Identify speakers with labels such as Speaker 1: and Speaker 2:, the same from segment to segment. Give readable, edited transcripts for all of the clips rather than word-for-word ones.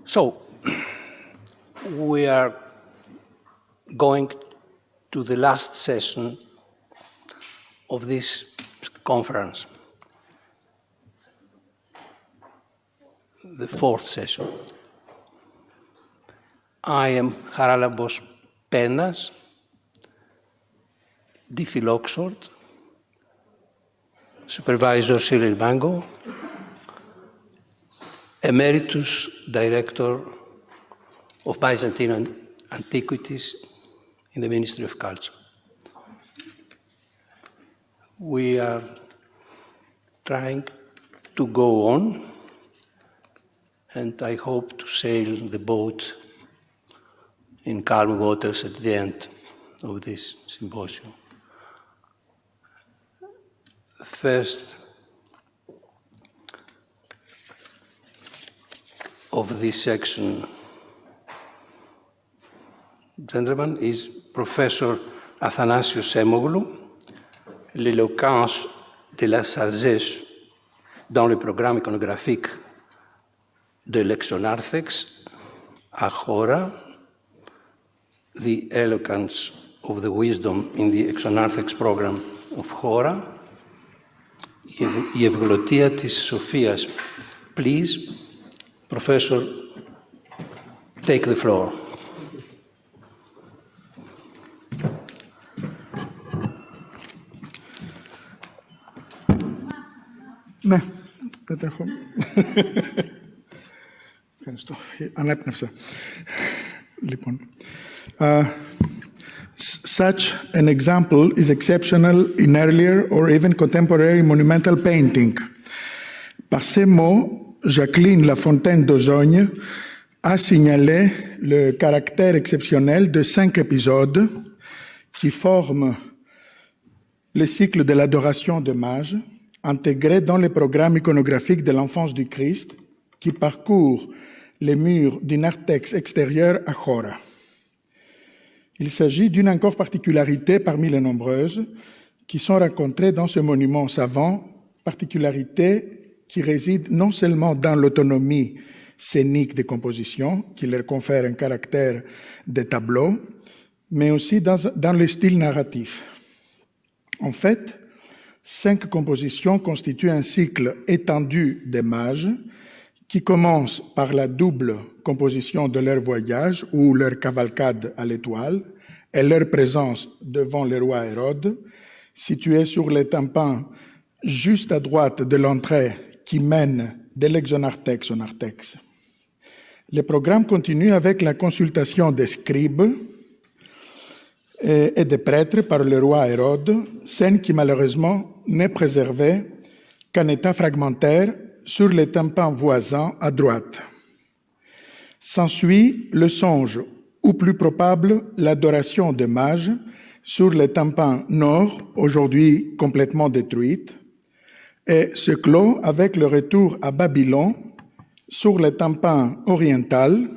Speaker 1: So, we are going to the last session of this conference, the fourth session. I am CHARALAMPOS PENNAS, DPhil Oxford, Supervisor Cyril Mango, Emeritus Director of Byzantine Antiquities in the Ministry of Culture. We are trying to go on, and I hope to sail the boat in calm waters at the end of this symposium. First of this section, gentlemen, is Professor ATHANASIOS SEMOGLOU, l'Eloquence de la sagesse dans le programme iconographique de l'Exonarthex à Chora, the Eloquence of the Wisdom in the Exonarthex Program of Chora, η ευγλωτία της Sofias. Please, Professor, take the floor.
Speaker 2: Ναι, κατέχομαι. Ευχαριστώ. Ανέπνευσα. Λοιπόν, such an example is exceptional in earlier or even contemporary monumental painting. Par ces mots, Jacqueline Lafontaine d'Auzogne a signalé le caractère exceptionnel de 5 épisodes qui forment le cycle de l'adoration de mages, intégré dans le programme iconographique de l'enfance du Christ, qui parcourt les murs du narthex extérieur à Chora. Il s'agit d'une encore particularité parmi les nombreuses qui sont rencontrées dans ce monument savant, particularité qui réside non seulement dans l'autonomie scénique des compositions, qui leur confère un caractère de tableau, mais aussi dans le style narratif. En fait, 5 compositions constituent un cycle étendu des mages qui commence par la double composition de leur voyage ou leur cavalcade à l'étoile et leur présence devant le roi Hérode, située sur les tympans juste à droite de l'entrée qui mène de l'exonarthex au narthex. Le programme continue avec la consultation des scribes et des prêtres par le roi Hérode, scène qui malheureusement n'est préservée qu'en état fragmentaire sur les tympans voisins à droite. S'ensuit le songe, ou plus probable, l'adoration des mages sur les tympans nord, aujourd'hui complètement détruites, et se clôt avec le retour à Babylone sur les tympans oriental,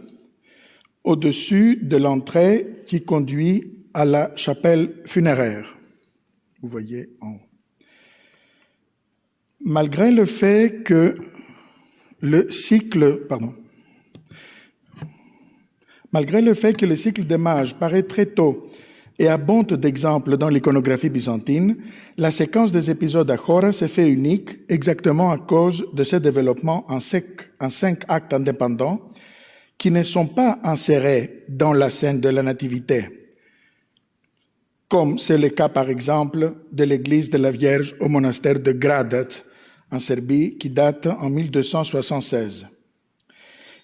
Speaker 2: au-dessus de l'entrée qui conduit à la chapelle funéraire. Vous voyez en haut. Malgré le fait que le cycle des mages paraît très tôt et abonde d'exemples dans l'iconographie byzantine, la séquence des épisodes à Chora s'est fait unique exactement à cause de ce développement en 5 actes indépendants qui ne sont pas insérés dans la scène de la Nativité, comme c'est le cas par exemple de l'église de la Vierge au monastère de Gradac en Serbie qui date en 1276.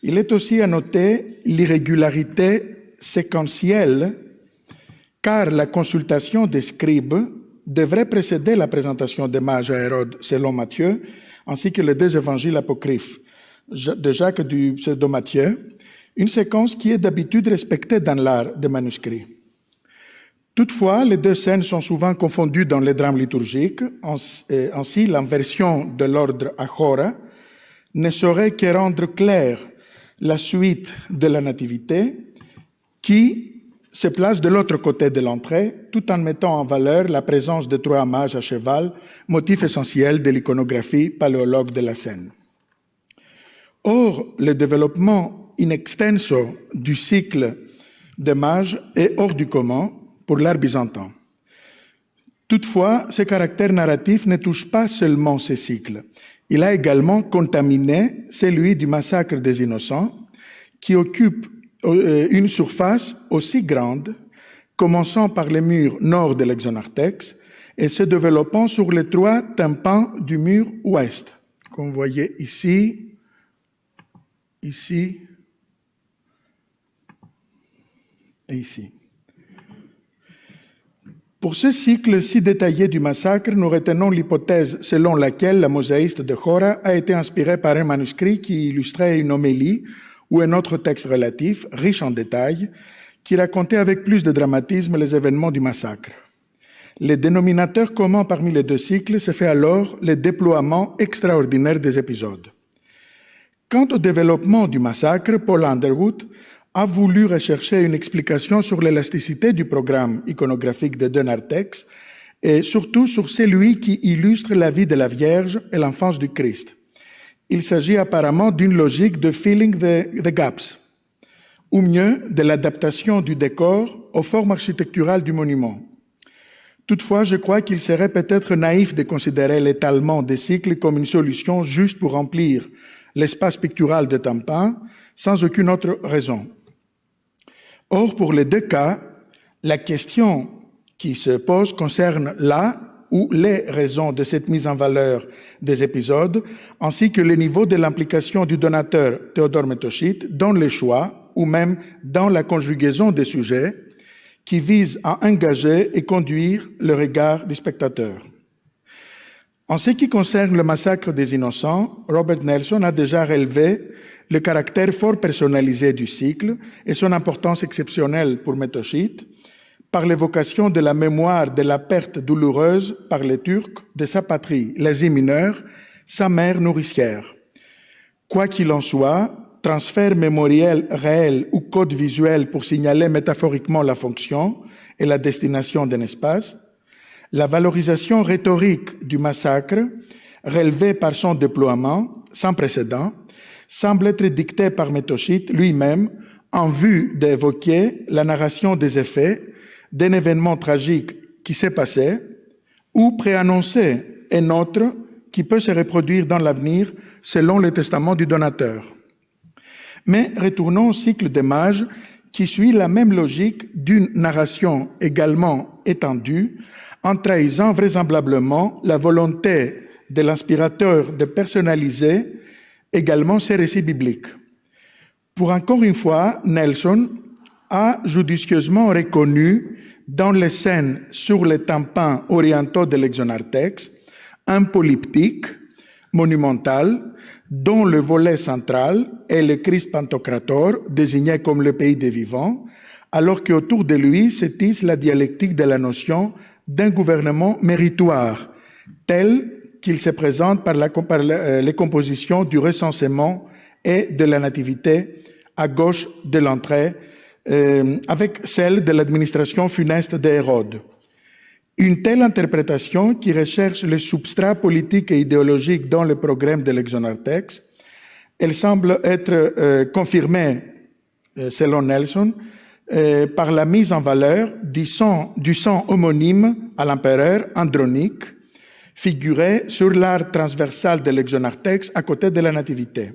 Speaker 2: Il est aussi à noter l'irrégularité séquentielle car la consultation des scribes devrait précéder la présentation des mages à Hérode selon Matthieu, ainsi que les 2 évangiles apocryphes de Jacques et du pseudo-Matthieu, une séquence qui est d'habitude respectée dans l'art des manuscrits. Toutefois, les 2 scènes sont souvent confondues dans les drames liturgiques, ainsi l'inversion de l'ordre à Chora ne saurait que rendre claire la suite de la Nativité qui se place de l'autre côté de l'entrée, tout en mettant en valeur la présence de 3 mages à cheval, motif essentiel de l'iconographie paléologue de la scène. Or, le développement in extenso du cycle des mages est hors du commun pour l'art byzantin. Toutefois, ce caractère narratif ne touche pas seulement ces cycles. Il a également contaminé celui du massacre des innocents, qui occupe une surface aussi grande, commençant par les murs nord de l'Exonarthex et se développant sur les 3 tympans du mur ouest, comme vous voyez ici, ici et ici. Pour ce cycle si détaillé du massacre, nous retenons l'hypothèse selon laquelle la mosaïste de Chora a été inspirée par un manuscrit qui illustrait une homélie ou un autre texte relatif, riche en détails, qui racontait avec plus de dramatisme les événements du massacre. Le dénominateur commun parmi les 2 cycles se fait alors le déploiement extraordinaire des épisodes. Quant au développement du massacre, Paul Underwood a voulu rechercher une explication sur l'élasticité du programme iconographique de Untitled et surtout sur celui qui illustre la vie de la Vierge et l'enfance du Christ. Il s'agit apparemment d'une logique de filling the gaps, ou mieux, de l'adaptation du décor aux formes architecturales du monument. Toutefois, je crois qu'il serait peut-être naïf de considérer l'étalement des cycles comme une solution juste pour remplir l'espace pictural de tympan, sans aucune autre raison. Or, pour les 2 cas, la question qui se pose concerne la ou les raisons de cette mise en valeur des épisodes, ainsi que le niveau de l'implication du donateur Théodore Métochite dans les choix ou même dans la conjugaison des sujets qui visent à engager et conduire le regard du spectateur. En ce qui concerne le massacre des innocents, Robert Nelson a déjà relevé le caractère fort personnalisé du cycle et son importance exceptionnelle pour Métochite par l'évocation de la mémoire de la perte douloureuse par les Turcs de sa patrie, l'Asie mineure, sa mère nourricière. Quoi qu'il en soit, transfert mémoriel réel ou code visuel pour signaler métaphoriquement la fonction et la destination d'un espace, la valorisation rhétorique du massacre, relevée par son déploiement sans précédent, semble être dictée par Métochite lui-même en vue d'évoquer la narration des effets d'un événement tragique qui s'est passé ou préannoncer un autre qui peut se reproduire dans l'avenir selon le testament du donateur. Mais retournons au cycle des mages qui suit la même logique d'une narration également étendue en trahissant vraisemblablement la volonté de l'inspirateur de personnaliser également ces récits bibliques. Pour encore une fois, Nelson a judicieusement reconnu dans les scènes sur les tympans orientaux de l'Exonarthex un polyptyque monumental dont le volet central est le Christ Pantocrator, désigné comme le pays des vivants, alors qu'autour de lui se tisse la dialectique de la notion d'un gouvernement méritoire, tel qu'il se présente par les compositions du recensement et de la nativité à gauche de l'entrée, avec celle de l'administration funeste d'Hérode. Une telle interprétation, qui recherche le substrat politique et idéologique dans le programme de l'Exonarthex, elle semble être confirmée, selon Nelson, par la mise en valeur du sang homonyme à l'empereur Andronique, figuré sur l'arc transversal de l'Exonarthex à côté de la Nativité.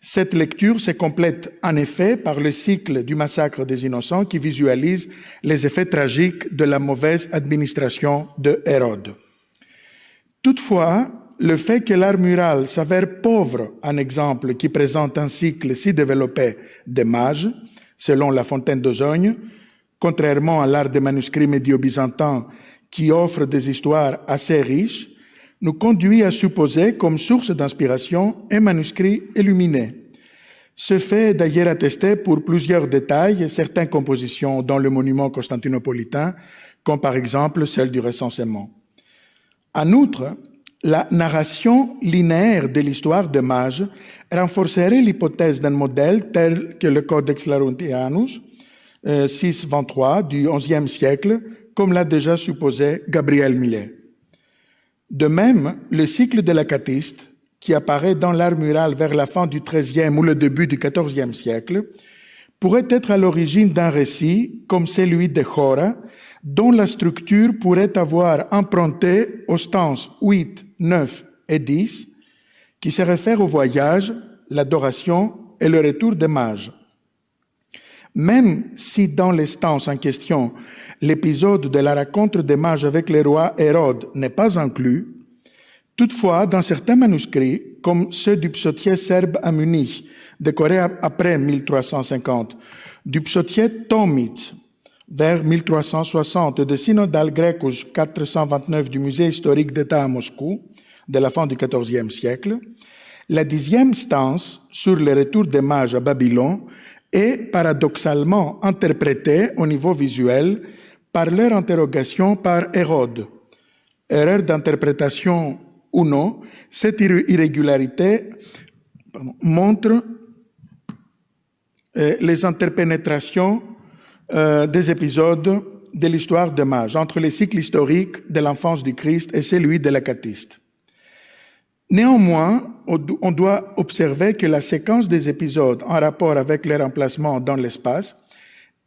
Speaker 2: Cette lecture se complète en effet par le cycle du massacre des innocents qui visualise les effets tragiques de la mauvaise administration de Hérode. Toutefois, le fait que l'art mural s'avère pauvre en exemple qui présente un cycle si développé des mages, selon La Fontaine d'Ausogne, contrairement à l'art des manuscrits médio-byzantins qui offre des histoires assez riches, nous conduit à supposer comme source d'inspiration un manuscrit illuminé. Ce fait est d'ailleurs attesté pour plusieurs détails et certaines compositions dans le monument constantinopolitain, comme par exemple celle du recensement. En outre, la narration linéaire de l'histoire des mages renforcerait l'hypothèse d'un modèle tel que le Codex Laurentianus 623 du XIe siècle, comme l'a déjà supposé Gabriel Millet. De même, le cycle de l'Acatiste, qui apparaît dans l'art mural vers la fin du XIIIe ou le début du XIVe siècle, pourrait être à l'origine d'un récit comme celui de Chora, dont la structure pourrait avoir emprunté aux stances 8, 9 et 10, qui se réfèrent au voyage, l'adoration et le retour des mages. Même si dans les stances en question, l'épisode de la rencontre des mages avec le roi Hérode n'est pas inclus, toutefois, dans certains manuscrits, comme ceux du psautier serbe à Munich, décoré après 1350, du psautier Tomic, vers 1360, et de Synodal Grecus 429 du Musée historique d'État à Moscou, de la fin du XIVe siècle, la 10e stance sur le retour des mages à Babylone est paradoxalement interprétée au niveau visuel par leur interrogation par Hérode. Erreur d'interprétation ou non, cette irrégularité montre les interpénétrations des épisodes de l'histoire des mages entre les cycles historiques de l'enfance du Christ et celui de l'Acatiste. Néanmoins, on doit observer que la séquence des épisodes en rapport avec leur emplacement dans l'espace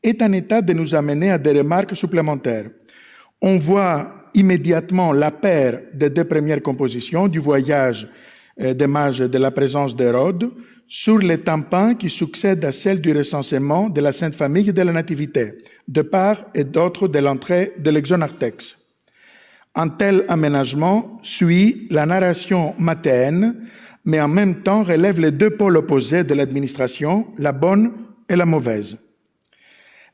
Speaker 2: est en état de nous amener à des remarques supplémentaires. On voit immédiatement la paire des deux premières compositions du voyage des mages de la présence d'Hérode sur les tympans qui succèdent à celle du recensement de la Sainte Famille et de la Nativité, de part et d'autre de l'entrée de l'Exonarthex. Un tel aménagement suit la narration mathéenne, mais en même temps relève les deux pôles opposés de l'administration, la bonne et la mauvaise.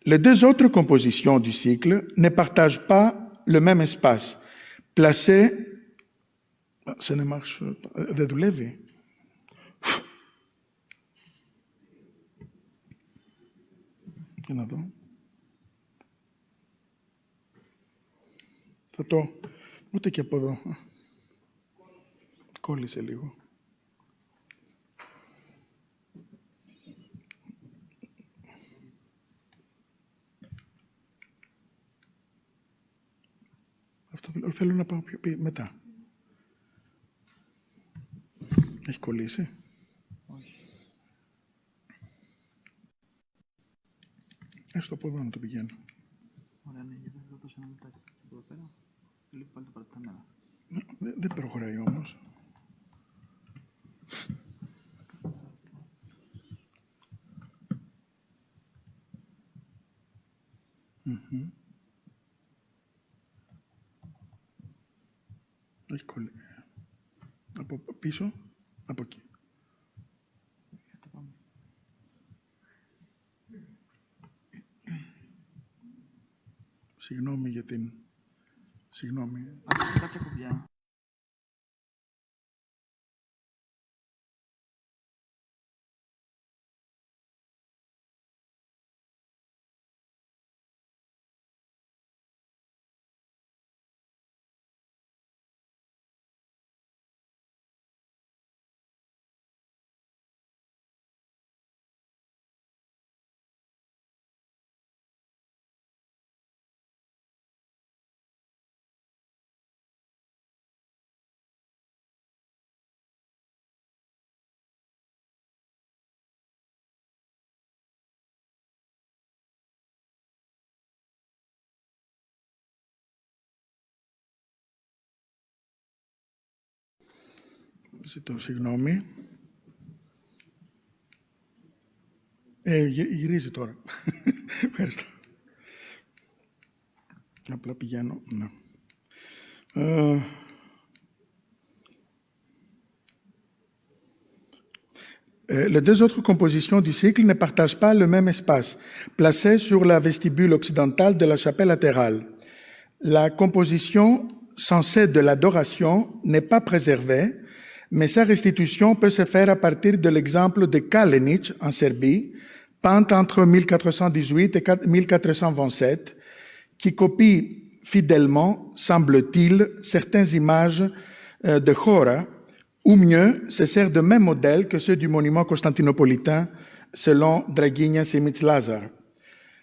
Speaker 2: Les deux autres compositions du cycle ne partagent pas le même espace, placées... Ça ne marche pas. Δεν δουλεύει. Για να δω. Θα το... Ούτε και από εδώ. Κόλλησε λίγο. Αυτό θέλω να πάω πιο μετά. Έχει κολλήσει. Όχι. Έστω από εδώ να το πηγαίνω.
Speaker 3: Ωραία, ναι, γιατί θα δώσω ένα λεπτάκι εδώ πέρα. Λίγο πάλι το παραταμένα.
Speaker 2: Δεν προχωράει όμως. Έχει κολλήσει. Από πίσω, από εκεί. Συγγνώμη για την... Συγγνώμη.
Speaker 3: Αφήστε κάποια κουμπιά.
Speaker 2: Ζητώ συγγνώμη. Γυρίζει τώρα. Ευχαριστώ. Απλά πηγαίνω. Ναι. Les deux autres compositions du cycle ne partagent pas le même espace, placées sur la vestibule occidentale de la chapelle latérale. La composition censée de l'adoration n'est pas préservée, mais sa restitution peut se faire à partir de l'exemple de Hellenic en Serbie, peinte entre 1418 et 1427, qui copie fidèlement, semble-t-il, certaines images de Chora, ou mieux, se sert de même modèle que ceux du monument constantinopolitain, selon Draginja Simic-Lazar.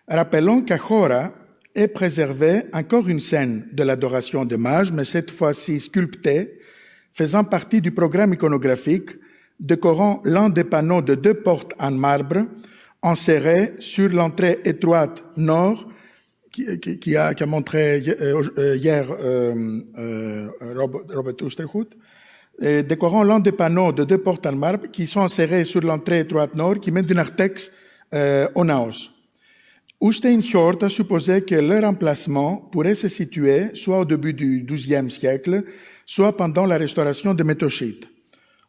Speaker 2: Rappelons qu'à Chora est préservée encore une scène de l'adoration des mages, mais cette fois-ci sculptée, faisant partie du programme iconographique, décorant l'un des panneaux de 2 portes en marbre insérées sur l'entrée étroite nord qui a montré hier Robert Oosterhout, décorant l'un des panneaux de 2 portes en marbre qui sont insérés sur l'entrée étroite nord qui mène du narthex au naos. Ustein Hjort a supposé que leur emplacement pourrait se situer soit au début du XIIe siècle, soit pendant la restauration de Métochite.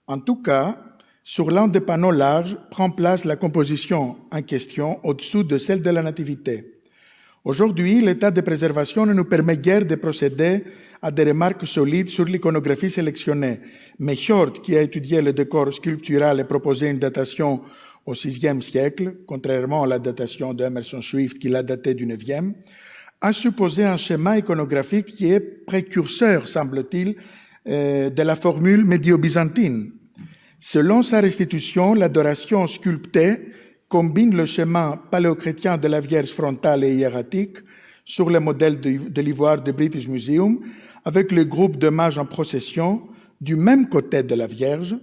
Speaker 2: En tout cas, sur l'un des panneaux larges prend place la composition en question au-dessous de celle de la Nativité. Aujourd'hui, l'état de préservation ne nous permet guère de procéder à des remarques solides sur l'iconographie sélectionnée. Mais Hjort, qui a étudié le décor sculptural et proposé une datation au VIe siècle, contrairement à la datation de Emerson Swift qui l'a daté du IXe, a supposé un schéma iconographique qui est précurseur, semble-t-il, de la formule médio-byzantine. Selon sa restitution, l'adoration sculptée combine le schéma paléochrétien de la Vierge frontale et hiératique sur le modèle de l'ivoire du British Museum avec le groupe de mages en procession du même côté de la Vierge,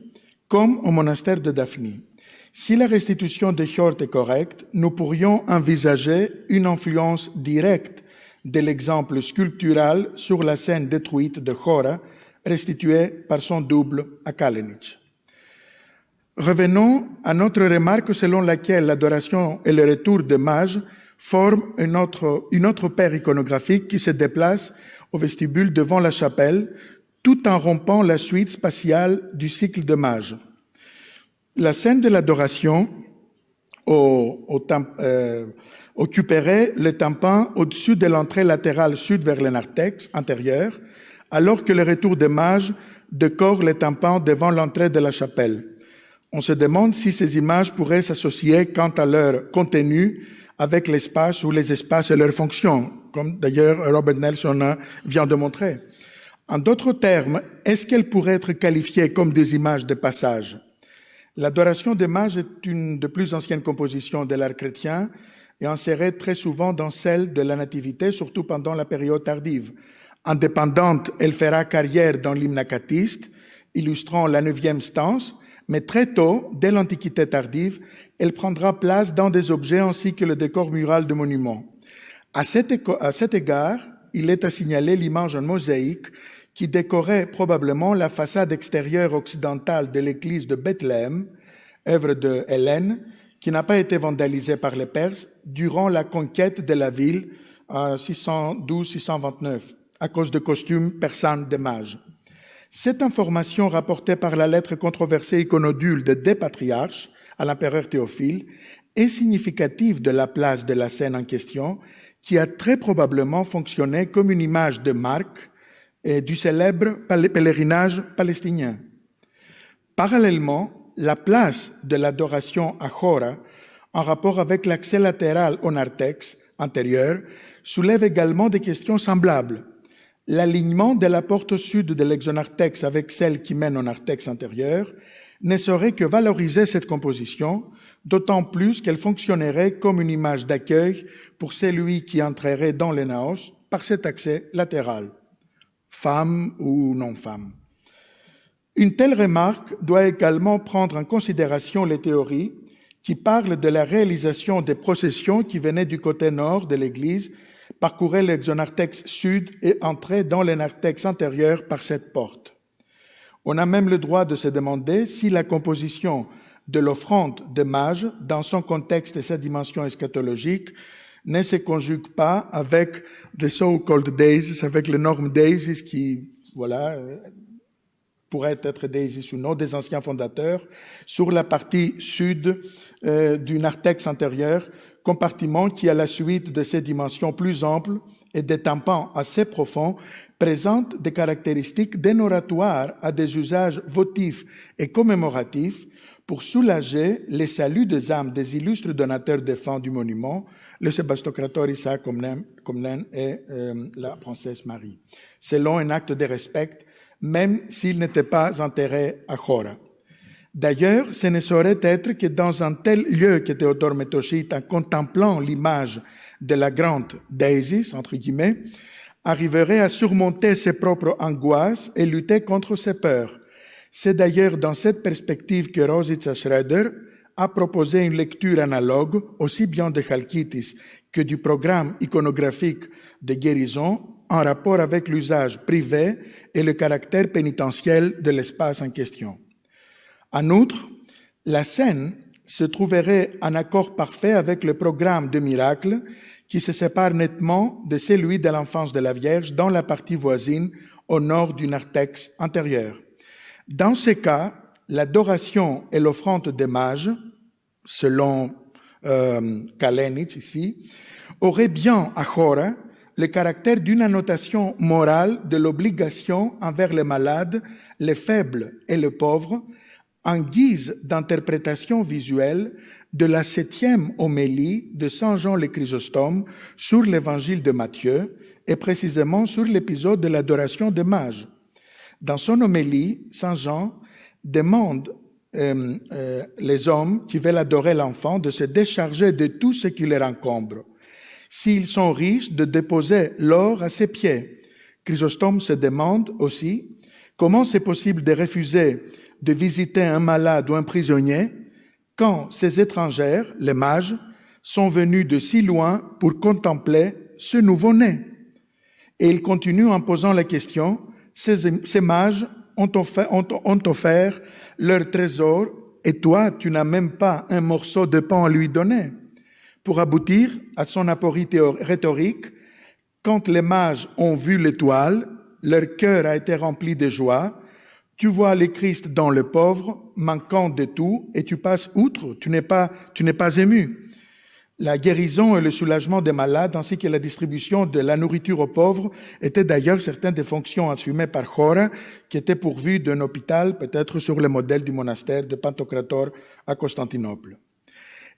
Speaker 2: comme au monastère de Daphne. Si la restitution de Hjort est correcte, nous pourrions envisager une influence directe de l'exemple sculptural sur la scène détruite de Chora, restituée par son double à Hellenic. Revenons à notre remarque selon laquelle l'adoration et le retour des mages forment une autre paire iconographique qui se déplace au vestibule devant la chapelle, tout en rompant la suite spatiale du cycle de mages. La scène de l'adoration occuperait le tympan au-dessus de l'entrée latérale sud vers le narthex intérieur, alors que le retour des mages décore le tympan devant l'entrée de la chapelle. On se demande si ces images pourraient s'associer quant à leur contenu avec l'espace ou les espaces et leurs fonctions, comme d'ailleurs Robert Nelson vient de montrer. En d'autres termes, est-ce qu'elles pourraient être qualifiées comme des images de passage? L'adoration des mages est une des plus anciennes compositions de l'art chrétien et insérée très souvent dans celle de la Nativité, surtout pendant la période tardive. Indépendante, elle fera carrière dans l'hymne acatiste, illustrant la 9e stance, mais très tôt, dès l'Antiquité tardive, elle prendra place dans des objets ainsi que le décor mural de monuments. À cet égard, il est à signaler l'image en mosaïque qui décorait probablement la façade extérieure occidentale de l'église de Bethléem, œuvre de Hélène, qui n'a pas été vandalisée par les Perses durant la conquête de la ville en 612-629, à cause de costumes persanes des mages. Cette information rapportée par la lettre controversée iconodule de 2 patriarches à l'empereur Théophile est significative de la place de la scène en question, qui a très probablement fonctionné comme une image de marque du célèbre pèlerinage palestinien. Parallèlement, la place de l'adoration à Chora, en rapport avec l'accès latéral au narthex antérieur, soulève également des questions semblables. L'alignement de la porte sud de l'exonarthex avec celle qui mène au narthex intérieur ne saurait que valoriser cette composition, d'autant plus qu'elle fonctionnerait comme une image d'accueil pour celui qui entrerait dans le naos par cet accès latéral, femme ou non-femme. Une telle remarque doit également prendre en considération les théories qui parlent de la réalisation des processions qui venaient du côté nord de l'église, parcouraient l'exonarthex sud et entraient dans le narthex intérieur par cette porte. On a même le droit de se demander si la composition de l'offrande des mages, dans son contexte et sa dimension eschatologique, ne se conjugue pas avec the so-called daisies, avec les normes daisies qui, pourraient être daisies ou non, des anciens fondateurs, sur la partie sud du narthex intérieur, compartiment qui, à la suite de ses dimensions plus amples et des tympans assez profonds, présente des caractéristiques dénoratoires à des usages votifs et commémoratifs pour soulager les saluts des âmes des illustres donateurs défunts du monument, le Sebastocrator Isaac Comnène et la princesse Marie, selon un acte de respect, même s'il n'était pas enterré à Chora. D'ailleurs, ce ne saurait être que dans un tel lieu que Théodore Métochite, en contemplant l'image de la grande Daisies, entre guillemets, arriverait à surmonter ses propres angoisses et lutter contre ses peurs. C'est d'ailleurs dans cette perspective que Rosita Schroeder a proposé une lecture analogue, aussi bien de Chalkitis que du programme iconographique de guérison, en rapport avec l'usage privé et le caractère pénitentiel de l'espace en question. En outre, la scène se trouverait en accord parfait avec le programme de miracles qui se sépare nettement de celui de l'enfance de la Vierge dans la partie voisine au nord du narthex antérieur. Dans ce cas, l'adoration et l'offrande des mages, selon Hellenic ici, auraient bien à Chora le caractère d'une annotation morale de l'obligation envers les malades, les faibles et les pauvres, en guise d'interprétation visuelle de la 7e homélie de Saint Jean le Chrysostome sur l'évangile de Matthieu et précisément sur l'épisode de l'adoration des mages. Dans son homélie, Saint Jean demande les hommes qui veulent adorer l'enfant de se décharger de tout ce qui les encombre. S'ils sont riches, de déposer l'or à ses pieds. Chrysostome se demande aussi comment c'est possible de refuser de visiter un malade ou un prisonnier quand ces étrangères, les mages, sont venus de si loin pour contempler ce nouveau-né. Et il continue en posant la question, ces mages ont offert leur trésor et toi, tu n'as même pas un morceau de pain à lui donner. Pour aboutir à son aporie rhétorique, quand les mages ont vu l'étoile, leur cœur a été rempli de joie. Tu vois le Christ dans le pauvre, manquant de tout, et tu passes outre, tu n'es pas ému. La guérison et le soulagement des malades, ainsi que la distribution de la nourriture aux pauvres, étaient d'ailleurs certaines des fonctions assumées par Chora, qui était pourvue d'un hôpital, peut-être sur le modèle du monastère de Pantocrator à Constantinople.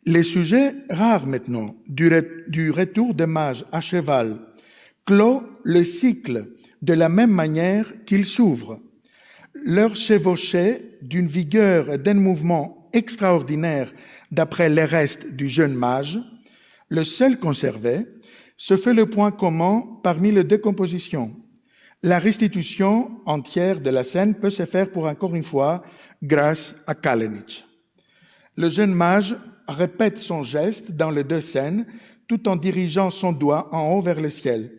Speaker 2: Les sujets rares maintenant du retour des mages à cheval clôt le cycle de la même manière qu'il s'ouvre. Leur chevauchée d'une vigueur et d'un mouvement extraordinaire d'après les restes du jeune mage, le seul conservé, se fait le point commun parmi les deux compositions. La restitution entière de la scène peut se faire pour encore une fois grâce à Hellenic. Le jeune mage répète son geste dans les deux scènes tout en dirigeant son doigt en haut vers le ciel.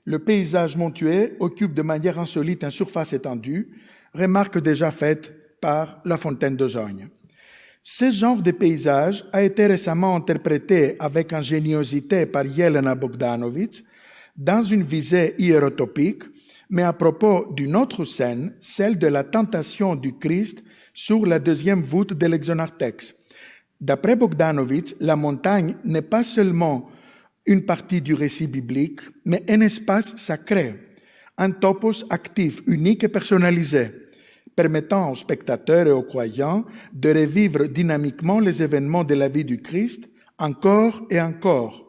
Speaker 2: Le paysage montueux occupe de manière insolite une surface étendue, remarque déjà faite par la fontaine de Jogne. Ce genre de paysage a été récemment interprété avec ingéniosité par Jelena Bogdanovic dans une visée hiérotopique, mais à propos d'une autre scène, celle de la tentation du Christ sur la deuxième voûte de l'Exonarthex. D'après Bogdanovic, la montagne n'est pas seulement une partie du récit biblique, mais un espace sacré, un topos actif, unique et personnalisé, permettant aux spectateurs et aux croyants de revivre dynamiquement les événements de la vie du Christ encore et encore,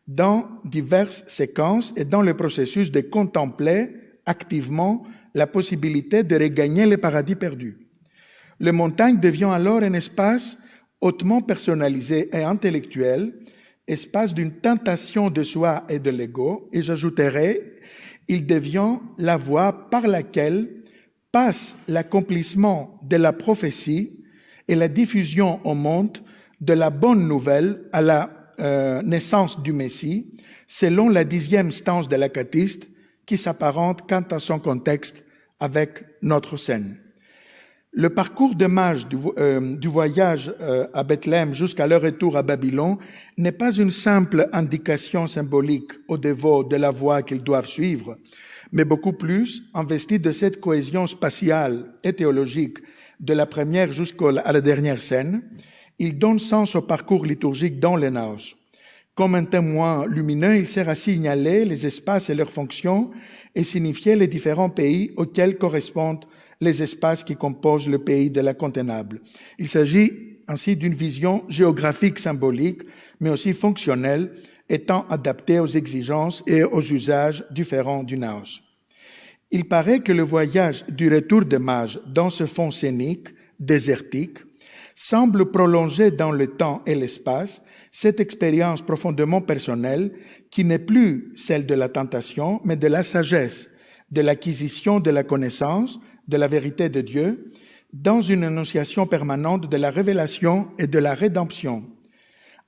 Speaker 2: dans diverses séquences et dans le processus de contempler activement la possibilité de regagner le paradis perdu. La montagne devient alors un espace hautement personnalisé et intellectuel, espace d'une tentation de soi et de l'ego, et j'ajouterai, il devient la voie par laquelle passe l'accomplissement de la prophétie et la diffusion au monde de la bonne nouvelle à la naissance du Messie, selon la 10e stance de l'Acatiste, qui s'apparente quant à son contexte avec notre scène. Le parcours de mages du voyage à Bethléem jusqu'à leur retour à Babylone n'est pas une simple indication symbolique aux dévots de la voie qu'ils doivent suivre, mais beaucoup plus investi de cette cohésion spatiale et théologique de la première jusqu'à la dernière scène. Il donne sens au parcours liturgique dans les naos. Comme un témoin lumineux, il sert à signaler les espaces et leurs fonctions et signifier les différents pays auxquels correspondent les espaces qui composent le pays de l'incontenable. Il s'agit ainsi d'une vision géographique symbolique, mais aussi fonctionnelle, étant adaptée aux exigences et aux usages différents du naos. Il paraît que le voyage du retour des mages dans ce fond scénique, désertique, semble prolongé dans le temps et l'espace, Cette expérience profondément personnelle, qui n'est plus celle de la tentation, mais de la sagesse, de l'acquisition de la connaissance, de la vérité de Dieu, dans une annonciation permanente de la révélation et de la rédemption.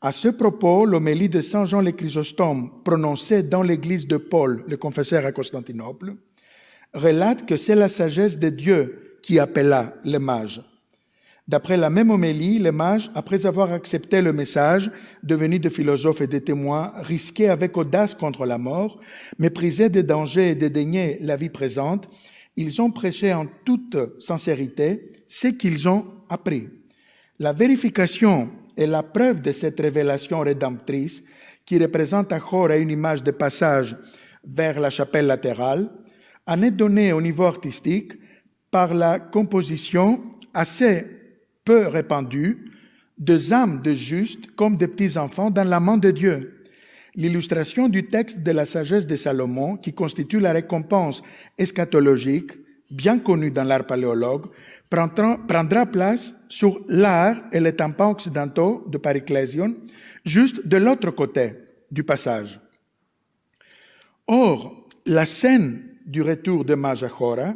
Speaker 2: À ce propos, l'homélie de Saint Jean le Chrysostome, prononcée dans l'église de Paul, le confesseur à Constantinople, relate que c'est la sagesse de Dieu qui appela les mages. D'après la même homélie, les mages, après avoir accepté le message, devenus des philosophes et des témoins, risqués avec audace contre la mort, méprisés des dangers et dédaignaient la vie présente, ils ont prêché en toute sincérité ce qu'ils ont appris. La vérification et la preuve de cette révélation rédemptrice, qui représente à Chora une image de passage vers la chapelle latérale, en est donnée au niveau artistique par la composition assez peu répandue de âmes de justes comme de petits-enfants dans la main de Dieu. L'illustration du texte de la sagesse de Salomon, qui constitue la récompense eschatologique, bien connue dans l'art paléologue, prendra place sur l'art et les tympans occidentaux de Pariclésion, juste de l'autre côté du passage. Or, la scène du retour des mages à Chora,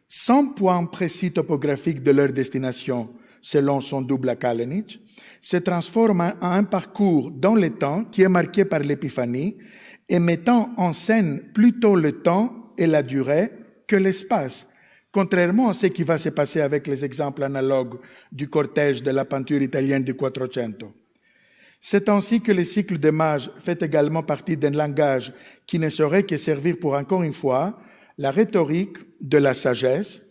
Speaker 2: sans point précis topographique de leur destination selon son double lac Hellenic, se transforme en un parcours dans le temps qui est marqué par l'épiphanie et mettant en scène plutôt le temps et la durée que l'espace, contrairement à ce qui va se passer avec les exemples analogues du cortège de la peinture italienne du Quattrocento. C'est ainsi que le cycle des mages fait également partie d'un langage qui ne saurait que servir pour, encore une fois, la rhétorique de la sagesse,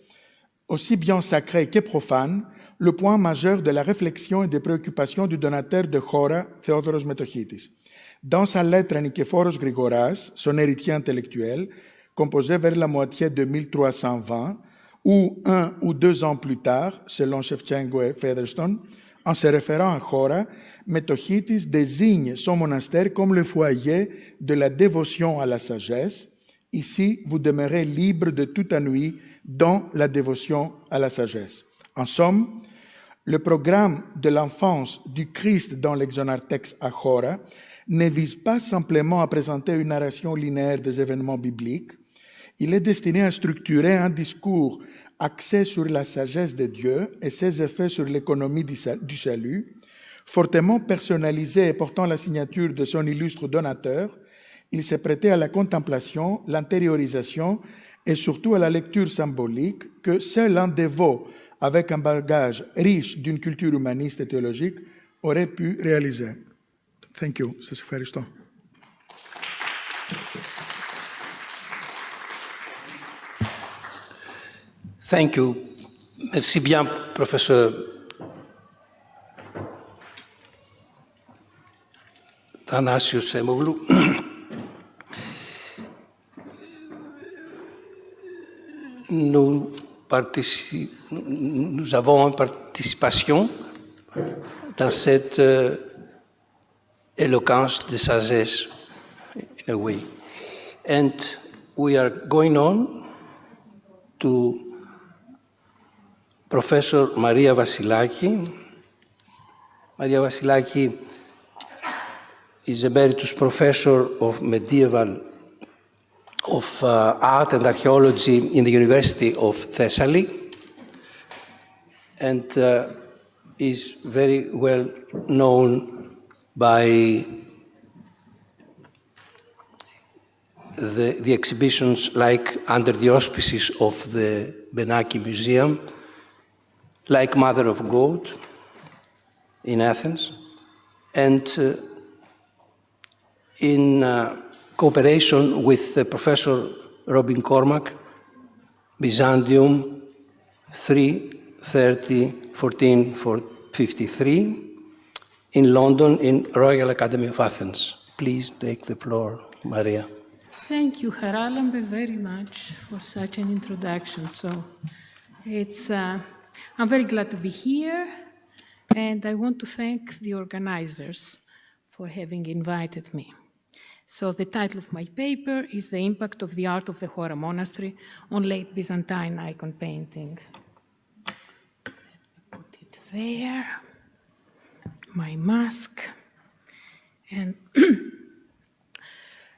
Speaker 2: aussi bien sacrée que profane, le point majeur de la réflexion et des préoccupations du donateur de Chora, Theodoros Metochitis. Dans sa lettre à Niképhoros Grigoras, son héritier intellectuel, composée vers la moitié de 1320, ou 1 ou 2 ans plus tard, selon Shevchenko et Featherstone, en se référant à Chora, Metochitis désigne son monastère comme le foyer de la dévotion à la sagesse. Ici, vous demeurez libre de tout ennui dans la dévotion à la sagesse. En somme, le programme de l'enfance du Christ dans l'Exonarthex à Chora ne vise pas simplement à présenter une narration linéaire des événements bibliques. Il est destiné à structurer un discours axé sur la sagesse de Dieu et ses effets sur l'économie du salut, fortement personnalisé et portant la signature de son illustre donateur. Il s'est prêté à la contemplation, l'intériorisation et surtout à la lecture symbolique que seul un dévot avec un bagage riche d'une culture humaniste et théologique aurait pu réaliser. Thank you. Σας ευχαριστώ.
Speaker 1: Thank you. Merci bien, professeur ATHANASIOS SEMOGLOU. Nous avons une participation dans cette eloquence de sagesse, in a way. And we are going on to Professor Maria Vassilaki. Maria Vassilaki is Emeritus Professor of Medieval Art and Archaeology in the University of Thessaly, and is very well known by the exhibitions like under the auspices of the BACCI Museum, like Mother of God in Athens, and in cooperation with Professor Robin Cormack, Byzantium 330-1453, in London, in Royal Academy of Athens. Please take the floor, Maria.
Speaker 4: Thank you, Charalambe, very much for such an introduction. So I'm very glad to be here, and I want to thank the organizers for having invited me. So the title of my paper is The Impact of the Art of the Chora Monastery on Late Byzantine Icon Painting. Put it there, my mask. And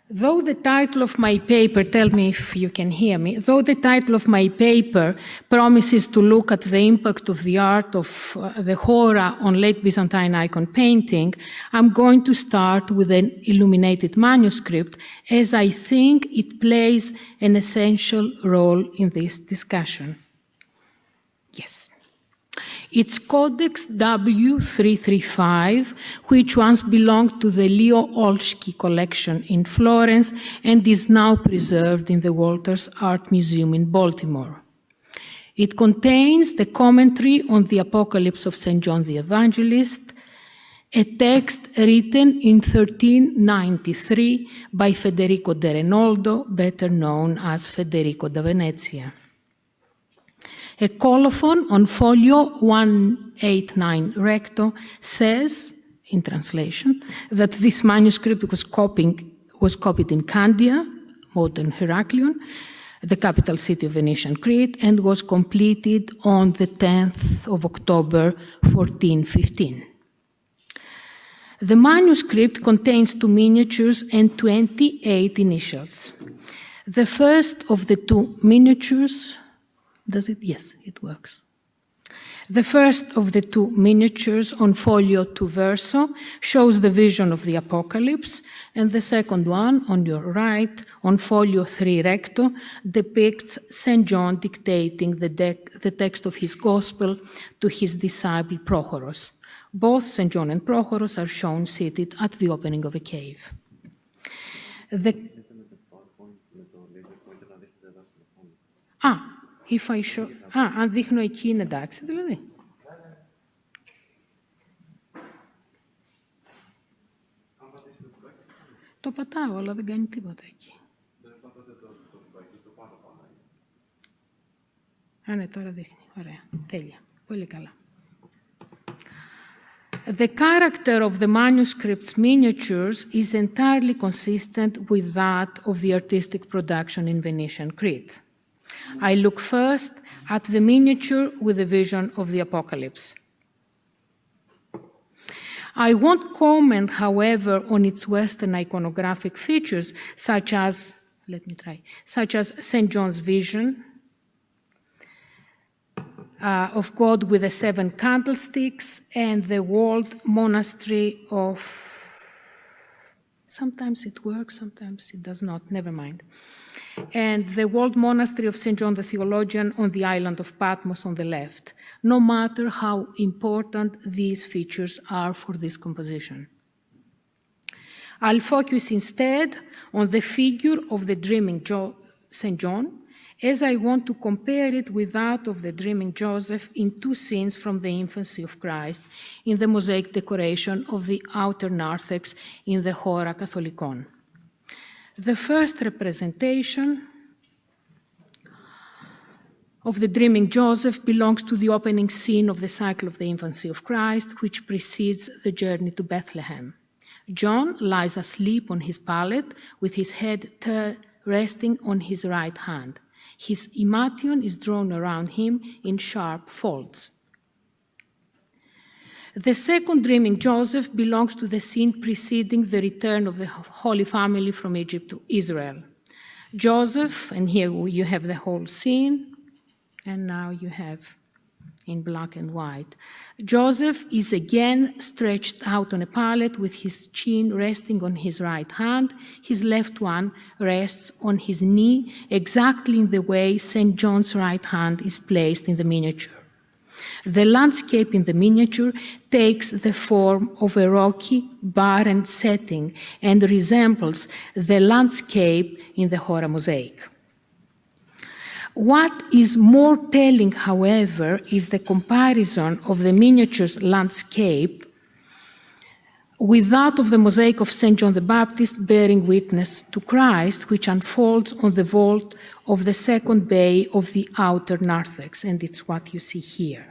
Speaker 4: though the title of my paper, tell me if you can hear me, though the title of my paper promises to look at the impact of the art of the Chora on late Byzantine icon painting, I'm going to start with an illuminated manuscript, as I think it plays an essential role in this discussion. Yes. It's Codex W335, which once belonged to the Leo Olszki collection in Florence and is now preserved in the Walters Art Museum in Baltimore. It contains the commentary on the Apocalypse of St. John the Evangelist, a text written in 1393 by Federico de Renoldo, better known as Federico da Venezia. A colophon on folio 189 recto says, in translation, that this manuscript was copied in Candia, modern Heraklion, the capital city of Venetian Crete, and was completed on the 10th of October 1415. The manuscript contains 2 miniatures and 28 initials. The first of the 2 miniatures, does it? Yes, it works. The first of the 2 miniatures on folio 2 verso shows the vision of the Apocalypse, and the second one on your right, on folio 3 recto, depicts St. John dictating the text of his Gospel to his disciple Prochoros. Both St. John and Prochoros are shown seated at the opening of a cave. If I show... αν δείχνω εκεί είναι εντάξει, δηλαδή. Το πατάω, αλλά δεν κάνει τίποτα εκεί. Ναι, τώρα δείχνει. Ωραία. Τέλεια. Πολύ καλά. The character of the manuscript's miniatures is entirely consistent with that of the artistic production in Venetian Crete. I look first at the miniature with the vision of the Apocalypse. I won't comment, however, on its Western iconographic features, such as St. John's vision of God with the 7 candlesticks and the walled monastery of... Sometimes it works, sometimes it does not, never mind. And the walled monastery of St. John the Theologian on the island of Patmos on the left, no matter how important these features are for this composition. I'll focus instead on the figure of the dreaming St. John, as I want to compare it with that of the dreaming Joseph in 2 scenes from the infancy of Christ in the mosaic decoration of the outer narthex in the Chora Catholicon. The first representation of the dreaming Joseph belongs to the opening scene of the cycle of the infancy of Christ, which precedes the journey to Bethlehem. John lies asleep on his pallet with his head resting on his right hand. His imation is drawn around him in sharp folds. The second dreaming Joseph belongs to the scene preceding the return of the Holy Family from Egypt to Israel. Joseph, and here you have the whole scene, and now you have in black and white. Joseph is again stretched out on a pallet with his chin resting on his right hand. His left one rests on his knee, exactly in the way St. John's right hand is placed in the miniature. The landscape in the miniature takes the form of a rocky, barren setting and resembles the landscape in the Chora mosaic. What is more telling, however, is the comparison of the miniature's landscape with that of the mosaic of St. John the Baptist bearing witness to Christ, which unfolds on the vault of the second bay of the outer narthex, and it's what you see here.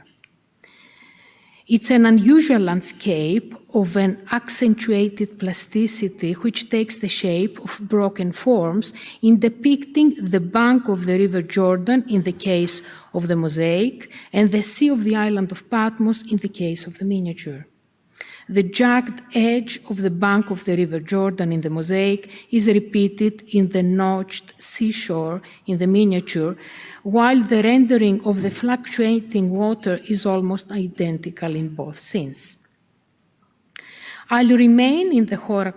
Speaker 4: It's an unusual landscape of an accentuated plasticity which takes the shape of broken forms in depicting the bank of the river Jordan in the case of the mosaic and the sea of the island of Patmos in the case of the miniature. The jagged edge of the bank of the River Jordan in the mosaic is repeated in the notched seashore in the miniature, while the rendering of the fluctuating water is almost identical in both scenes. I'll remain in the Chora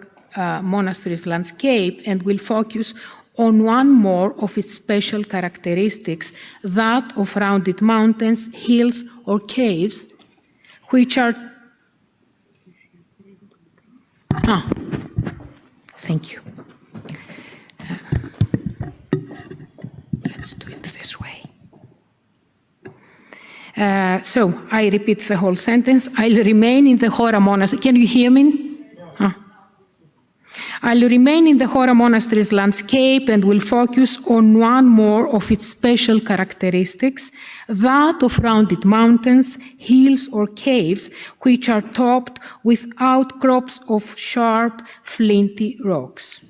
Speaker 4: Monastery's landscape and will focus on one more of its special characteristics, that of rounded mountains, hills, or caves, which are... Thank you. Let's do it this way. So I repeat the whole sentence. I'll remain in the Chora Monastery. Can you hear me? I'll remain in the Chora Monastery's landscape and will focus on one more of its special characteristics, that of rounded mountains, hills, or caves, which are topped with outcrops of sharp, flinty rocks.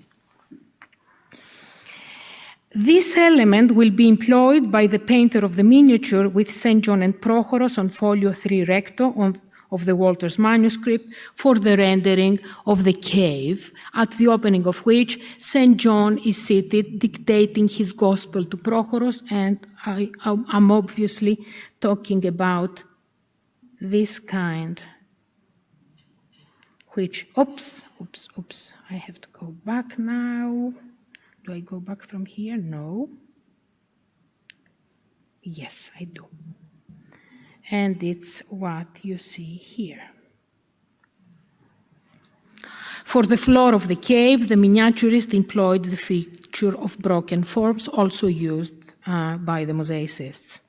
Speaker 4: This element will be employed by the painter of the miniature with St. John and Prochoros on folio 3 recto of the Walters manuscript for the rendering of the cave, at the opening of which St. John is seated dictating his gospel to Prochoros, and I'm obviously talking about this kind, which, oops, I have to go back now. Do I go back from here? No. Yes, I do. And it's what you see here. For the floor of the cave, the miniaturist employed the feature of broken forms, also used by the mosaicists.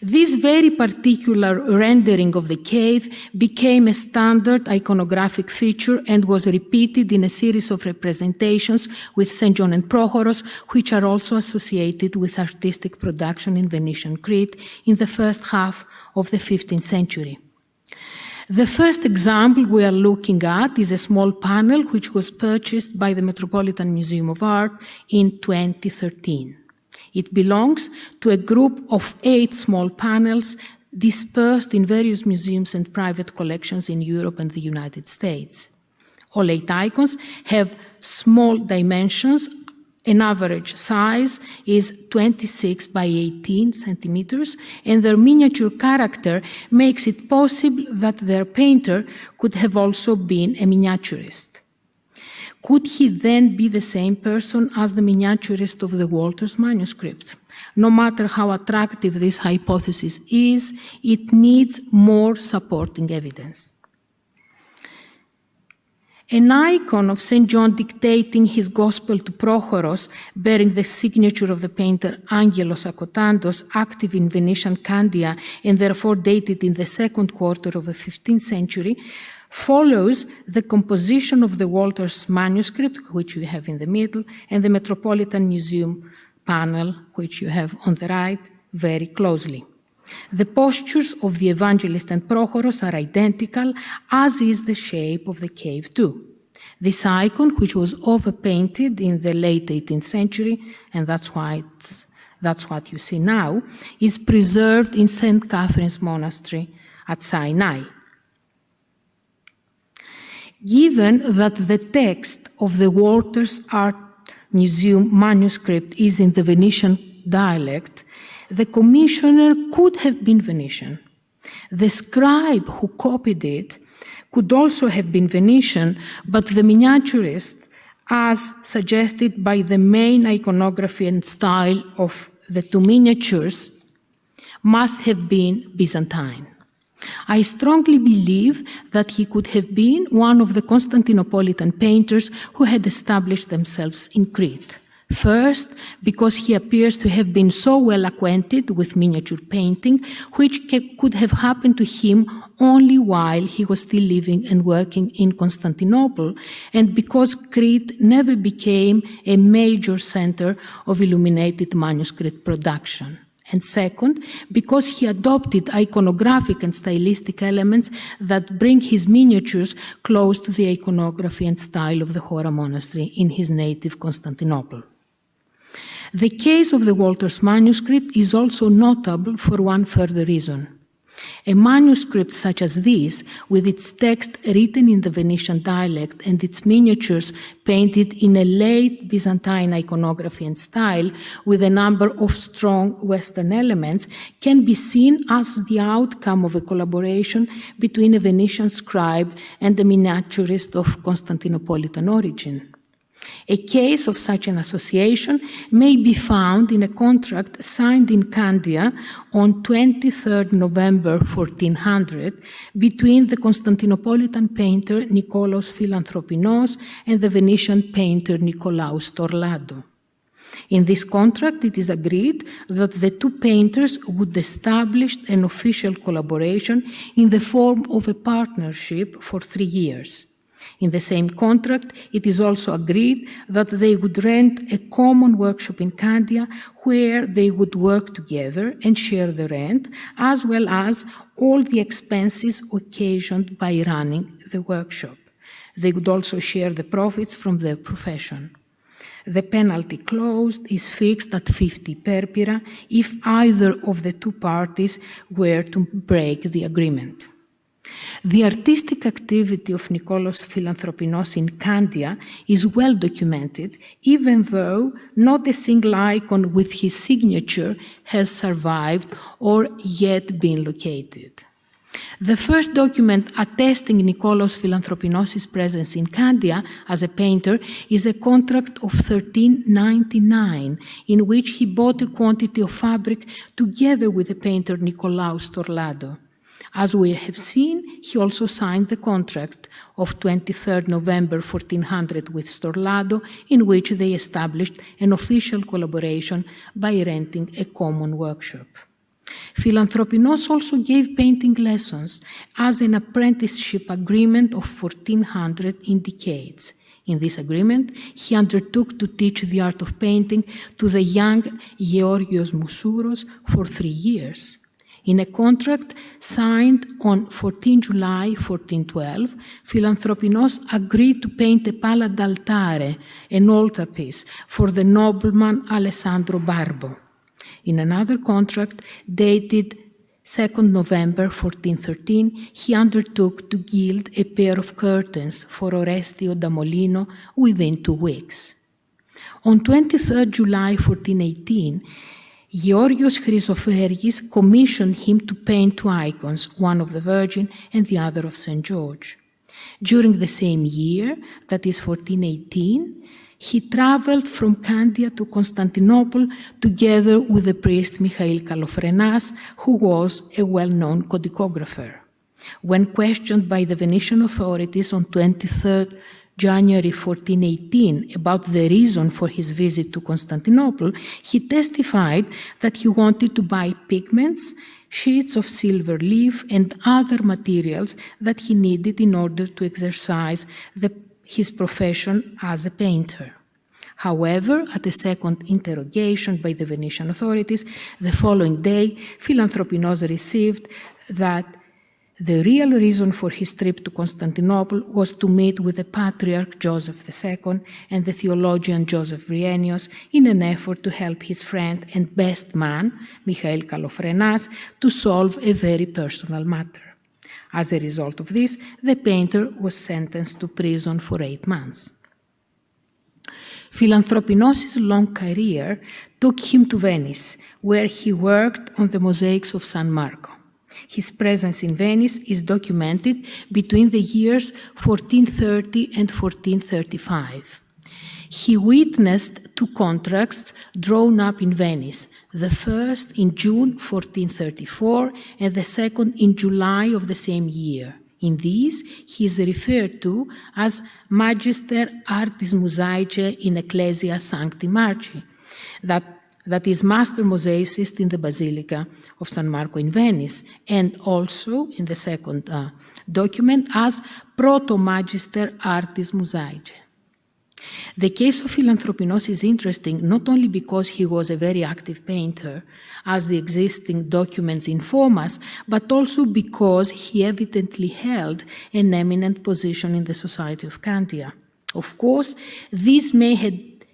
Speaker 4: This very particular rendering of the cave became a standard iconographic feature and was repeated in a series of representations with St. John and Prochoros, which are also associated with artistic production in Venetian Crete in the first half of the 15th century. The first example we are looking at is a small panel which was purchased by the Metropolitan Museum of Art in 2013. It belongs to a group of 8 small panels dispersed in various museums and private collections in Europe and the United States. All 8 icons have small dimensions. An average size is 26 by 18 centimeters, and their miniature character makes it possible that their painter could have also been a miniaturist. Could he then be the same person as the miniaturist of the Walters manuscript? No matter how attractive this hypothesis is, it needs more supporting evidence. An icon of St. John dictating his gospel to Prochoros, bearing the signature of the painter Angelos Akotantos, active in Venetian Candia and therefore dated in the second quarter of the 15th century, follows the composition of the Walters manuscript, which you have in the middle, and the Metropolitan Museum panel, which you have on the right, very closely. The postures of the evangelist and Prochoros are identical, as is the shape of the cave too. This icon, which was overpainted in the late 18th century, and that's what you see now, is preserved in St. Catherine's Monastery at Sinai. Given that the text of the Walters Art Museum manuscript is in the Venetian dialect, the commissioner could have been Venetian. The scribe who copied it could also have been Venetian, but the miniaturist, as suggested by the main iconography and style of the 2 miniatures, must have been Byzantine. I strongly believe that he could have been one of the Constantinopolitan painters who had established themselves in Crete. First, because he appears to have been so well acquainted with miniature painting, which could have happened to him only while he was still living and working in Constantinople, and because Crete never became a major center of illuminated manuscript production. And second, because he adopted iconographic and stylistic elements that bring his miniatures close to the iconography and style of the Chora Monastery in his native Constantinople. The case of the Walters manuscript is also notable for one further reason. A manuscript such as this, with its text written in the Venetian dialect and its miniatures painted in a late Byzantine iconography and style with a number of strong Western elements, can be seen as the outcome of a collaboration between a Venetian scribe and a miniaturist of Constantinopolitan origin. A case of such an association may be found in a contract signed in Candia on 23 November 1400 between the Constantinopolitan painter Nikolaos Philanthropinos and the Venetian painter Nicolaus Storlado. In this contract, it is agreed that the two painters would establish an official collaboration in the form of a partnership for 3 years. In the same contract, it is also agreed that they would rent a common workshop in Candia where they would work together and share the rent, as well as all the expenses occasioned by running the workshop. They would also share the profits from their profession. The penalty clause is fixed at 50 perpira if either of the two parties were to break the agreement. The artistic activity of Nikolaos Philanthropinos in Candia is well documented, even though not a single icon with his signature has survived or yet been located. The first document attesting Nikolaos Philanthropinos' presence in Candia as a painter is a contract of 1399, in which he bought a quantity of fabric together with the painter Nicolaus Storlado. As we have seen, he also signed the contract of 23 November 1400 with Storlado, in which they established an official collaboration by renting a common workshop. Philanthropinos also gave painting lessons, as an apprenticeship agreement of 1400 indicates. In this agreement, he undertook to teach the art of painting to the young Georgios Mousouros for 3 years. In a contract signed on 14 July 1412, Philanthropinos agreed to paint a pala d'altare, an altarpiece, for the nobleman Alessandro Barbo. In another contract dated 2 November 1413, he undertook to gild a pair of curtains for Orestio da Molino within 2 weeks. On 23 July 1418, Georgios Chrysofergis commissioned him to paint 2 icons, one of the Virgin and the other of St. George. During the same year, that is 1418, he traveled from Candia to Constantinople together with the priest Michael Kalofrenas, who was a well-known codicographer. When questioned by the Venetian authorities on 23 January 1418 about the reason for his visit to Constantinople, he testified that he wanted to buy pigments, sheets of silver leaf, and other materials that he needed in order to exercise his profession as a painter. However, at a second interrogation by the Venetian authorities, the following day, Philanthropinos received that the real reason for his trip to Constantinople was to meet with the Patriarch Joseph II and the theologian Joseph Vrienios in an effort to help his friend and best man, Michael Kalofrenas, to solve a very personal matter. As a result of this, the painter was sentenced to prison for 8 months. Philanthropinos' long career took him to Venice, where he worked on the mosaics of San Marco. His presence in Venice is documented between the years 1430 and 1435. He witnessed 2 contracts drawn up in Venice, the first in June 1434 and the second in July of the same year. In these, he is referred to as Magister Artis Mosaicae in Ecclesia Sancti Marci, that is master mosaicist in the Basilica of San Marco in Venice, and also in the second document as Proto-Magister Artis Mosaicae. The case of Philanthropinos is interesting not only because he was a very active painter, as the existing documents inform us, but also because he evidently held an eminent position in the society of Candia. Of course, this may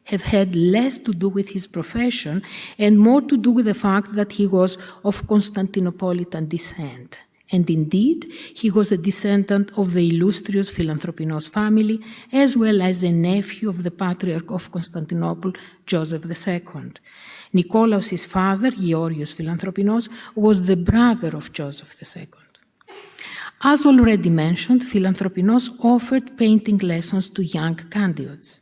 Speaker 4: have had less to do with his profession and more to do with the fact that he was of Constantinopolitan descent. And indeed, he was a descendant of the illustrious Philanthropinos family, as well as a nephew of the Patriarch of Constantinople, Joseph II. Nikolaos' father, Georgios Philanthropinos, was the brother of Joseph II. As already mentioned, Philanthropinos offered painting lessons to young candidates.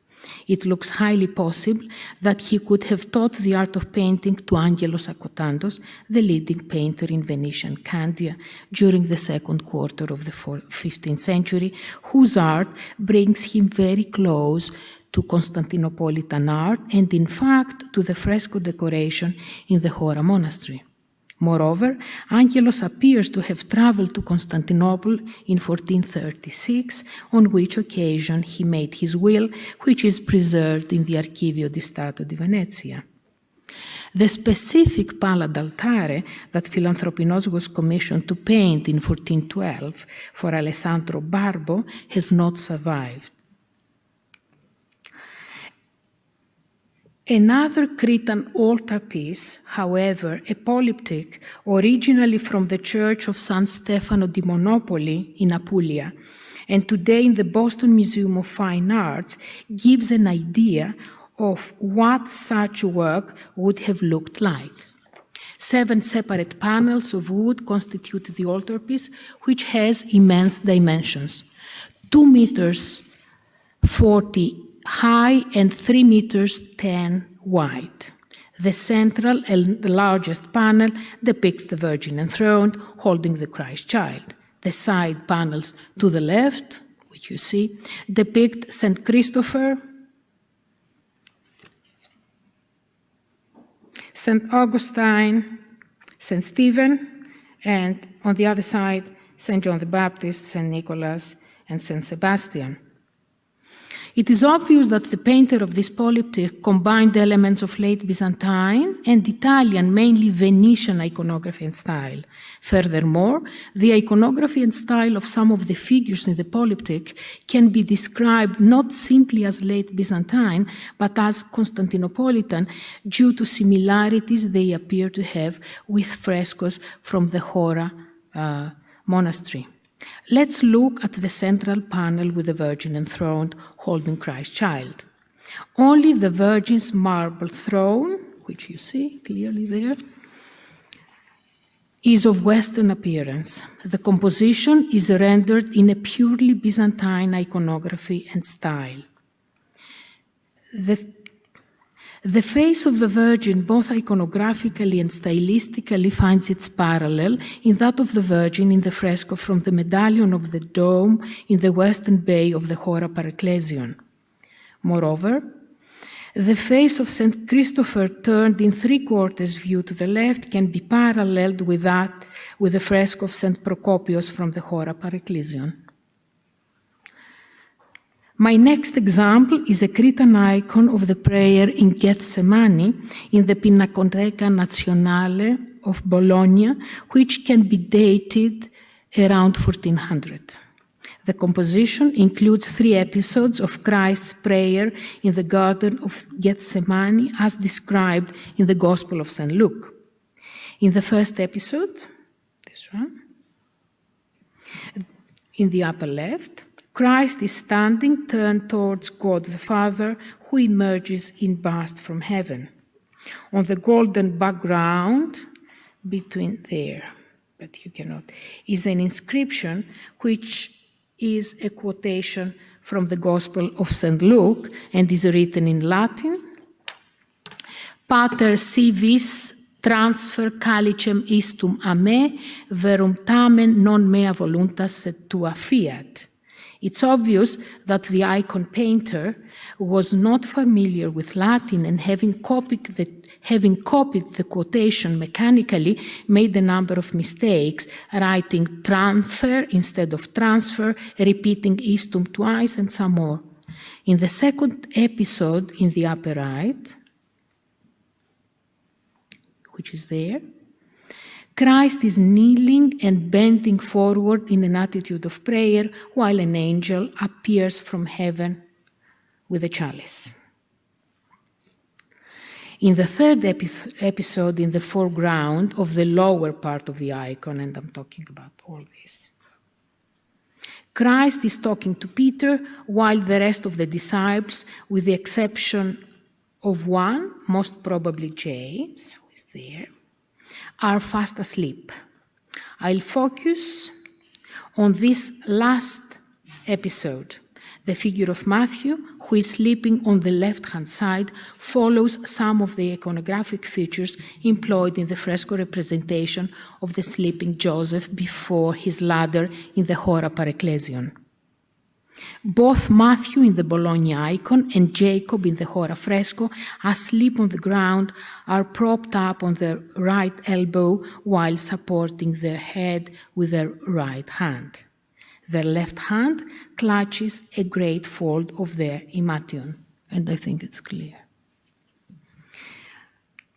Speaker 4: It looks highly possible that he could have taught the art of painting to Angelos Akotantos, the leading painter in Venetian Candia during the second quarter of the 15th century, whose art brings him very close to Constantinopolitan art and, in fact, to the fresco decoration in the Chora Monastery. Moreover, Angelos appears to have traveled to Constantinople in 1436, on which occasion he made his will, which is preserved in the Archivio di Stato di Venezia. The specific pala d'altare that Philanthropinos was commissioned to paint in 1412 for Alessandro Barbo has not survived. Another Cretan altarpiece, however, a polyptych, originally from the church of San Stefano di Monopoli in Apulia, and today in the Boston Museum of Fine Arts, gives an idea of what such work would have looked like. 7 separate panels of wood constitute the altarpiece, which has immense dimensions, 2 meters 40 high and 3 meters 10 wide. The central and the largest panel depicts the Virgin enthroned, holding the Christ child. The side panels to the left, which you see, depict St. Christopher, St. Augustine, St. Stephen, and on the other side, St. John the Baptist, St. Nicholas, and St. Sebastian. It is obvious that the painter of this polyptych combined elements of late Byzantine and Italian, mainly Venetian iconography and style. Furthermore, the iconography and style of some of the figures in the polyptych can be described not simply as late Byzantine, but as Constantinopolitan due to similarities they appear to have with frescoes from the Chora Monastery. Let's look at the central panel with the Virgin enthroned, holding Christ child. Only the Virgin's marble throne, which you see clearly there, is of Western appearance. The composition is rendered in a purely Byzantine iconography and style. The face of the Virgin, both iconographically and stylistically, finds its parallel in that of the Virgin in the fresco from the medallion of the dome in the western bay of the Chora Paracelsion. Moreover, the face of St. Christopher turned in 3/4 view to the left can be paralleled with the fresco of St. Procopius from the Chora Paracelsion. My next example is a Cretan icon of the prayer in Gethsemane in the Pinacoteca Nazionale of Bologna, which can be dated around 1400. The composition includes 3 episodes of Christ's prayer in the Garden of Gethsemane as described in the Gospel of St. Luke. In the first episode, this one, in the upper left, Christ is standing, turned towards God the Father, who emerges in bust from heaven. On the golden background, between there, but you cannot, is an inscription which is a quotation from the Gospel of St. Luke and is written in Latin. Pater si vis transfer calicem istum a me, verum tamen non mea voluntas sed tua fiat. It's obvious that the icon painter was not familiar with Latin and having copied the quotation mechanically, made a number of mistakes, writing transfer instead of transfer, repeating istum twice, and some more. In the second episode in the upper right, which is there, Christ is kneeling and bending forward in an attitude of prayer while an angel appears from heaven with a chalice. In the third episode, in the foreground of the lower part of the icon, and I'm talking about all this, Christ is talking to Peter while the rest of the disciples, with the exception of one, most probably James, who is there, are fast asleep. I'll focus on this last episode. The figure of Matthew, who is sleeping on the left-hand side, follows some of the iconographic features employed in the fresco representation of the sleeping Joseph before his ladder in the Chora Parecclesion. Both Matthew in the Bologna icon and Jacob in the Chora fresco, asleep on the ground, are propped up on their right elbow while supporting their head with their right hand. Their left hand clutches a great fold of their imation, and I think it's clear.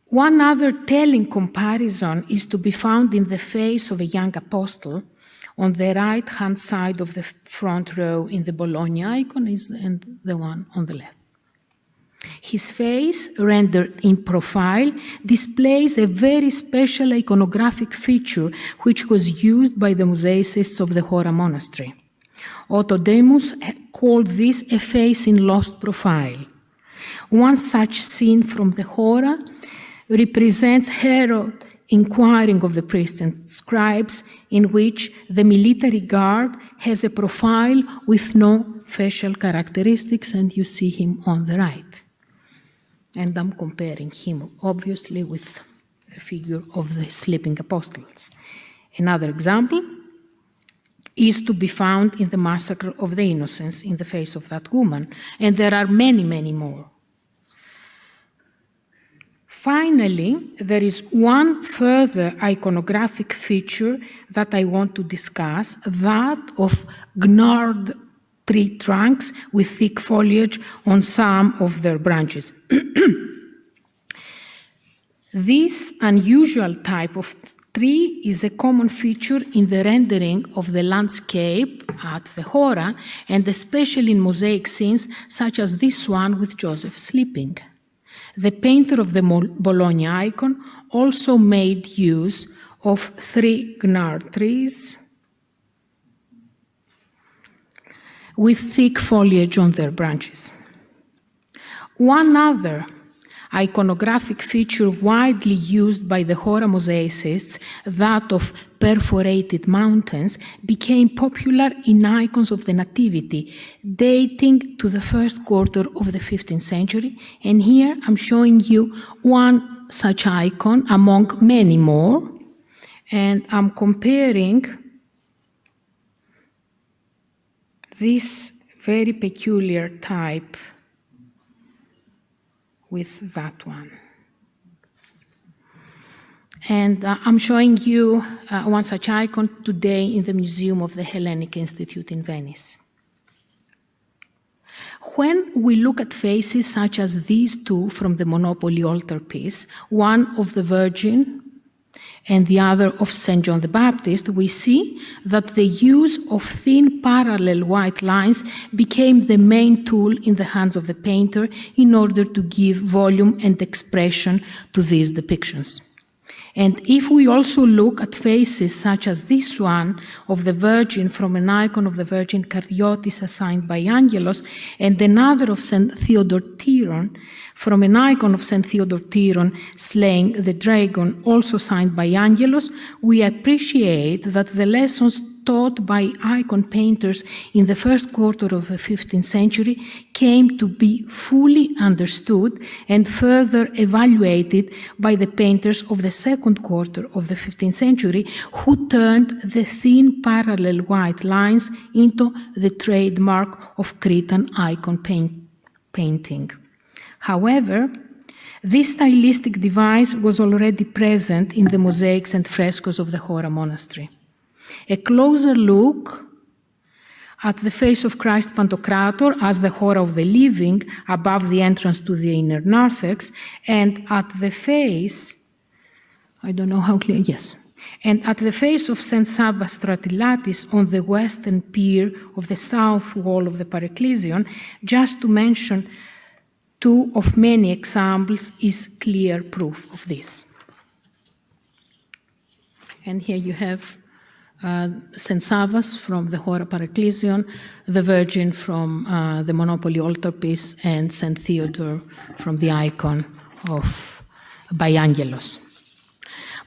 Speaker 4: One other telling comparison is to be found in the face of a young apostle on the right-hand side of the front row in the Bologna icon and the one on the left. His face, rendered in profile, displays a very special iconographic feature which was used by the mosaicists of the Chora Monastery. Otto Demus called this a face in lost profile. One such scene from the Chora represents Herod inquiring of the priests and scribes, in which the military guard has a profile with no facial characteristics, and you see him on the right. And I'm comparing him, obviously, with the figure of the sleeping apostles. Another example is to be found in the massacre of the innocents in the face of that woman, and there are many, many more. Finally, there is one further iconographic feature that I want to discuss, that of gnarled tree trunks with thick foliage on some of their branches. This unusual type of tree is a common feature in the rendering of the landscape at the Chora, and especially in mosaic scenes such as this one with Joseph sleeping. The painter of the Bologna icon also made use of 3 gnarled trees with thick foliage on their branches. One other iconographic feature widely used by the Chora mosaicists, that of perforated mountains, became popular in icons of the Nativity, dating to the first quarter of the 15th century. And here I'm showing you one such icon among many more, and I'm comparing this very peculiar type with that one. And I'm showing you one such icon today in the Museum of the Hellenic Institute in Venice. When we look at faces such as these two from the Monopoly altarpiece, one of the Virgin and the other of St. John the Baptist, we see that the use of thin parallel white lines became the main tool in the hands of the painter in order to give volume and expression to these depictions. And if we also look at faces such as this one of the Virgin from an icon of the Virgin Cardiotis assigned by Angelos, and another of St. Theodore Tyron from an icon of St. Theodore Tyron slaying the dragon, also signed by Angelos, we appreciate that the lessons taught by icon painters in the first quarter of the 15th century came to be fully understood and further evaluated by the painters of the second quarter of the 15th century, who turned the thin parallel white lines into the trademark of Cretan icon painting. However, this stylistic device was already present in the mosaics and frescoes of the Chora Monastery. A closer look at the face of Christ Pantocrator as the Chora of the Living above the entrance to the inner narthex, and at the face, I don't know how clear, yes, and at the face of St. Saba Stratilatis on the western pier of the south wall of the Parecclesion, just to mention two of many examples is clear proof of this. And here you have St. Savas from the Chora Paraklesion, the Virgin from the Monopoly altarpiece, and St. Theodore from the icon of by Angelos.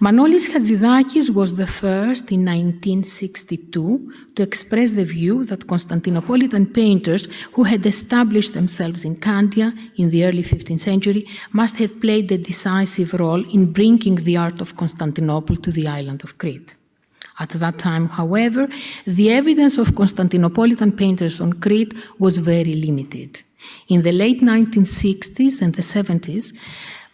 Speaker 4: Manolis Hatzidakis was the first in 1962 to express the view that Constantinopolitan painters who had established themselves in Candia in the early 15th century must have played a decisive role in bringing the art of Constantinople to the island of Crete. At that time, however, the evidence of Constantinopolitan painters on Crete was very limited. In the late 1960s and the 70s,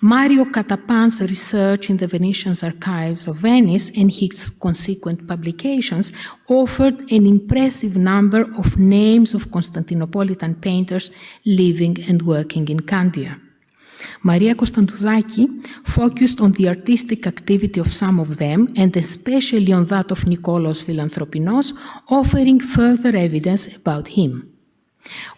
Speaker 4: Mario Catapan's research in the Venetian archives of Venice and his consequent publications offered an impressive number of names of Constantinopolitan painters living and working in Candia. Maria Konstantoudaki focused on the artistic activity of some of them, and especially on that of Nikolos Philanthropinos, offering further evidence about him.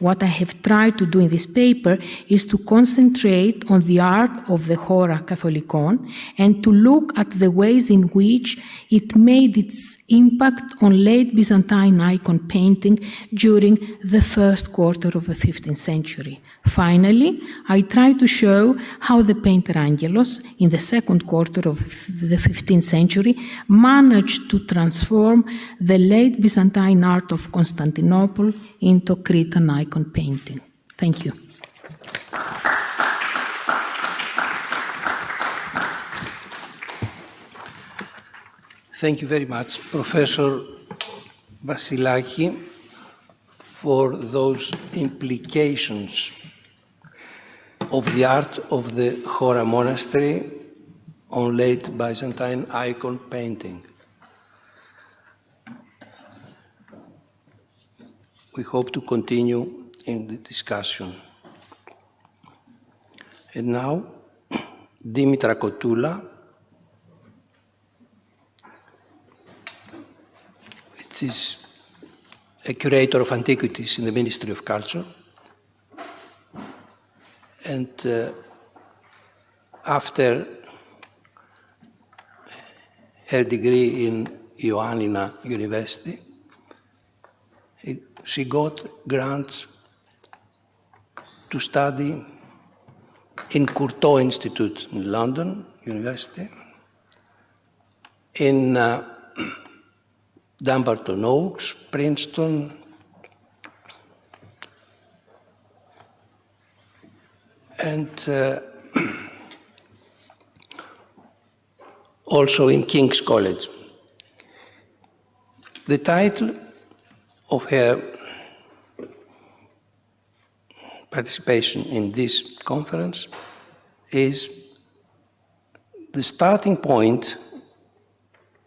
Speaker 4: What I have tried to do in this paper is to concentrate on the art of the Chora Katholikon and to look at the ways in which it made its impact on late Byzantine icon painting during the first quarter of the 15th century. Finally, I try to show how the painter Angelos, in the second quarter of the 15th century, managed to transform the late Byzantine art of Constantinople into Cretan icon painting. Thank you.
Speaker 1: Thank you very much, Professor Vassilaki, for those implications of the art of the Chora Monastery on late Byzantine icon painting. We hope to continue in the discussion. And now, DIMITRA KOTOULA, which is a curator of Antiquities in the Ministry of Culture. And after her degree in Ioannina University, she got grants to study in Courtauld Institute in London University, in Dumbarton Oaks, Princeton, and also in King's College. The title of her participation in this conference is the starting point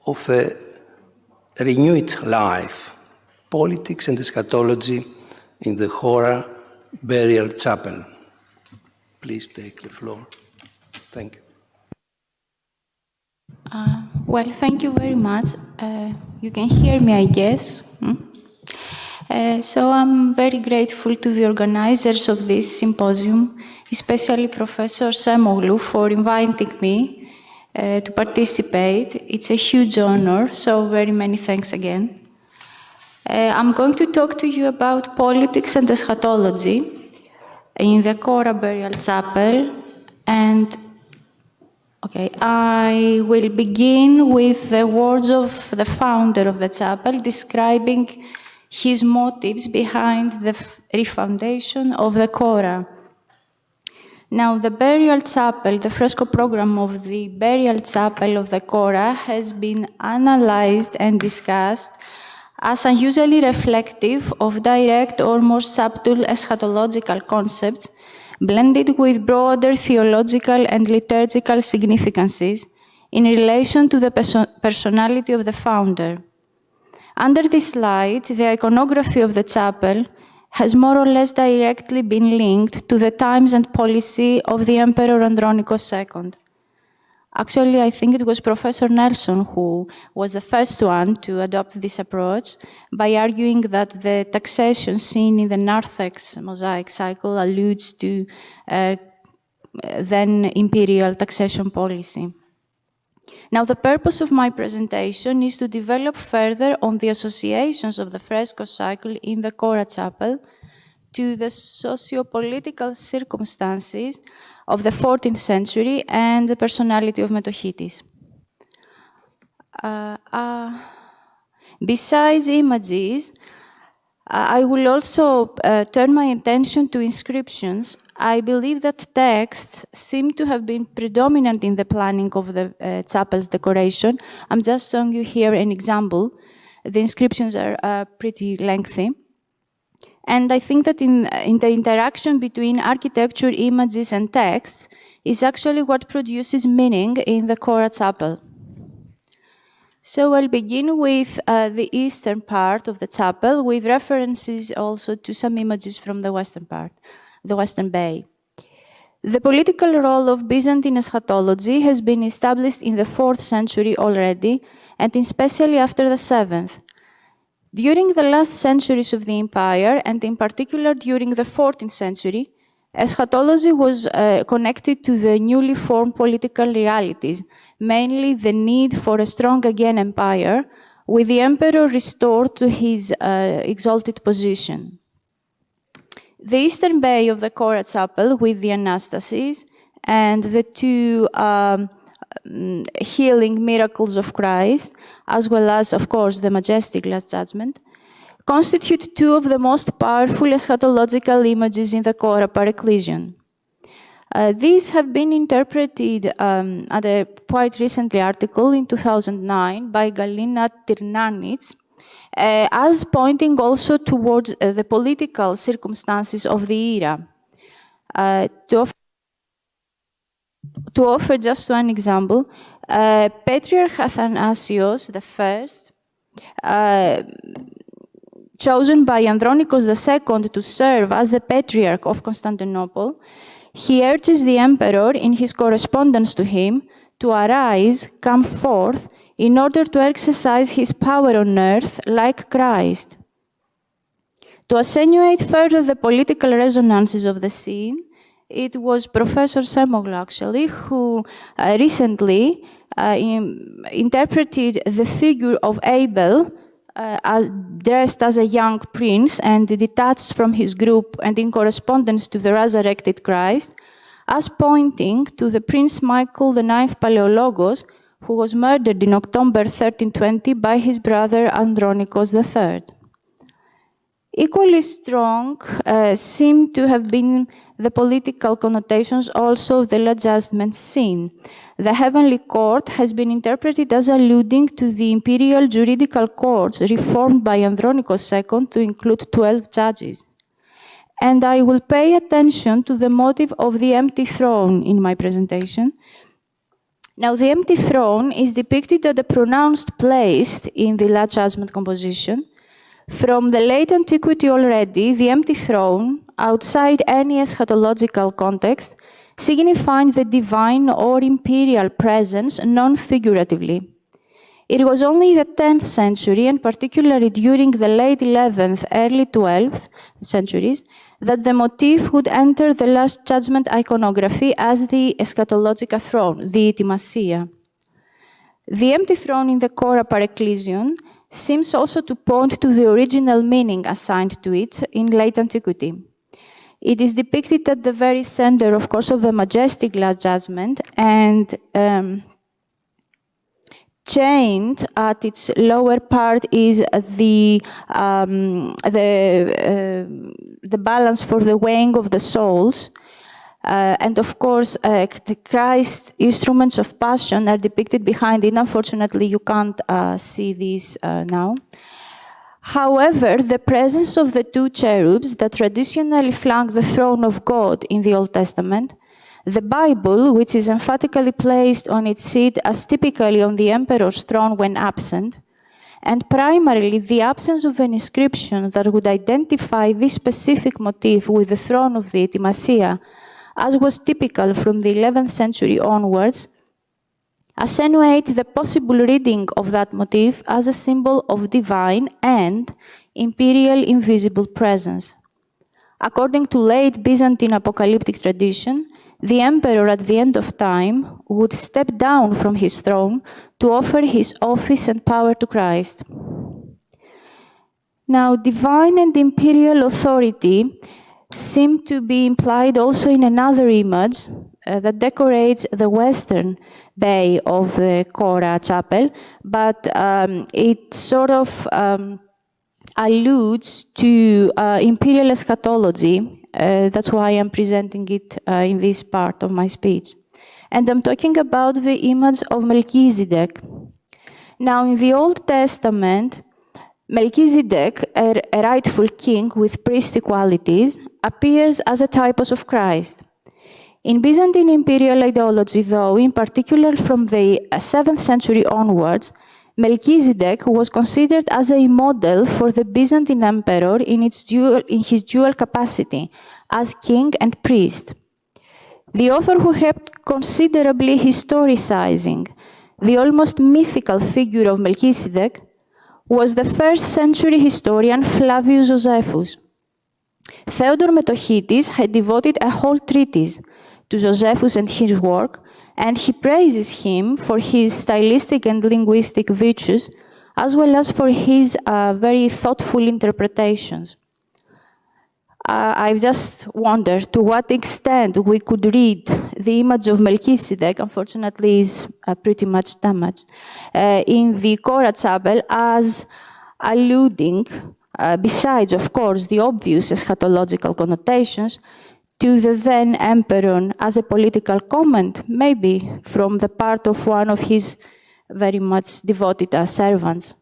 Speaker 1: of a renewed life, politics and eschatology in the Chora Burial Chapel. Please take the floor. Thank you.
Speaker 5: Well, thank you very much. You can hear me, I guess. So I'm very grateful to the organizers of this symposium, especially Professor Semoglou, for inviting me to participate. It's a huge honor, so very many thanks again. I'm going to talk to you about politics and eschatology in the Chora Burial Chapel, and I will begin with the words of the founder of the chapel describing his motives behind the refoundation of the Chora. Now, the burial chapel, the fresco program of the burial chapel of the Chora has been analyzed and discussed as unusually reflective of direct or more subtle eschatological concepts blended with broader theological and liturgical significances in relation to the personality of the founder. Under this slide, the iconography of the chapel has more or less directly been linked to the times and policy of the Emperor Andronikos II. Actually, I think it was Professor Nelson who was the first one to adopt this approach by arguing that the taxation seen in the narthex mosaic cycle alludes to then imperial taxation policy. Now, the purpose of my presentation is to develop further on the associations of the fresco cycle in the Chora Chapel to the socio-political circumstances of the 14th century and the personality of Metochitis. Besides images, I will also turn my attention to inscriptions. I believe that texts seem to have been predominant in the planning of the chapel's decoration. I'm just showing you here an example. The inscriptions are pretty lengthy. And I think that in the interaction between architecture, images, and texts is actually what produces meaning in the Chora Chapel. So I'll begin with the eastern part of the chapel, with references also to some images from the western part, the western bay. The political role of Byzantine eschatology has been established in the 4th century already, and especially after the 7th. During the last centuries of the empire, and in particular during the 14th century, eschatology was connected to the newly formed political realities, mainly the need for a strong again empire, with the emperor restored to his exalted position. The eastern bay of the Chora Chapel, with the Anastasis and the two healing miracles of Christ, as well as, of course, the majestic Last Judgment, constitute two of the most powerful eschatological images in the Chora par ecclesion. These have been interpreted at a quite recently article in 2009 by Galina Tirnanits as pointing also towards the political circumstances of the era. To offer just one example, Patriarch Athanasios I, chosen by Andronikos II to serve as the Patriarch of Constantinople, he urges the emperor in his correspondence to him to arise, come forth, in order to exercise his power on earth like Christ. To attenuate further the political resonances of the scene, it was Professor Semoglou, actually, who recently interpreted the figure of Abel dressed as a young prince and detached from his group and in correspondence to the resurrected Christ, as pointing to the Prince Michael IX Paleologos, who was murdered in October 1320 by his brother Andronikos III. Equally strong seem to have been the political connotations also of the Last Judgment scene. The heavenly court has been interpreted as alluding to the imperial juridical courts reformed by Andronikos II to include 12 judges. And I will pay attention to the motive of the empty throne in my presentation. Now, the empty throne is depicted at a pronounced place in the Last Judgment composition. From the late antiquity already, the empty throne, outside any eschatological context, signifying the divine or imperial presence non-figuratively. It was only in the 10th century, and particularly during the late 11th, early 12th centuries, that the motif would enter the Last Judgment iconography as the eschatological throne, the etimasia. The empty throne in the Chora par ecclesion seems also to point to the original meaning assigned to it in late antiquity. It is depicted at the very center, of course, of the majestic Last Judgment, and chained at its lower part is the balance for the weighing of the souls. And of course, Christ's instruments of passion are depicted behind it. Unfortunately, you can't see these now. However, the presence of the two cherubs that traditionally flank the throne of God in the Old Testament, the Bible, which is emphatically placed on its seat as typically on the emperor's throne when absent, and primarily the absence of an inscription that would identify this specific motif with the throne of the etimasia, as was typical from the 11th century onwards, attenuate the possible reading of that motif as a symbol of divine and imperial invisible presence. According to late Byzantine apocalyptic tradition, the emperor at the end of time would step down from his throne to offer his office and power to Christ. Now, divine and imperial authority seem to be implied also in another image that decorates the western bay of the Chora Chapel, but it sort of alludes to imperial eschatology. That's why I'm presenting it in this part of my speech. And I'm talking about the image of Melchizedek. Now, in the Old Testament, Melchizedek, a rightful king with priestly qualities, appears as a typos of Christ. In Byzantine imperial ideology, though, in particular from the 7th century onwards, Melchizedek was considered as a model for the Byzantine emperor in his dual capacity as king and priest. The author who kept considerably historicizing the almost mythical figure of Melchizedek was the 1st century historian Flavius Josephus. Theodore Metochites had devoted a whole treatise to Josephus and his work, and he praises him for his stylistic and linguistic virtues, as well as for his very thoughtful interpretations. I just wonder to what extent we could read the image of Melchizedek, unfortunately is pretty much damaged, in the Chora Chapel as alluding, besides, of course, the obvious eschatological connotations, to the then emperor as a political comment, maybe from the part of one of his very much devoted servants.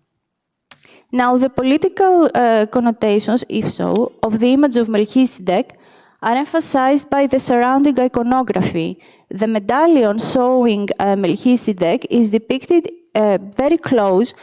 Speaker 5: Now, the political connotations, if so, of the image of Melchizedek are emphasized by the surrounding iconography. The medallion showing Melchizedek is depicted very close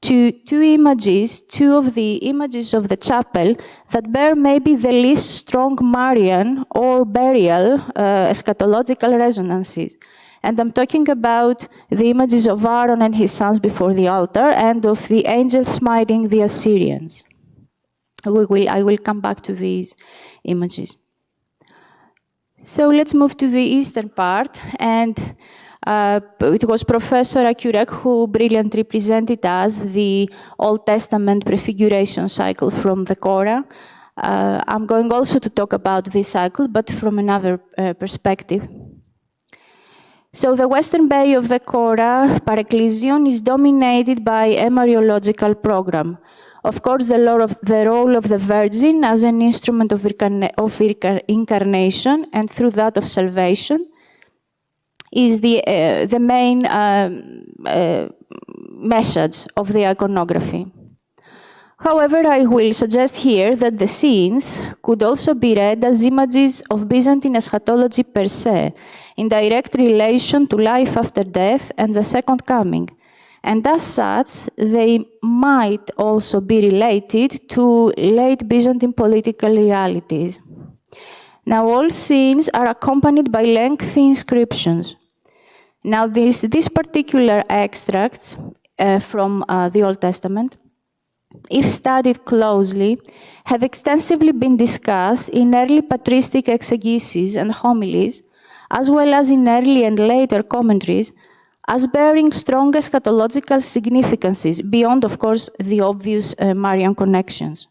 Speaker 5: to two of the images of the chapel that bear maybe the least strong Marian or burial eschatological resonances. And I'm talking about the images of Aaron and his sons before the altar and of the angel smiting the Assyrians. I will come back to these images. So let's move to the eastern part, and it was Professor Akurek who brilliantly presented us the Old Testament prefiguration cycle from the Chora. I'm going also to talk about this cycle, but from another perspective. So the western bay of the Chora Pareclesion is dominated by a Mariological program. Of course, the role of the Virgin as an instrument of incarnation and through that of salvation is the main message of the iconography. However, I will suggest here that the scenes could also be read as images of Byzantine eschatology per se, in direct relation to life after death and the second coming. And as such, they might also be related to late Byzantine political realities. Now, all scenes are accompanied by lengthy inscriptions. Now, these particular extracts from the Old Testament, if studied closely, have extensively been discussed in early patristic exegeses and homilies, as well as in early and later commentaries, as bearing strong eschatological significances, beyond, of course, the obvious Marian connections.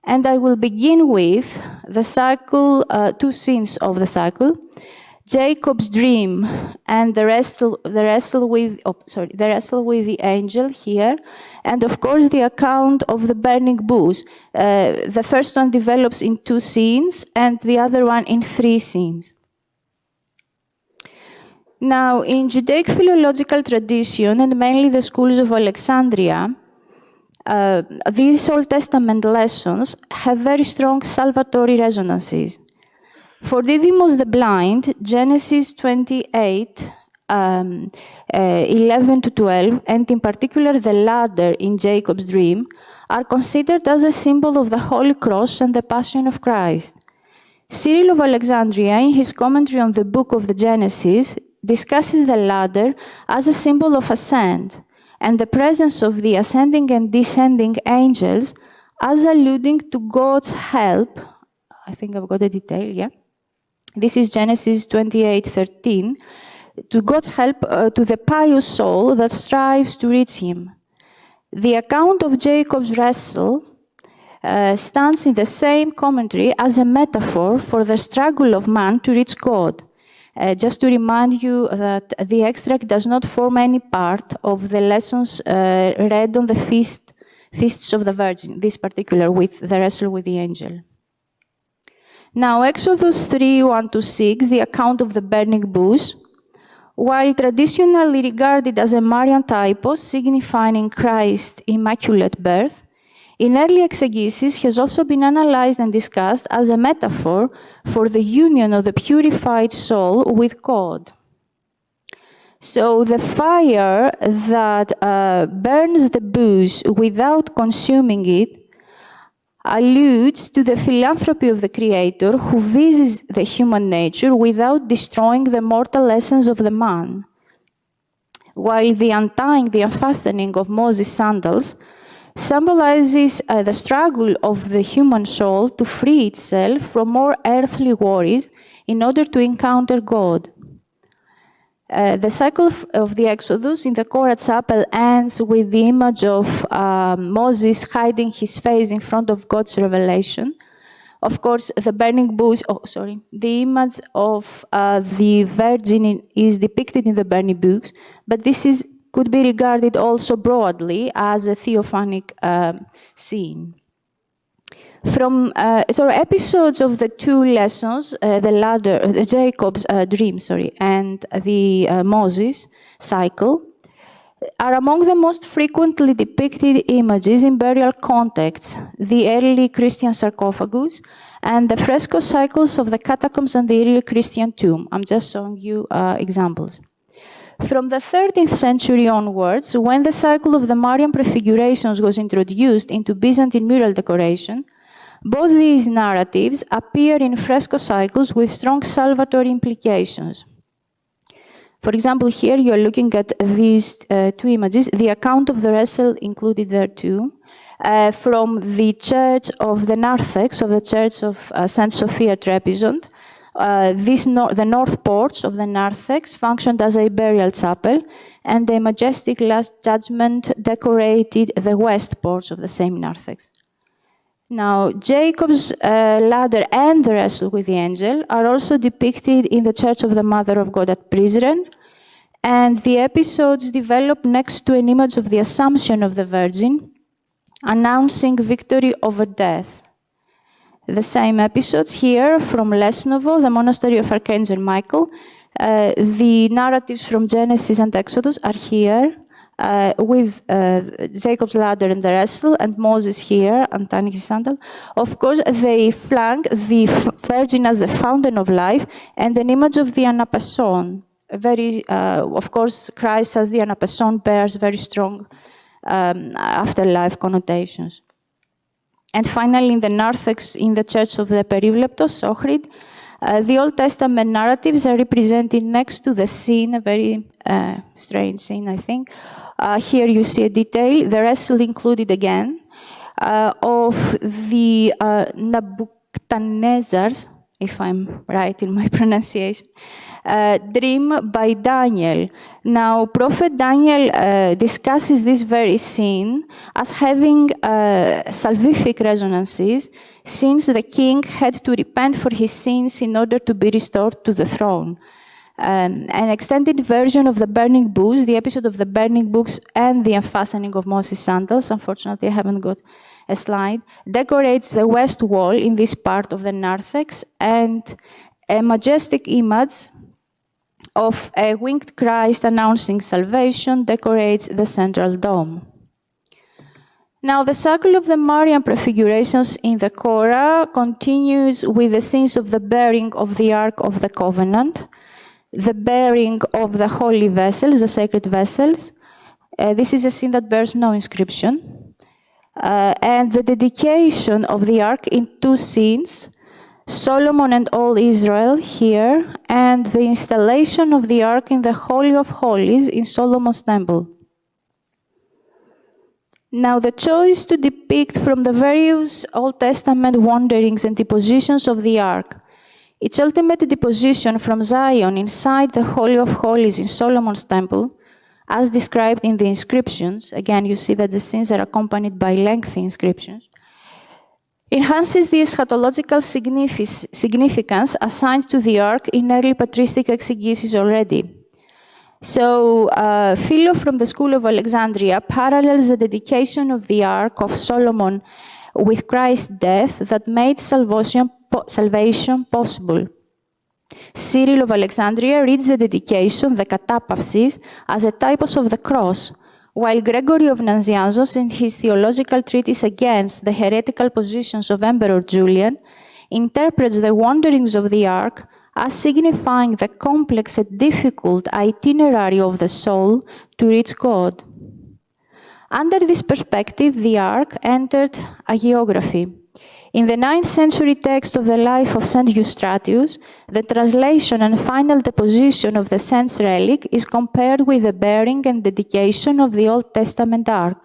Speaker 5: And I will begin with the cycle, two scenes of the cycle, Jacob's dream and the wrestle with the angel here, and of course the account of the burning bush. The first one develops in 2 scenes and the other one in 3 scenes. Now, in Judaic philological tradition, and mainly the schools of Alexandria, these Old Testament lessons have very strong salvatory resonances. For Didymos the blind, Genesis 28, 11 to 12, and in particular the ladder in Jacob's dream, are considered as a symbol of the Holy Cross and the Passion of Christ. Cyril of Alexandria, in his commentary on the book of the Genesis, discusses the ladder as a symbol of ascent, and the presence of the ascending and descending angels as alluding to God's help. I think I've got a detail, yeah? This is Genesis 28:13. To God's help to the pious soul that strives to reach him. The account of Jacob's wrestle stands in the same commentary as a metaphor for the struggle of man to reach God. Just to remind you that the extract does not form any part of the lessons read on the feasts of the Virgin, this particular with the wrestle with the angel. Now, Exodus 3:1-6, the account of the burning bush, while traditionally regarded as a Marian typos signifying Christ's immaculate birth, in early exegesis has also been analyzed and discussed as a metaphor for the union of the purified soul with God. So the fire that burns the bush without consuming it alludes to the philanthropy of the Creator who visits the human nature without destroying the mortal essence of the man. While the untying, the unfastening of Moses' sandals symbolizes the struggle of the human soul to free itself from more earthly worries in order to encounter God. The cycle of the Exodus in the Chora Chapel ends with the image of Moses hiding his face in front of God's revelation. Of course, the burning bush, the image of the Virgin is depicted in the burning bush, but this could be regarded also broadly as a theophanic scene. From episodes of the two lessons, the ladder, Jacob's dream, and the Moses cycle, are among the most frequently depicted images in burial contexts, the early Christian sarcophagus and the fresco cycles of the catacombs and the early Christian tomb. I'm just showing you examples. From the 13th century onwards, when the cycle of the Marian prefigurations was introduced into Byzantine mural decoration, both these narratives appear in fresco cycles with strong salvatory implications. For example, here you're looking at these two images, the account of the wrestle included there too, from the church of the narthex, of the church of St. Sophia Trapezoint. The north porch of the narthex functioned as a burial chapel, and a majestic Last Judgment decorated the west porch of the same narthex. Now, Jacob's ladder and the wrestle with the angel are also depicted in the Church of the Mother of God at Prizren, and the episodes develop next to an image of the Assumption of the Virgin, announcing victory over death. The same episodes here from Lesnovo, the Monastery of Archangel Michael. The narratives from Genesis and Exodus are here, with Jacob's ladder and the wrestle, and Moses here untying his sandal. Of course, they flank the Virgin as the fountain of life and an image of the anapason. Of course, Christ as the anapason bears very strong afterlife connotations. And finally, in the narthex, in the Church of the Perivleptos, Ohrid, the Old Testament narratives are represented next to the scene, a very strange scene, I think. Here you see a detail, the wrestle included again, of the Nebuchadnezzar's, if I'm right in my pronunciation, dream by Daniel. Now, Prophet Daniel discusses this very scene as having salvific resonances, since the king had to repent for his sins in order to be restored to the throne. An extended version of the burning bush, the episode of the burning books and the unfastening of Moses' sandals, unfortunately I haven't got a slide, decorates the west wall in this part of the narthex, and a majestic image of a winged Christ announcing salvation decorates the central dome. Now, the cycle of the Marian prefigurations in the Chora continues with the scenes of the bearing of the Ark of the Covenant, the bearing of the holy vessels, the sacred vessels. This is a scene that bears no inscription. And the dedication of the Ark in two scenes, Solomon and all Israel here, and the installation of the Ark in the Holy of Holies in Solomon's temple. Now, the choice to depict from the various Old Testament wanderings and depositions of the Ark, its ultimate deposition from Zion inside the Holy of Holies in Solomon's temple, as described in the inscriptions, again, you see that the scenes are accompanied by lengthy inscriptions, enhances the eschatological significance assigned to the Ark in early patristic exegesis already. So, Philo from the School of Alexandria parallels the dedication of the Ark of Solomon with Christ's death that made salvation possible. Cyril of Alexandria reads the dedication, the katapavsis, as a typos of the cross, while Gregory of Nazianzos, in his theological treatise against the heretical positions of Emperor Julian, interprets the wanderings of the Ark as signifying the complex and difficult itinerary of the soul to reach God. Under this perspective, the Ark entered hagiography. In the 9th century text of the life of Saint Eustratius, the translation and final deposition of the saint's relic is compared with the bearing and dedication of the Old Testament Ark.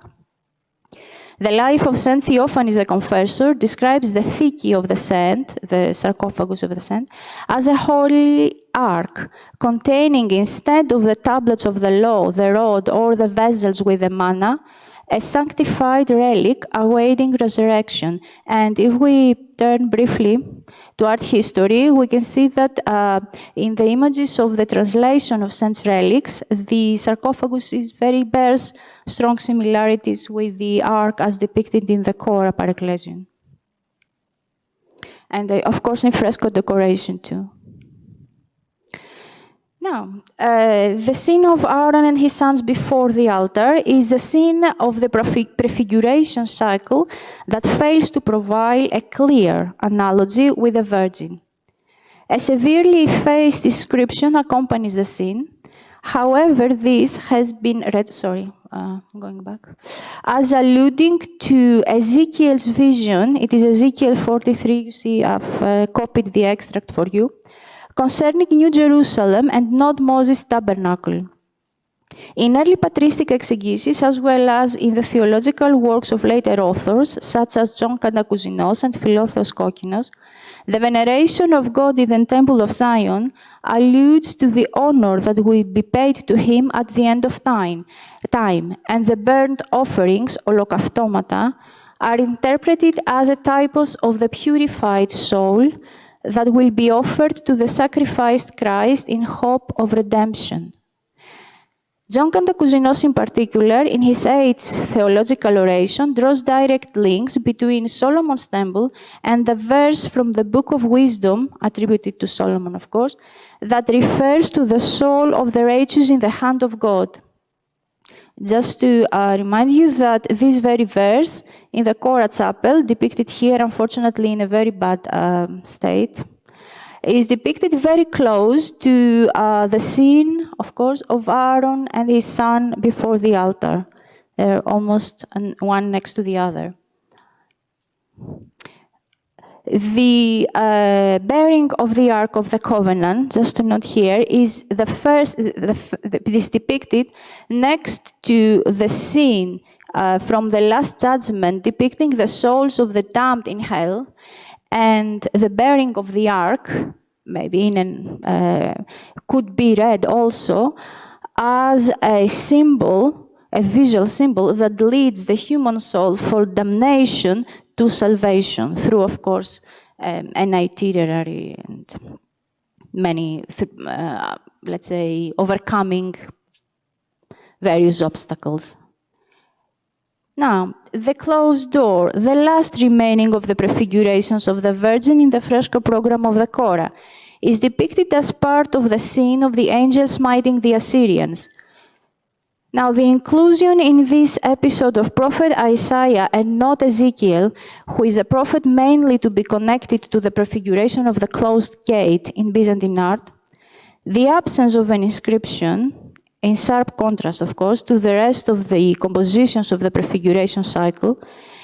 Speaker 5: The life of Saint Theophanes the Confessor describes the thiki of the saint, the sarcophagus of the saint, as a holy ark, containing instead of the tablets of the law, the rod, or the vessels with the manna, a sanctified relic awaiting resurrection. And if we turn briefly to art history, we can see that in the images of the translation of saints' relics, the sarcophagus bears strong similarities with the ark as depicted in the Chora Paraclesion. And of course in fresco decoration too. Now, the scene of Aaron and his sons before the altar is the scene of the prefiguration cycle that fails to provide a clear analogy with the Virgin. A severely effaced description accompanies the scene. However, this has been read, going back, as alluding to Ezekiel's vision. It is Ezekiel 43, you see, I've copied the extract for you, concerning New Jerusalem and not Moses' tabernacle. In early patristic exegesis, as well as in the theological works of later authors, such as John Kantακουζηνός and Philotheos Kokkinos, the veneration of God in the Temple of Zion alludes to the honor that will be paid to him at the end of time, and the burnt offerings, holokautomata, are interpreted as a typos of the purified soul that will be offered to the sacrificed Christ in hope of redemption. John Kantακουζηνός, in particular, in his 8th theological oration, draws direct links between Solomon's temple and the verse from the Book of Wisdom, attributed to Solomon, of course, that refers to the soul of the righteous in the hand of God. Just to remind you that this very verse in the Chora Chapel, depicted here, unfortunately, in a very bad state, is depicted very close to the scene, of course, of Aaron and his son before the altar. They're almost one next to the other. The bearing of the Ark of the Covenant, just to note here, is the first, is depicted next to the scene from the Last Judgment, depicting the souls of the damned in hell, and the bearing of the Ark, maybe could be read also as a symbol, a visual symbol that leads the human soul for damnation to salvation through, of course, an itinerary and many, let's say, overcoming various obstacles. Now, the closed door, the last remaining of the prefigurations of the Virgin in the fresco program of the Chora, is depicted as part of the scene of the angels smiting the Assyrians. Now, the inclusion in this episode of Prophet Isaiah and not Ezekiel, who is a prophet mainly to be connected to the prefiguration of the closed gate in Byzantine art, the absence of an inscription, in sharp contrast, of course, to the rest of the compositions of the prefiguration cycle,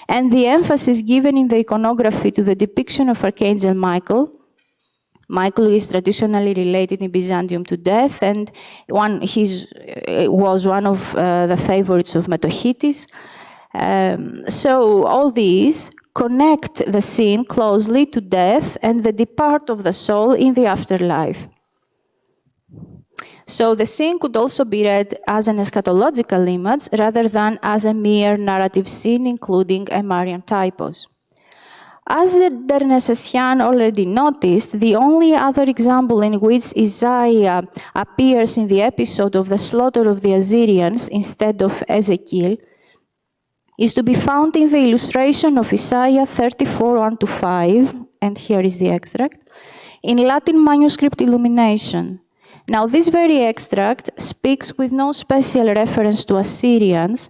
Speaker 5: and the emphasis given in the iconography to the depiction of Archangel Michael. Michael is traditionally related in Byzantium to death, and was one of the favorites of Metochitis. So all these connect the scene closely to death and the depart of the soul in the afterlife. So the scene could also be read as an eschatological image rather than as a mere narrative scene, including a Marian typos. As Dernessessian already noticed, the only other example in which Isaiah appears in the episode of the slaughter of the Assyrians instead of Ezekiel is to be found in the illustration of Isaiah 34:1-5, and here is the extract, in Latin manuscript illumination. Now, this very extract speaks with no special reference to Assyrians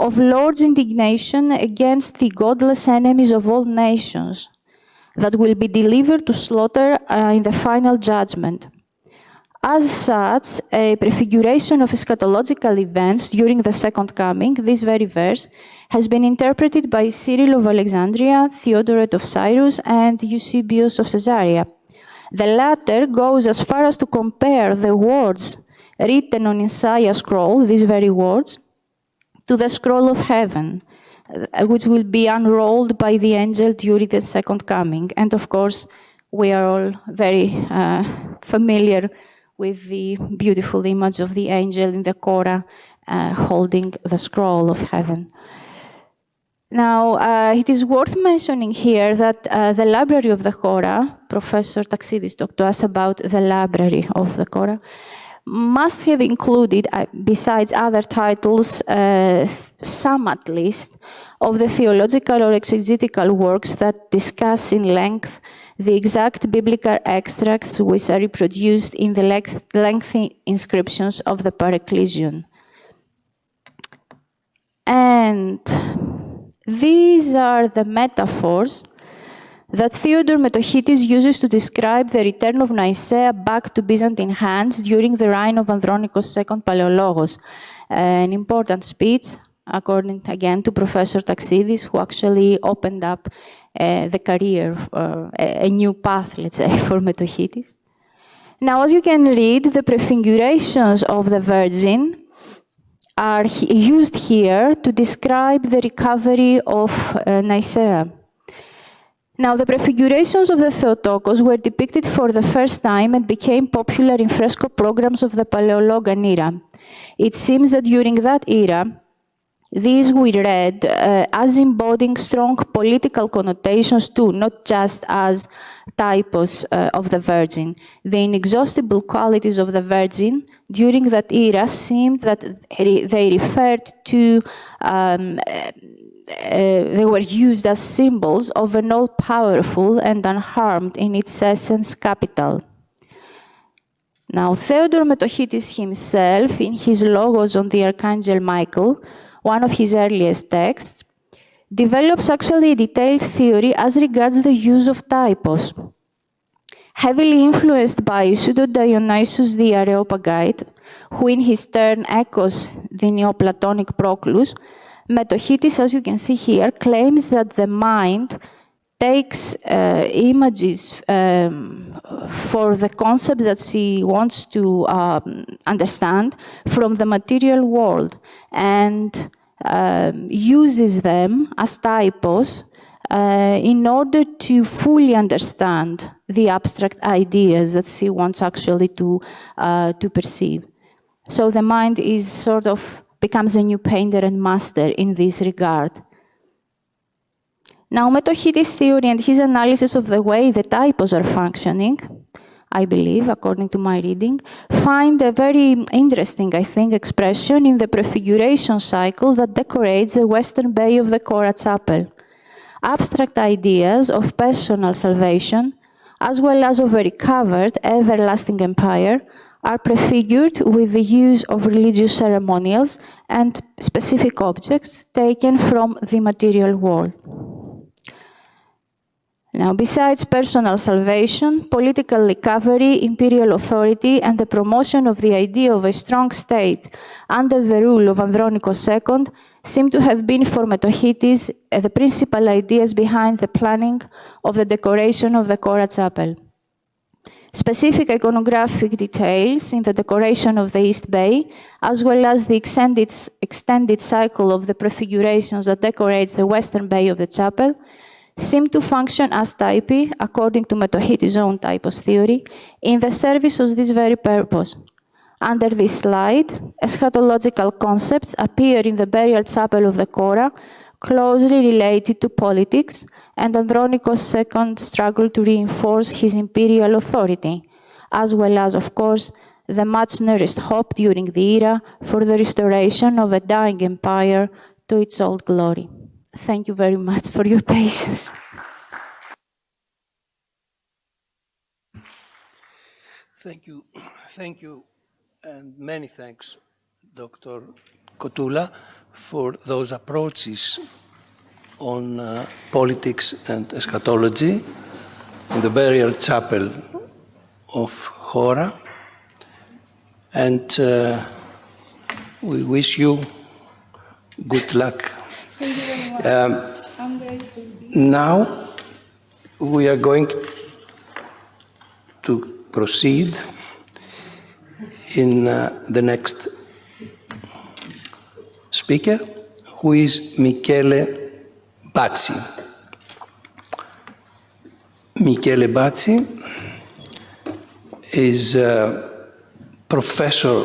Speaker 5: of Lord's indignation against the godless enemies of all nations that will be delivered to slaughter in the final judgment. As such, a prefiguration of eschatological events during the Second Coming, this very verse, has been interpreted by Cyril of Alexandria, Theodoret of Cyrus, and Eusebius of Caesarea. The latter goes as far as to compare the words written on Isaiah's scroll, these very words, to the scroll of heaven, which will be unrolled by the angel during the Second Coming. And of course, we are all very familiar with the beautiful image of the angel in the Chora holding the scroll of heaven. Now, it is worth mentioning here that the library of the Chora, Professor Taxidis talked to us about the library of the Chora, must have included, besides other titles, some at least, of the theological or exegetical works that discuss in length the exact biblical extracts which are reproduced in the lengthy inscriptions of the Paraclesion. And these are the metaphors that Theodore Metochitis uses to describe the return of Nicaea back to Byzantine hands during the reign of Andronikos II Palaiologos. An important speech, according again to Professor Taxidis, who actually opened up the career, a new path, let's say, for Metochitis. Now, as you can read, the prefigurations of the Virgin are used here to describe the recovery of Nicaea. Now, the prefigurations of the Theotokos were depicted for the first time and became popular in fresco programs of the Palaiologan era. It seems that during that era, these were read as embodying strong political connotations too, not just as typos of the Virgin. The inexhaustible qualities of the Virgin during that era seemed that they referred to they were used as symbols of an all-powerful and unharmed in its essence capital. Now, Theodore Metochitis himself, in his Logos on the Archangel Michael, one of his earliest texts, develops actually a detailed theory as regards the use of typos. Heavily influenced by Pseudo-Dionysius the Areopagite, who in his turn echoes the Neoplatonic Proclus, Metochitis, as you can see here, claims that the mind takes images for the concept that she wants to understand from the material world and uses them as typos in order to fully understand the abstract ideas that she wants actually to perceive. So the mind is sort of becomes a new painter and master in this regard. Now, Metochitis' theory and his analysis of the way the typos are functioning, I believe, according to my reading, find a very interesting, I think, expression in the prefiguration cycle that decorates the western bay of the Chora Chapel. Abstract ideas of personal salvation, as well as of a recovered, everlasting empire, are prefigured with the use of religious ceremonials and specific objects taken from the material world. Now, besides personal salvation, political recovery, imperial authority, and the promotion of the idea of a strong state under the rule of Andronikos II seem to have been for Metochites the principal ideas behind the planning of the decoration of the Chora Chapel. Specific iconographic details in the decoration of the East Bay, as well as the extended cycle of the prefigurations that decorates the Western Bay of the chapel, seem to function as typi, according to Metochites' own typos theory, in the service of this very purpose. Under this slide, eschatological concepts appear in the burial chapel of the Chora, closely related to politics, and Andronikos' second struggle to reinforce his imperial authority, as well as, of course, the much-nourished hope during the era for the restoration of a dying empire to its old glory. Thank you very much for your patience.
Speaker 1: Thank you, and many thanks, Dr. Kotoula, for those approaches on politics and eschatology in the burial chapel of Chora. And we wish you good luck.
Speaker 5: Thank you very much. I'm grateful.
Speaker 1: Now we are going to proceed in the next speaker, who is Michele BACCI. Michele BACCI is a professor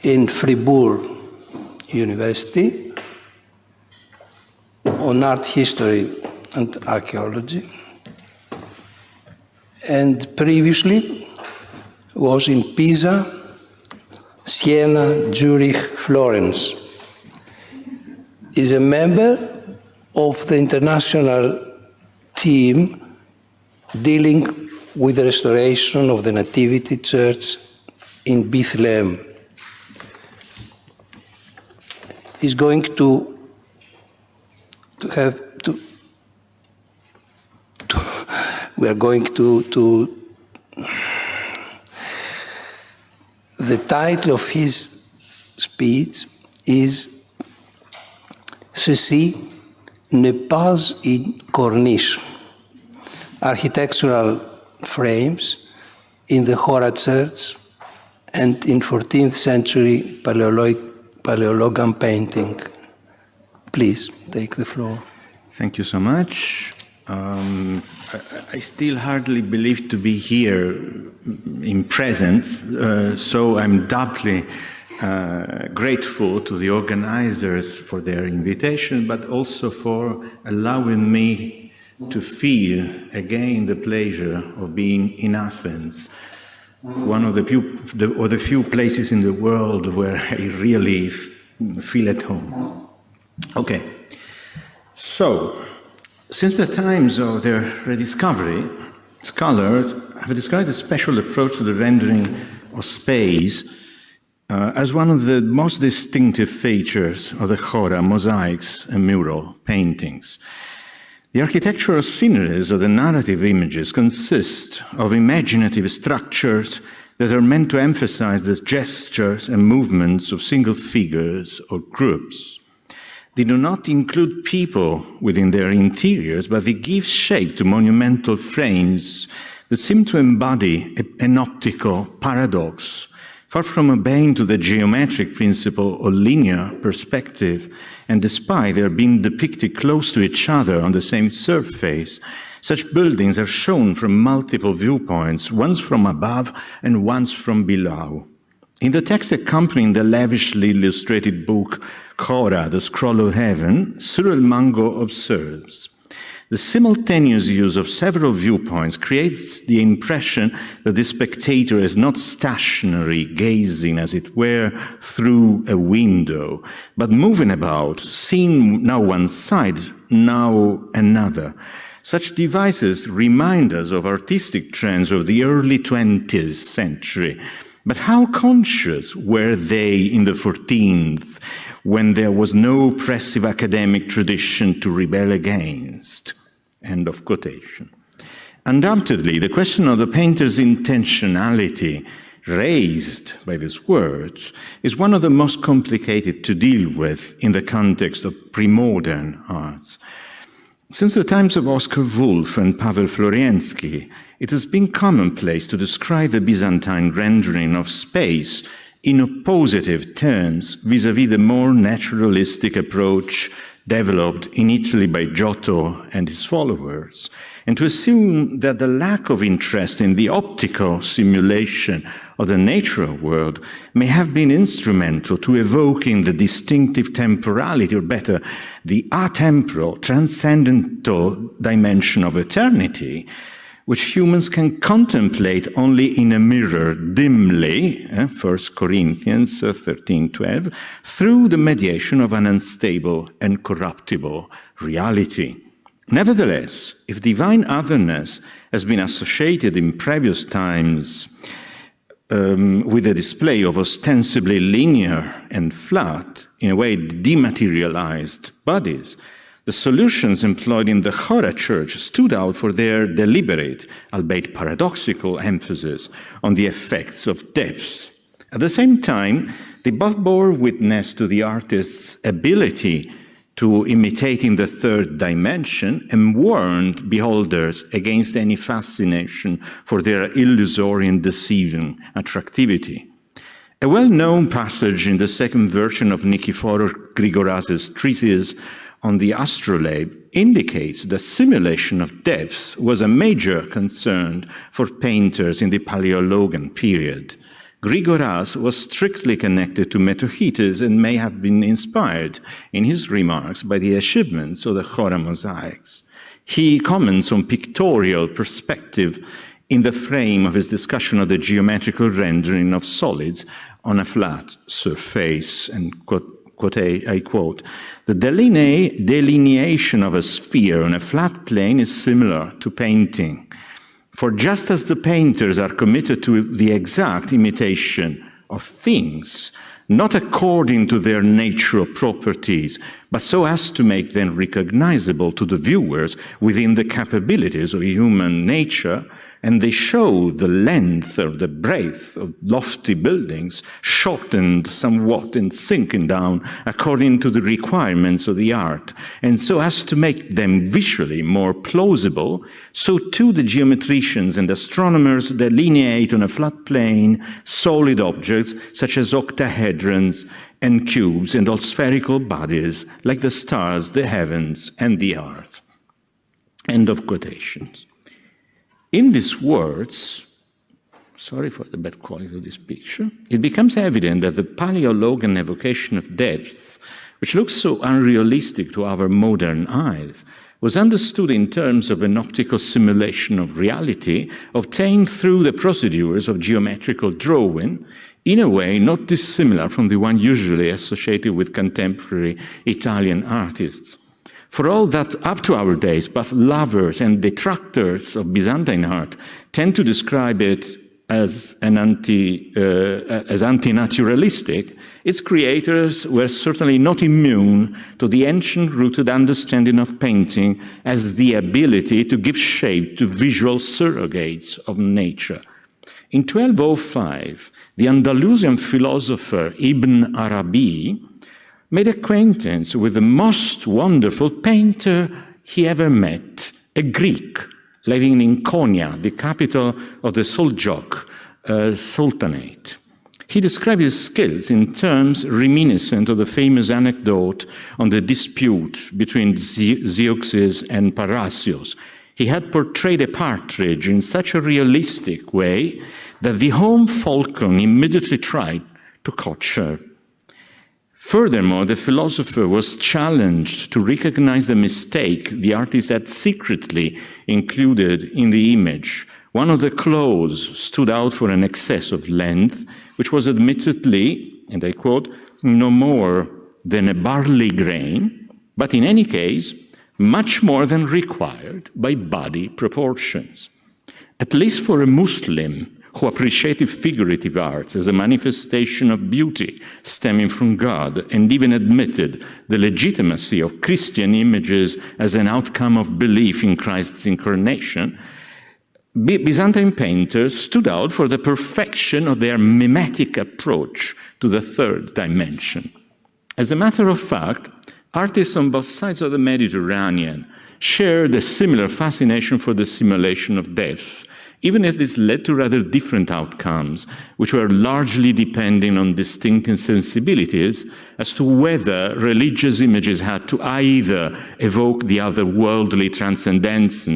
Speaker 1: in Fribourg University on art history and archaeology, and previously was in Pisa, Siena, Zurich, Florence. Is a member of the international team dealing with the restoration of the Nativity Church in Bethlehem. He's going to we are going to the title of his speech is Ceci n'est pas une corniche, architectural frames in the Chora Church and in 14th century Paleologan painting. Please take the floor.
Speaker 6: Thank you so much. I still hardly believe to be here in presence, so I'm doubly grateful to the organizers for their invitation, but also for allowing me to feel again the pleasure of being in Athens, one of the few places in the world where I really feel at home. Okay, so since the times of their rediscovery, scholars have described a special approach to the rendering of space as one of the most distinctive features of the Chora mosaics and mural paintings. The architectural sceneries of the narrative images consist of imaginative structures that are meant to emphasize the gestures and movements of single figures or groups. They do not include people within their interiors, but they give shape to monumental frames that seem to embody an optical paradox, far from obeying to the geometric principle or linear perspective, and despite their being depicted close to each other on the same surface, such buildings are shown from multiple viewpoints, once from above and once from below. In the text accompanying the lavishly illustrated book Chora, the Scroll of Heaven, Cyril Mango observes, the simultaneous use of several viewpoints creates the impression that the spectator is not stationary, gazing, as it were, through a window, but moving about, seeing now one side, now another. Such devices remind us of artistic trends of the early 20th century. But how conscious were they in the 14th, when there was no oppressive academic tradition to rebel against? End of quotation. Undoubtedly, the question of the painter's intentionality raised by these words, is one of the most complicated to deal with in the context of pre-modern arts. Since the times of Oscar Wulff and Paweł Florienski, it has been commonplace to describe the Byzantine rendering of space in oppositive terms vis-à-vis the more naturalistic approach developed in Italy by Giotto and his followers, and to assume that the lack of interest in the optical simulation of the natural world may have been instrumental to evoking the distinctive temporality, or better, the atemporal, transcendental dimension of eternity, which humans can contemplate only in a mirror, dimly, 1 Corinthians 13:12, through the mediation of an unstable and corruptible reality. Nevertheless, if divine otherness has been associated in previous times with the display of ostensibly linear and flat, in a way dematerialized bodies, the solutions employed in the Chora Church stood out for their deliberate, albeit paradoxical, emphasis on the effects of depth. At the same time, they both bore witness to the artist's ability to imitate in the third dimension and warned beholders against any fascination for their illusory and deceiving attractivity. A well-known passage in the second version of Nikiforos Grigoras' treatise on the astrolabe indicates that simulation of depth was a major concern for painters in the Paleologan period. Grigoras was strictly connected to Metochites and may have been inspired in his remarks by the achievements of the Chora mosaics. He comments on pictorial perspective in the frame of his discussion of the geometrical rendering of solids on a flat surface, and I quote, "The delineation of a sphere on a flat plane is similar to painting. For just as the painters are committed to the exact imitation of things, not according to their natural properties, but so as to make them recognizable to the viewers within the capabilities of human nature, and they show the length or the breadth of lofty buildings shortened somewhat and sinking down according to the requirements of the art, and so as to make them visually more plausible, so too the geometricians and astronomers delineate on a flat plane solid objects such as octahedrons and cubes and all spherical bodies like the stars, the heavens, and the earth." End of quotations. In these words, sorry for the bad quality of this picture, it becomes evident that the Paleologan evocation of depth, which looks so unrealistic to our modern eyes, was understood in terms of an optical simulation of reality obtained through the procedures of geometrical drawing, in a way not dissimilar from the one usually associated with contemporary Italian artists. For all that, up to our days, both lovers and detractors of Byzantine art tend to describe it as anti-naturalistic, its creators were certainly not immune to the ancient-rooted understanding of painting as the ability to give shape to visual surrogates of nature. In 1205, the Andalusian philosopher Ibn Arabi made acquaintance with the most wonderful painter he ever met, a Greek living in Konya, the capital of the Seljuk Sultanate. He described his skills in terms reminiscent of the famous anecdote on the dispute between Zeuxis and Parrhasius. He had portrayed a partridge in such a realistic way that the home falcon immediately tried to catch her. Furthermore, the philosopher was challenged to recognize the mistake the artist had secretly included in the image. One of the claws stood out for an excess of length, which was admittedly, and I quote, no more than a barley grain, but in any case, much more than required by body proportions. At least for a Muslim who appreciated figurative arts as a manifestation of beauty stemming from God and even admitted the legitimacy of Christian images as an outcome of belief in Christ's incarnation, Byzantine painters stood out for the perfection of their mimetic approach to the third dimension. As a matter of fact, artists on both sides of the Mediterranean shared a similar fascination for the simulation of depth, even if this led to rather different outcomes, which were largely depending on distinct sensibilities as to whether religious images had to either evoke the otherworldly transcendence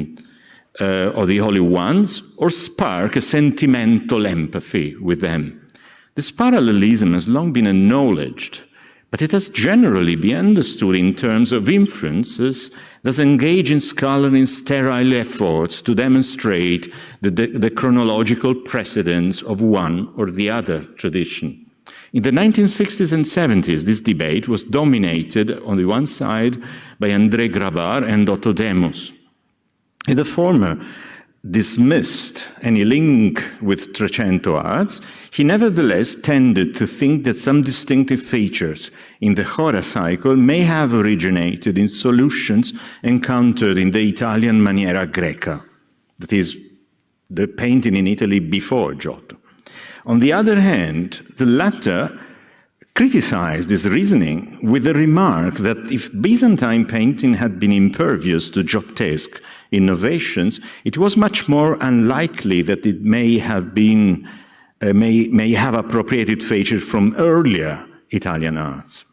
Speaker 6: of the holy ones or spark a sentimental empathy with them. This parallelism has long been acknowledged, but it has generally been understood in terms of inferences that engage in scholarly sterile efforts to demonstrate the chronological precedence of one or the other tradition. In the 1960s and 70s, this debate was dominated on the one side by André Grabar and Otto Demos. The former dismissed any link with Trecento arts, he nevertheless tended to think that some distinctive features in the Chora cycle may have originated in solutions encountered in the Italian maniera greca, that is, the painting in Italy before Giotto. On the other hand, the latter criticized this reasoning with the remark that if Byzantine painting had been impervious to Giottesque innovations, it was much more unlikely that it may have appropriated features from earlier Italian arts.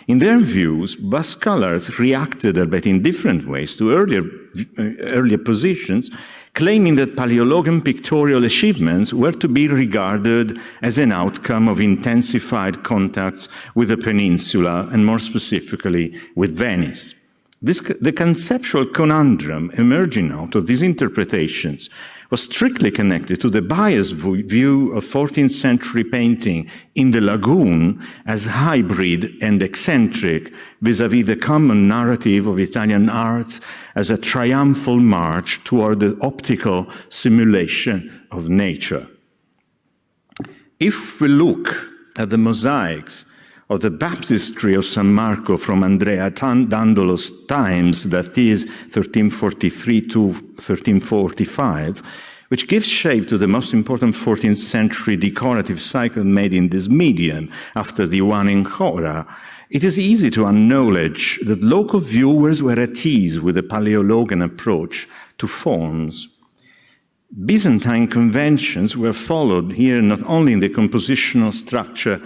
Speaker 6: In their views, both scholars reacted, albeit in different ways, to earlier positions, claiming that Paleologan pictorial achievements were to be regarded as an outcome of intensified contacts with the peninsula, and more specifically with Venice. The conceptual conundrum emerging out of these interpretations was strictly connected to the biased view of 14th century painting in the lagoon as hybrid and eccentric vis-à-vis the common narrative of Italian arts as a triumphal march toward the optical simulation of nature. If we look at the mosaics of the baptistry of San Marco from Andrea Dandolo's times, that is 1343 to 1345, which gives shape to the most important 14th century decorative cycle made in this medium after the one in Chora, it is easy to acknowledge that local viewers were at ease with the Paleologan approach to forms. Byzantine conventions were followed here not only in the compositional structure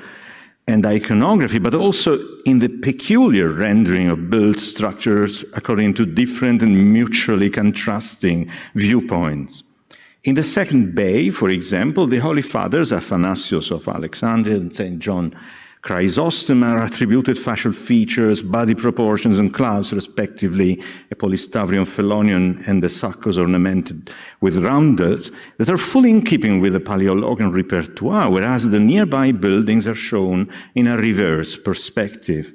Speaker 6: and iconography, but also in the peculiar rendering of built structures according to different and mutually contrasting viewpoints. In the second bay, for example, the Holy Fathers, Athanasios of Alexandria and St. John Chrysostom, are attributed facial features, body proportions, and clouds, respectively, a polystavrion phelonion and the saccos ornamented with roundels, that are fully in keeping with the Paleologan repertoire, whereas the nearby buildings are shown in a reverse perspective.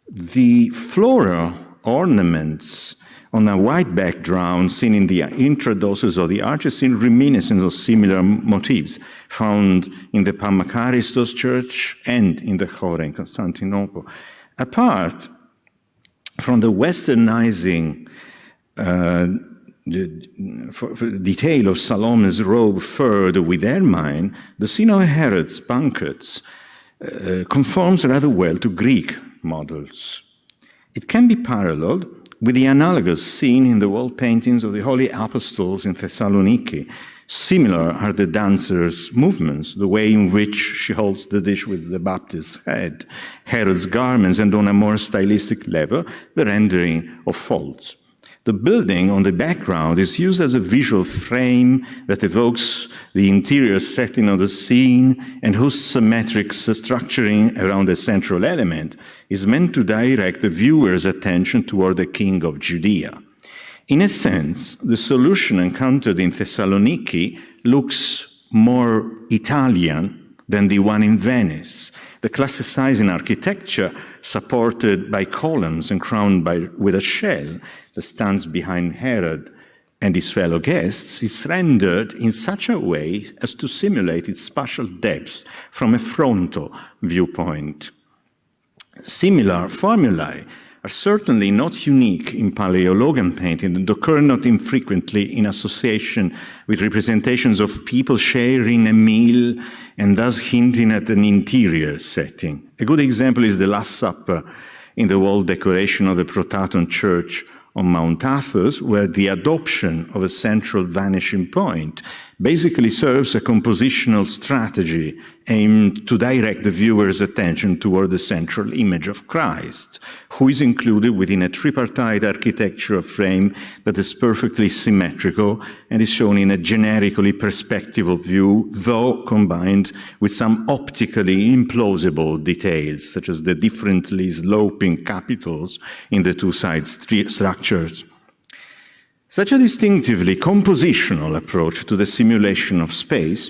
Speaker 6: The floral ornaments on a white background seen in the intradosses of the arches seem reminiscent of similar motifs found in the Pamakaristos church and in the Chora in Constantinople. Apart from the westernizing detail of Salome's robe furred with ermine, the scene of Herod's banquets conforms rather well to Greek models. It can be paralleled with the analogous scene in the wall paintings of the Holy Apostles in Thessaloniki. Similar are the dancer's movements, the way in which she holds the dish with the Baptist's head, Herod's garments, and on a more stylistic level, the rendering of folds. The building on the background is used as a visual frame that evokes the interior setting of the scene and whose symmetric structuring around a central element is meant to direct the viewer's attention toward the King of Judea. In a sense, the solution encountered in Thessaloniki looks more Italian than the one in Venice. The classicizing architecture, supported by columns and crowned with a shell that stands behind Herod and his fellow guests, is rendered in such a way as to simulate its spatial depth from a frontal viewpoint. Similar formulae are certainly not unique in Paleologan painting and occur not infrequently in association with representations of people sharing a meal and thus hinting at an interior setting. A good example is the Last Supper in the wall decoration of the Protaton Church on Mount Athos, where the adoption of a central vanishing point basically serves a compositional strategy aimed to direct the viewer's attention toward the central image of Christ, who is included within a tripartite architectural frame that is perfectly symmetrical and is shown in a generically perspectival view, though combined with some optically implausible details, such as the differently sloping capitals in the two side structures. Such a distinctively compositional approach to the simulation of space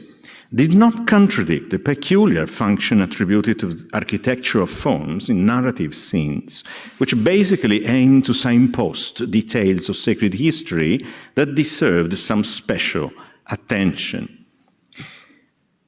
Speaker 6: did not contradict the peculiar function attributed to architectural forms in narrative scenes, which basically aimed to signpost details of sacred history that deserved some special attention.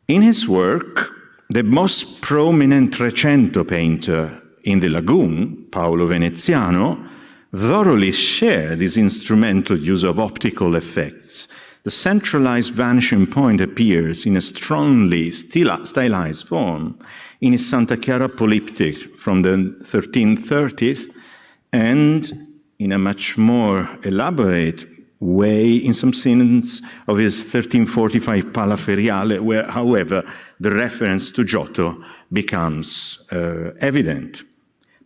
Speaker 6: In his work, the most prominent Trecento painter in the lagoon, Paolo Veneziano, thoroughly shared this instrumental use of optical effects. The centralized vanishing point appears in a strongly stylized form in his Santa Chiara polyptych from the 1330s, and in a much more elaborate way in some scenes of his 1345 Pala Feriale, where, however, the reference to Giotto becomes evident.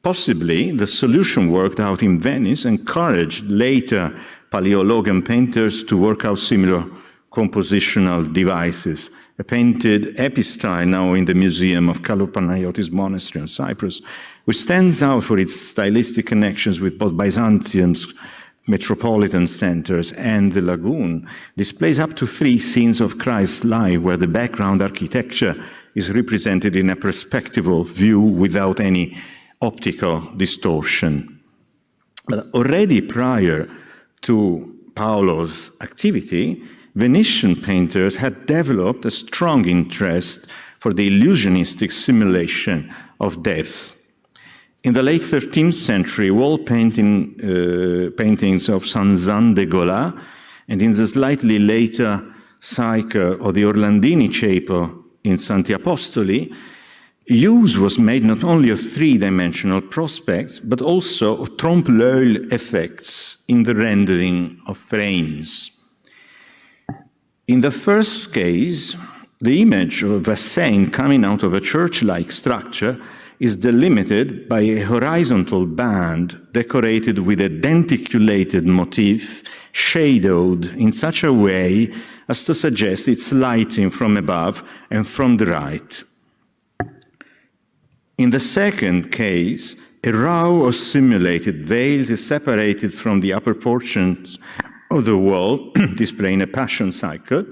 Speaker 6: Possibly, the solution worked out in Venice encouraged later Paleologan painters to work out similar compositional devices. A painted epistyle now in the Museum of Kalopanaiotis Monastery in Cyprus, which stands out for its stylistic connections with both Byzantium's metropolitan centers and the lagoon, displays up to 3 scenes of Christ's life where the background architecture is represented in a perspectival view without any optical distortion. But already prior to Paolo's activity, Venetian painters had developed a strong interest for the illusionistic simulation of death. In the late 13th century, wall paintings of Sanzan de Gola, and in the slightly later cycle of the Orlandini Chapel in Santi Apostoli, use was made not only of 3-dimensional prospects, but also of trompe-l'œil effects in the rendering of frames. In the first case, the image of a saint coming out of a church-like structure is delimited by a horizontal band decorated with a denticulated motif, shadowed in such a way as to suggest its lighting from above and from the right. In the second case, a row of simulated veils is separated from the upper portions of the wall, displaying a passion cycle,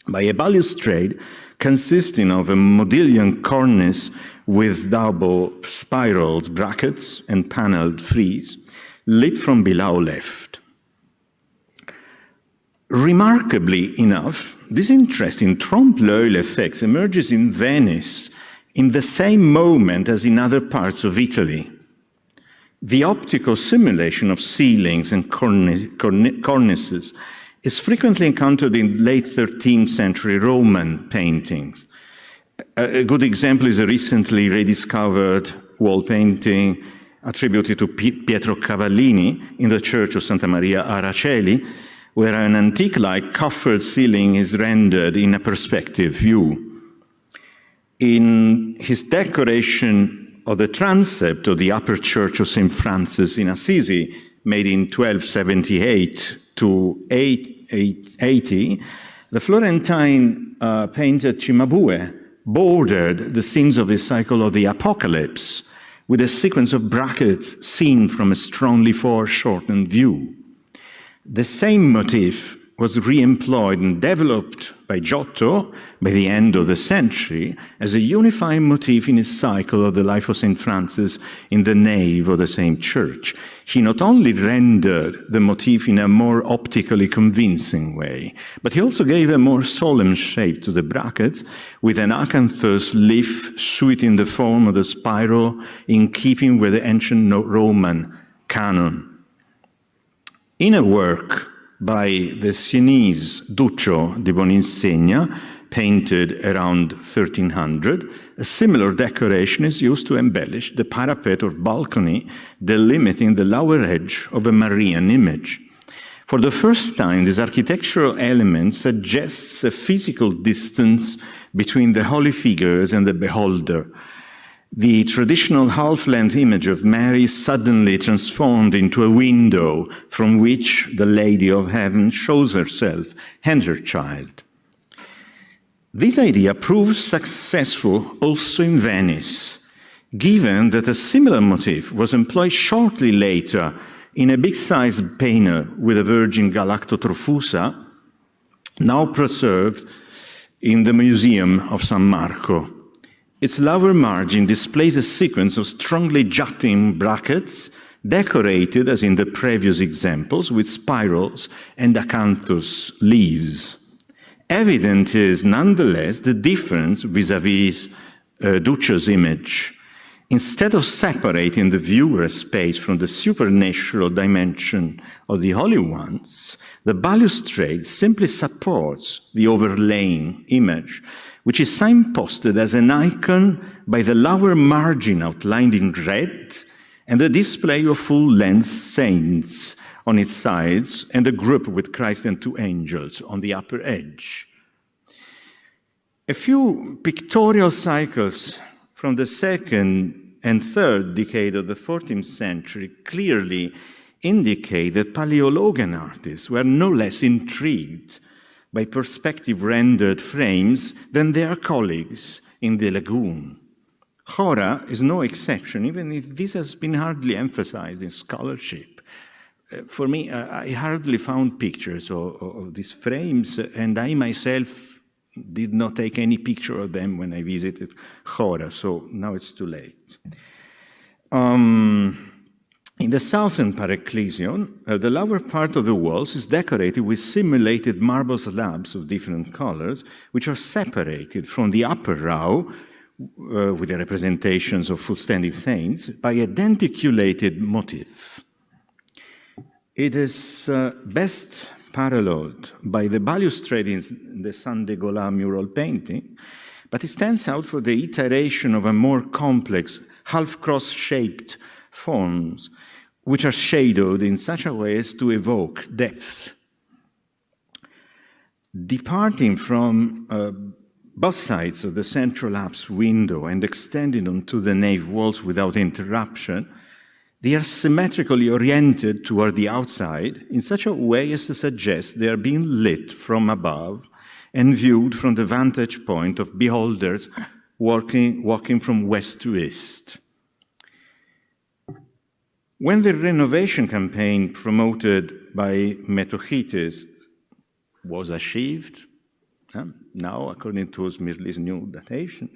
Speaker 6: by a balustrade consisting of a modillion cornice with double spirals, brackets, and paneled frieze, lit from below left. Remarkably enough, this interest in trompe-l'œil effects emerges in Venice in the same moment as in other parts of Italy. The optical simulation of ceilings and cornices is frequently encountered in late 13th century Roman paintings. A good example is a recently rediscovered wall painting attributed to Pietro Cavallini in the Church of Santa Maria Araceli, where an antique-like coffered ceiling is rendered in a perspective view. In his decoration of the transept of the upper church of St. Francis in Assisi, made in 1278 to 880, the Florentine painter Cimabue bordered the scenes of his cycle of the Apocalypse with a sequence of brackets seen from a strongly foreshortened view. The same motif was re-employed and developed by Giotto by the end of the century as a unifying motif in his cycle of the life of St. Francis in the nave of the same church. He not only rendered the motif in a more optically convincing way, but he also gave a more solemn shape to the brackets with an acanthus leaf suiting the form of the spiral in keeping with the ancient Roman canon. In a work by the Sienese Duccio di Boninsegna, painted around 1300, a similar decoration is used to embellish the parapet or balcony, delimiting the lower edge of a Marian image. For the first time, this architectural element suggests a physical distance between the holy figures and the beholder. The traditional half-length image of Mary is suddenly transformed into a window from which the Lady of Heaven shows herself and her child. This idea proves successful also in Venice, given that a similar motif was employed shortly later in a big-sized painter with a Virgin Galactotrophusa, now preserved in the Museum of San Marco. Its lower margin displays a sequence of strongly jutting brackets, decorated, as in the previous examples, with spirals and acanthus leaves. Evident is, nonetheless, the difference vis-à-vis Duccio's image. Instead of separating the viewer space from the supernatural dimension of the holy ones, the balustrade simply supports the overlaying image, which is signposted as an icon by the lower margin outlined in red and the display of full-length saints on its sides and a group with Christ and two angels on the upper edge. A few pictorial cycles from the second and third decade of the 14th century clearly indicate that Paleologan artists were no less intrigued by perspective-rendered frames than their colleagues in the lagoon. Chora is no exception, even if this has been hardly emphasized in scholarship. For me, I hardly found pictures of these frames, and I myself did not take any picture of them when I visited Chora, so now it's too late. In the southern Pareclesion, the lower part of the walls is decorated with simulated marble slabs of different colors, which are separated from the upper row, with the representations of full-standing saints, by a denticulated motif. It is best paralleled by the balustrade in the Saint Degola mural painting, but it stands out for the iteration of a more complex, half-cross-shaped forms, which are shadowed in such a way as to evoke depth. Departing from both sides of the central apse window and extending onto the nave walls without interruption, they are symmetrically oriented toward the outside in such a way as to suggest they are being lit from above and viewed from the vantage point of beholders walking from west to east. When the renovation campaign promoted by Metochites was achieved, now according to Smirli's new datation,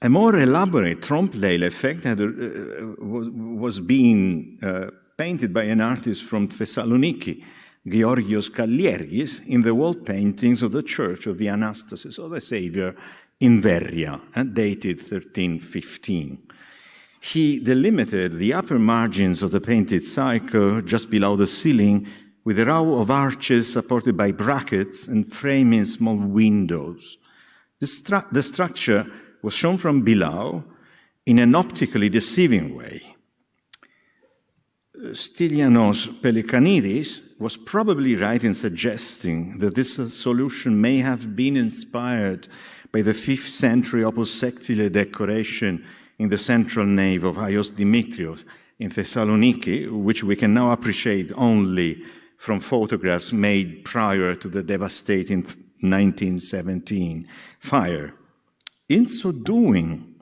Speaker 6: a more elaborate trompe-l'œil effect was being painted by an artist from Thessaloniki, Georgios Kalliergis, in the wall paintings of the Church of the Anastasis of the Savior in Verria, dated 1315. He delimited the upper margins of the painted cycle just below the ceiling with a row of arches supported by brackets and framing small windows. The structure was shown from below in an optically deceiving way. Stylianos Pelikanidis was probably right in suggesting that this solution may have been inspired by the 5th century Opus Sectile decoration in the central nave of Agios Dimitrios in Thessaloniki, which we can now appreciate only from photographs made prior to the devastating 1917 fire. In so doing,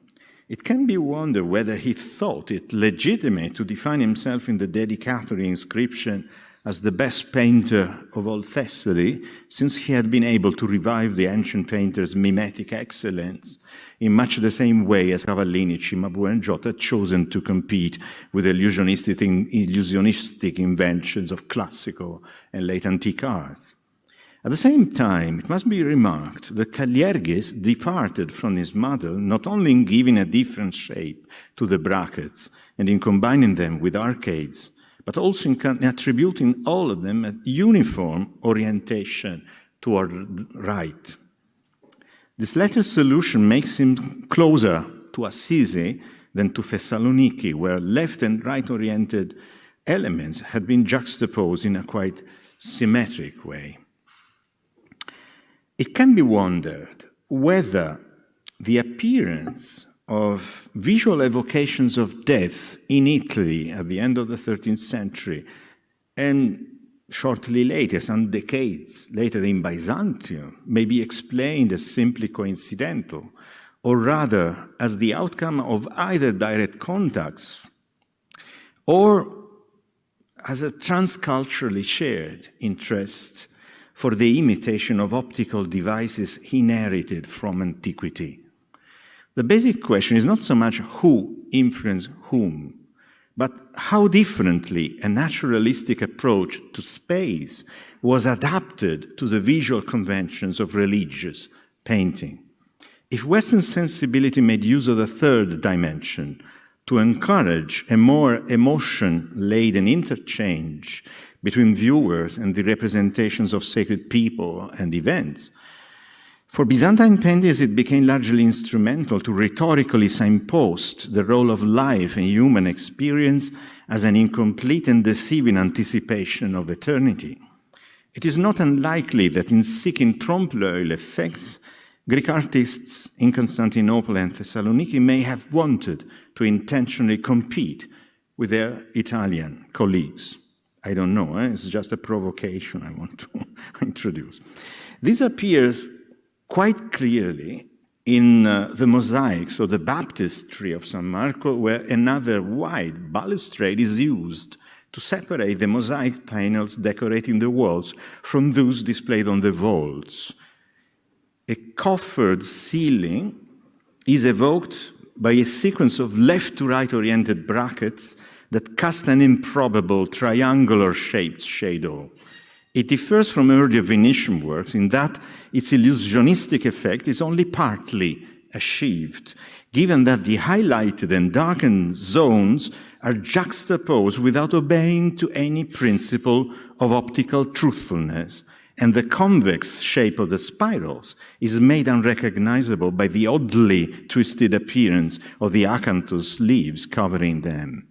Speaker 6: it can be wondered whether he thought it legitimate to define himself in the dedicatory inscription as the best painter of all Thessaly, since he had been able to revive the ancient painter's mimetic excellence in much the same way as Cavallini, Cimabue, and Giotto had chosen to compete with illusionistic inventions of classical and late antique arts. At the same time, it must be remarked that Kalliergis departed from his model not only in giving a different shape to the brackets and in combining them with arcades, but also in attributing all of them a uniform orientation toward right. This latter solution makes him closer to Assisi than to Thessaloniki, where left and right-oriented elements had been juxtaposed in a quite symmetric way. It can be wondered whether the appearance of visual evocations of death in Italy at the end of the 13th century and shortly later, some decades later in Byzantium, may be explained as simply coincidental, or rather as the outcome of either direct contacts or as a transculturally shared interest for the imitation of optical devices inherited from antiquity. The basic question is not so much who influenced whom, but how differently a naturalistic approach to space was adapted to the visual conventions of religious painting. If Western sensibility made use of the third dimension to encourage a more emotion-laden interchange between viewers and the representations of sacred people and events, for Byzantine painters it became largely instrumental to rhetorically signpost the role of life and human experience as an incomplete and deceiving anticipation of eternity. It is not unlikely that in seeking trompe-l'œil effects, Greek artists in Constantinople and Thessaloniki may have wanted to intentionally compete with their Italian colleagues. I don't know, it's just a provocation I want to introduce. This appears quite clearly in the mosaics of the baptistry of San Marco, where another wide balustrade is used to separate the mosaic panels decorating the walls from those displayed on the vaults. A coffered ceiling is evoked by a sequence of left-to-right oriented brackets that cast an improbable triangular-shaped shadow. It differs from earlier Venetian works in that its illusionistic effect is only partly achieved, given that the highlighted and darkened zones are juxtaposed without obeying to any principle of optical truthfulness, and the convex shape of the spirals is made unrecognizable by the oddly twisted appearance of the acanthus leaves covering them.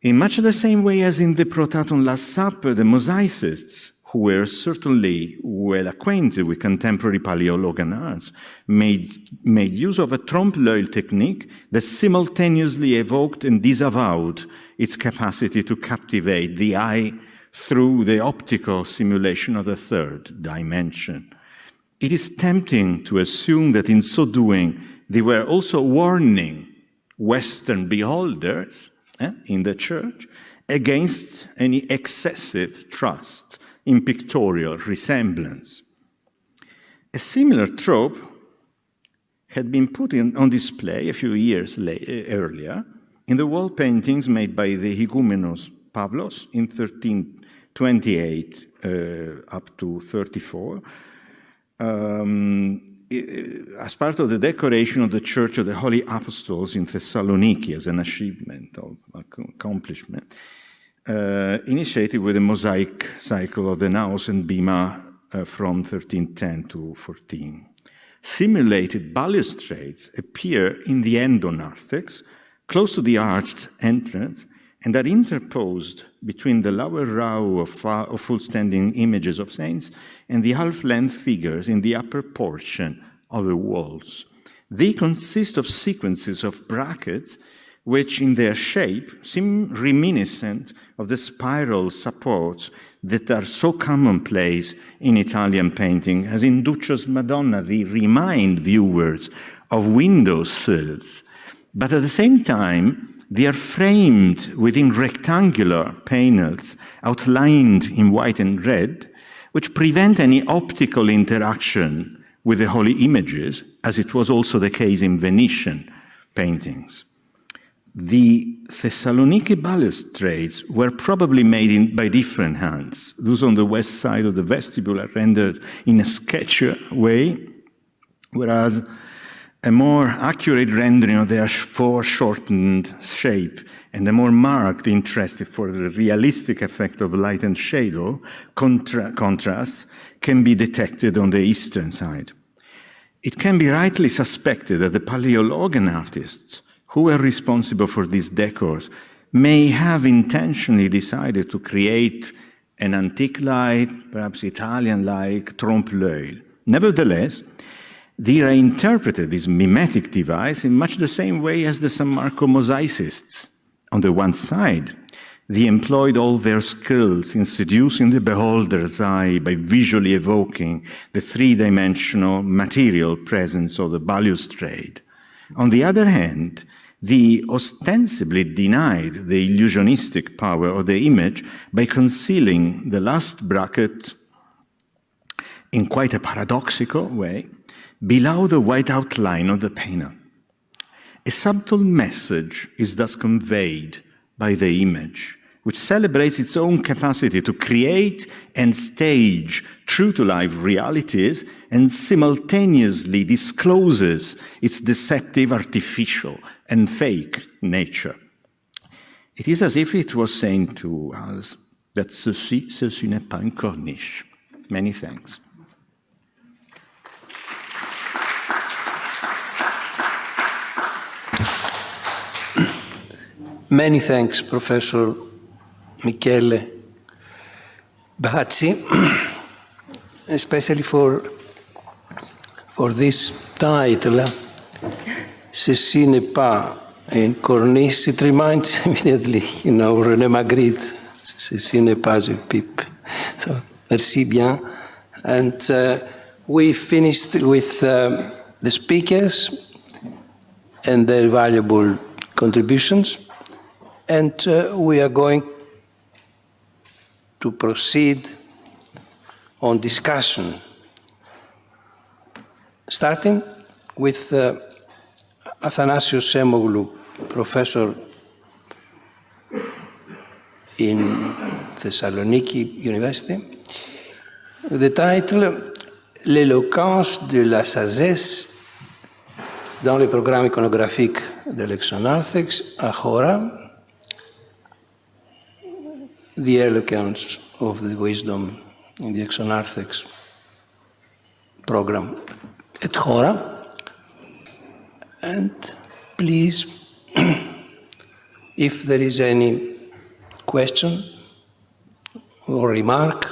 Speaker 6: In much the same way as in the Protaton Last Supper, the mosaicists, who were certainly well acquainted with contemporary Paleologan arts, made use of a trompe-l'œil technique that simultaneously evoked and disavowed its capacity to captivate the eye through the optical simulation of the third dimension. It is tempting to assume that in so doing, they were also warning Western beholders in the church against any excessive trust in pictorial resemblance. A similar trope had been put on display a few years earlier in the wall paintings made by the Higumenos Pavlos in 1328 up to 34, as part of the decoration of the Church of the Holy Apostles in Thessaloniki as an achievement of accomplishment, initiated with the mosaic cycle of the Naos and Bima from 1310 to 14. Simulated balustrades appear in the endonarthex, close to the arched entrance, and are interposed between the lower row of full-standing images of saints and the half-length figures in the upper portion of the walls. They consist of sequences of brackets which in their shape seem reminiscent of the spiral supports that are so commonplace in Italian painting, as in Duccio's Madonna, they remind viewers of window sills. But at the same time, they are framed within rectangular panels outlined in white and red, which prevent any optical interaction with the holy images, as it was also the case in Venetian paintings. The Thessaloniki balustrades were probably made by different hands. Those on the west side of the vestibule are rendered in a sketchy way, whereas a more accurate rendering of their foreshortened shape and a more marked interest for the realistic effect of light and shadow contrast can be detected on the eastern side. It can be rightly suspected that the Paleologan artists who were responsible for these decors may have intentionally decided to create an antique-like, perhaps Italian-like trompe-l'œil. Nevertheless, they reinterpreted this mimetic device in much the same way as the San Marco mosaicists. On the one side, they employed all their skills in seducing the beholder's eye by visually evoking the three-dimensional material presence of the balustrade. On the other hand, they ostensibly denied the illusionistic power of the image by concealing the last bracket in quite a paradoxical way below the white outline of the penna. A subtle message is thus conveyed by the image, which celebrates its own capacity to create and stage true-to-life realities and simultaneously discloses its deceptive, artificial, and fake nature. It is as if it was saying to us that ceci n'est pas une corniche. Many thanks.
Speaker 1: Many thanks, Professor Michele BACCI, especially for this title, Ceci n'est pas une corniche. It reminds immediately, René Magritte, Ceci n'est pas une pipe. So, merci bien. And we finished with the speakers and their valuable contributions. And we are going to proceed on discussion, starting with ATHANASIOS SEMOGLOU, professor in Thessaloniki University. The title, L'Eloquence de la sagesse dans le programme iconographique de l'Exonarthex à Chora, the eloquence of the wisdom in the Exonarthex program at Chora. And please, if there is any question or remark,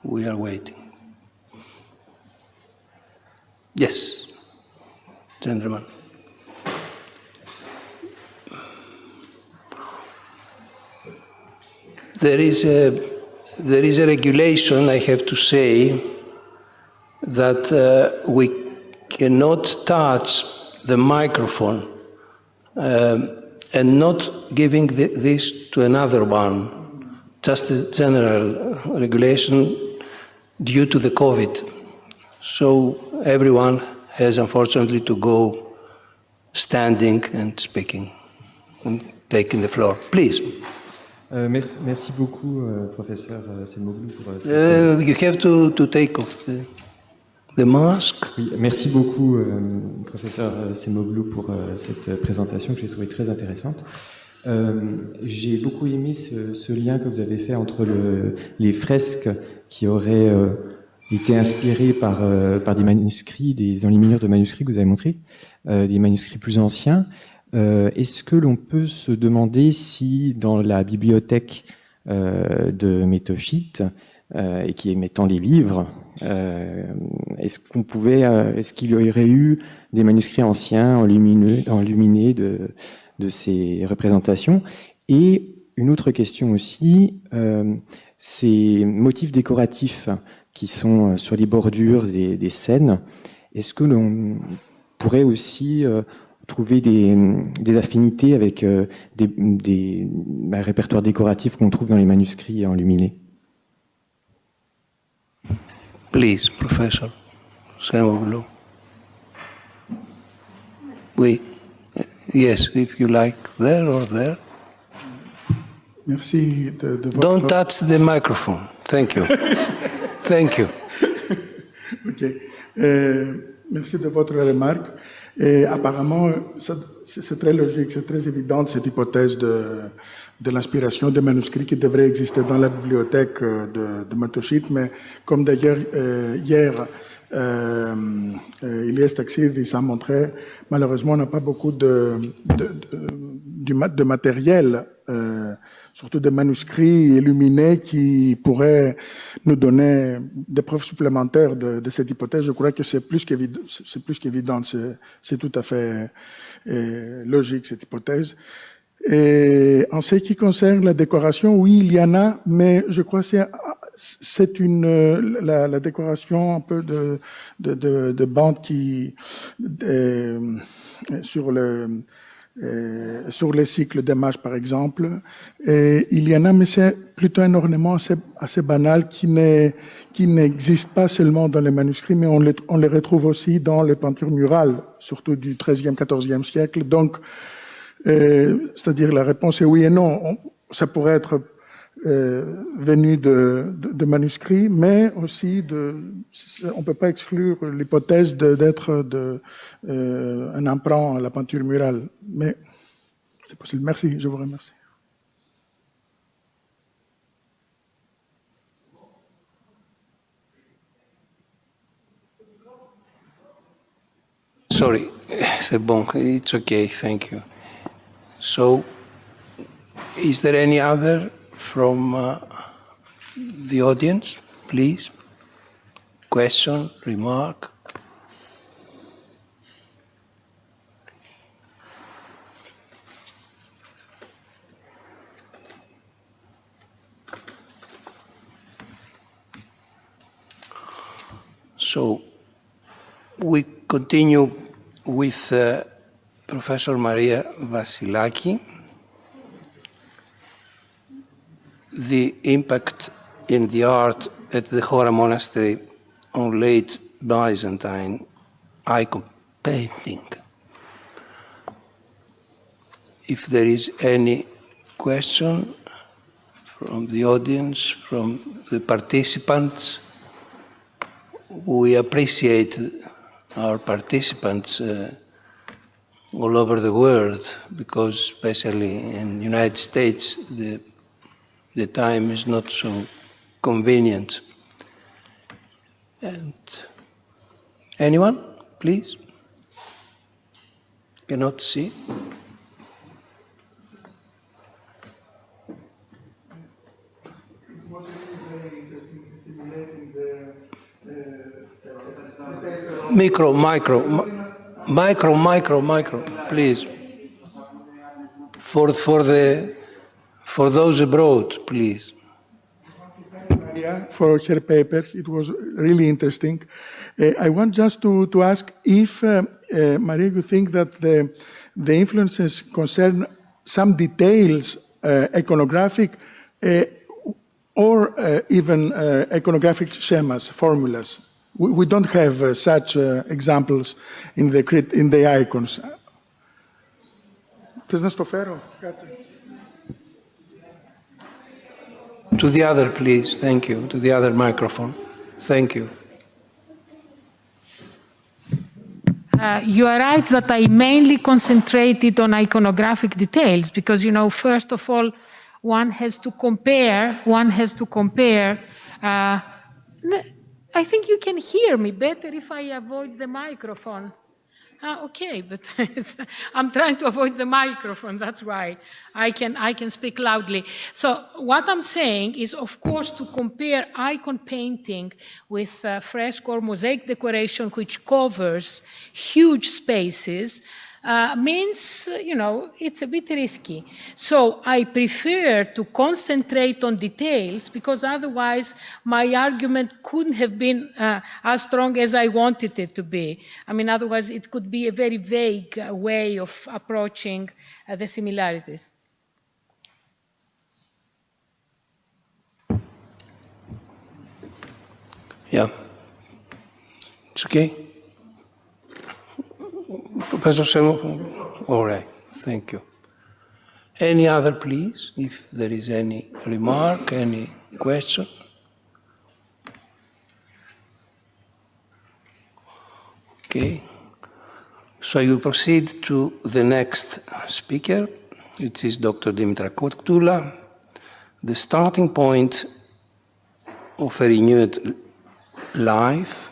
Speaker 1: we are waiting. Yes, gentlemen. There is a regulation, I have to say, that we cannot touch the microphone and not giving this to another one, just a general regulation due to the COVID. So everyone has unfortunately to go standing and speaking and taking the floor. Please.
Speaker 7: Merci beaucoup, professeur Semoglou, pour
Speaker 1: you have to take off the mask.
Speaker 7: Oui, merci beaucoup, professeur Semoglou, pour cette présentation que j'ai trouvée très intéressante. J'ai beaucoup aimé ce lien que vous avez fait entre les fresques qui auraient été inspirées par des manuscrits, des enluminures de manuscrits que vous avez montrés, des manuscrits plus anciens. Est-ce que l'on peut se demander si dans la bibliothèque de Métochite, et qui émettant les livres, est-ce qu'il y aurait eu des manuscrits anciens enluminés de ces représentations? Et une autre question aussi, ces motifs décoratifs qui sont sur les bordures des scènes, est-ce que l'on pourrait aussi trouver des affinités avec des répertoires décoratifs qu'on trouve dans les manuscrits enluminés?
Speaker 1: Please, Professor Semoglou. Oui. Yes, if you like, there or there.
Speaker 2: Merci de votre...
Speaker 1: Don't touch the microphone. Thank you. Thank you.
Speaker 2: Ok. Merci de votre remarque. Et apparemment, c'est très logique, c'est très évident cette hypothèse de l'inspiration des manuscrits qui devraient exister dans la bibliothèque de Matochite, mais comme d'ailleurs hier, Ilias Taxidis a montré, malheureusement, on n'a pas beaucoup de matériel, surtout des manuscrits illuminés qui pourraient nous donner des preuves supplémentaires de cette hypothèse. Je crois que c'est plus qu'évident, c'est tout à fait logique cette hypothèse. Et en ce qui concerne la décoration, oui, il y en a, mais je crois que c'est la décoration un peu de bandes qui sur les cycles d'images, par exemple. Et il y en a, mais c'est plutôt un ornement assez banal qui n'existe pas seulement dans les manuscrits, mais on les retrouve aussi dans les peintures murales, surtout du XIIIe, XIVe siècle. Donc, c'est-à-dire la réponse est oui et non. Ça pourrait être venu de manuscrits, mais aussi on ne peut pas exclure l'hypothèse d'être un emprunt à la peinture murale. Mais c'est possible. Merci, je vous remercie.
Speaker 1: Sorry, c'est bon. It's okay, thank you. So, is there any other from the audience, please? Question, remark? So, we continue with Professor Maria Vassilaki. The impact in the art at the Chora Monastery on late Byzantine icon painting. If there is any question from the audience, from the participants, we appreciate our participants all over the world, because especially in the United States, the time is not so convenient. And anyone, please? Cannot see?
Speaker 2: It was really very interesting, stimulating
Speaker 1: Micro, please. For those abroad, please.
Speaker 2: Maria for her paper. It was really interesting. I want just to ask if, Maria, you think that the influences concern some details, iconographic, or even iconographic schemas, formulas. We don't have such examples in the icons. Θες να στο φέρω?
Speaker 1: To the other, please. Thank you. To the other microphone. Thank you.
Speaker 4: You are right that I mainly concentrated on iconographic details because, you know, first of all, one has to compare. I think you can hear me better if I avoid the microphone. Okay, but I'm trying to avoid the microphone, that's why I can speak loudly. So what I'm saying is, of course, to compare icon painting with fresco or mosaic decoration, which covers huge spaces, means, you know, it's a bit risky. So I prefer to concentrate on details because otherwise my argument couldn't have been as strong as I wanted it to be. I mean, otherwise it could be a very vague way of approaching the similarities.
Speaker 1: Yeah. It's okay. Professor Semoglu? All right, thank you. Any other, please, if there is any remark, any question? Okay. So you proceed to the next speaker, which is Dr. DIMITRA KOTOULA, the starting point of a renewed life,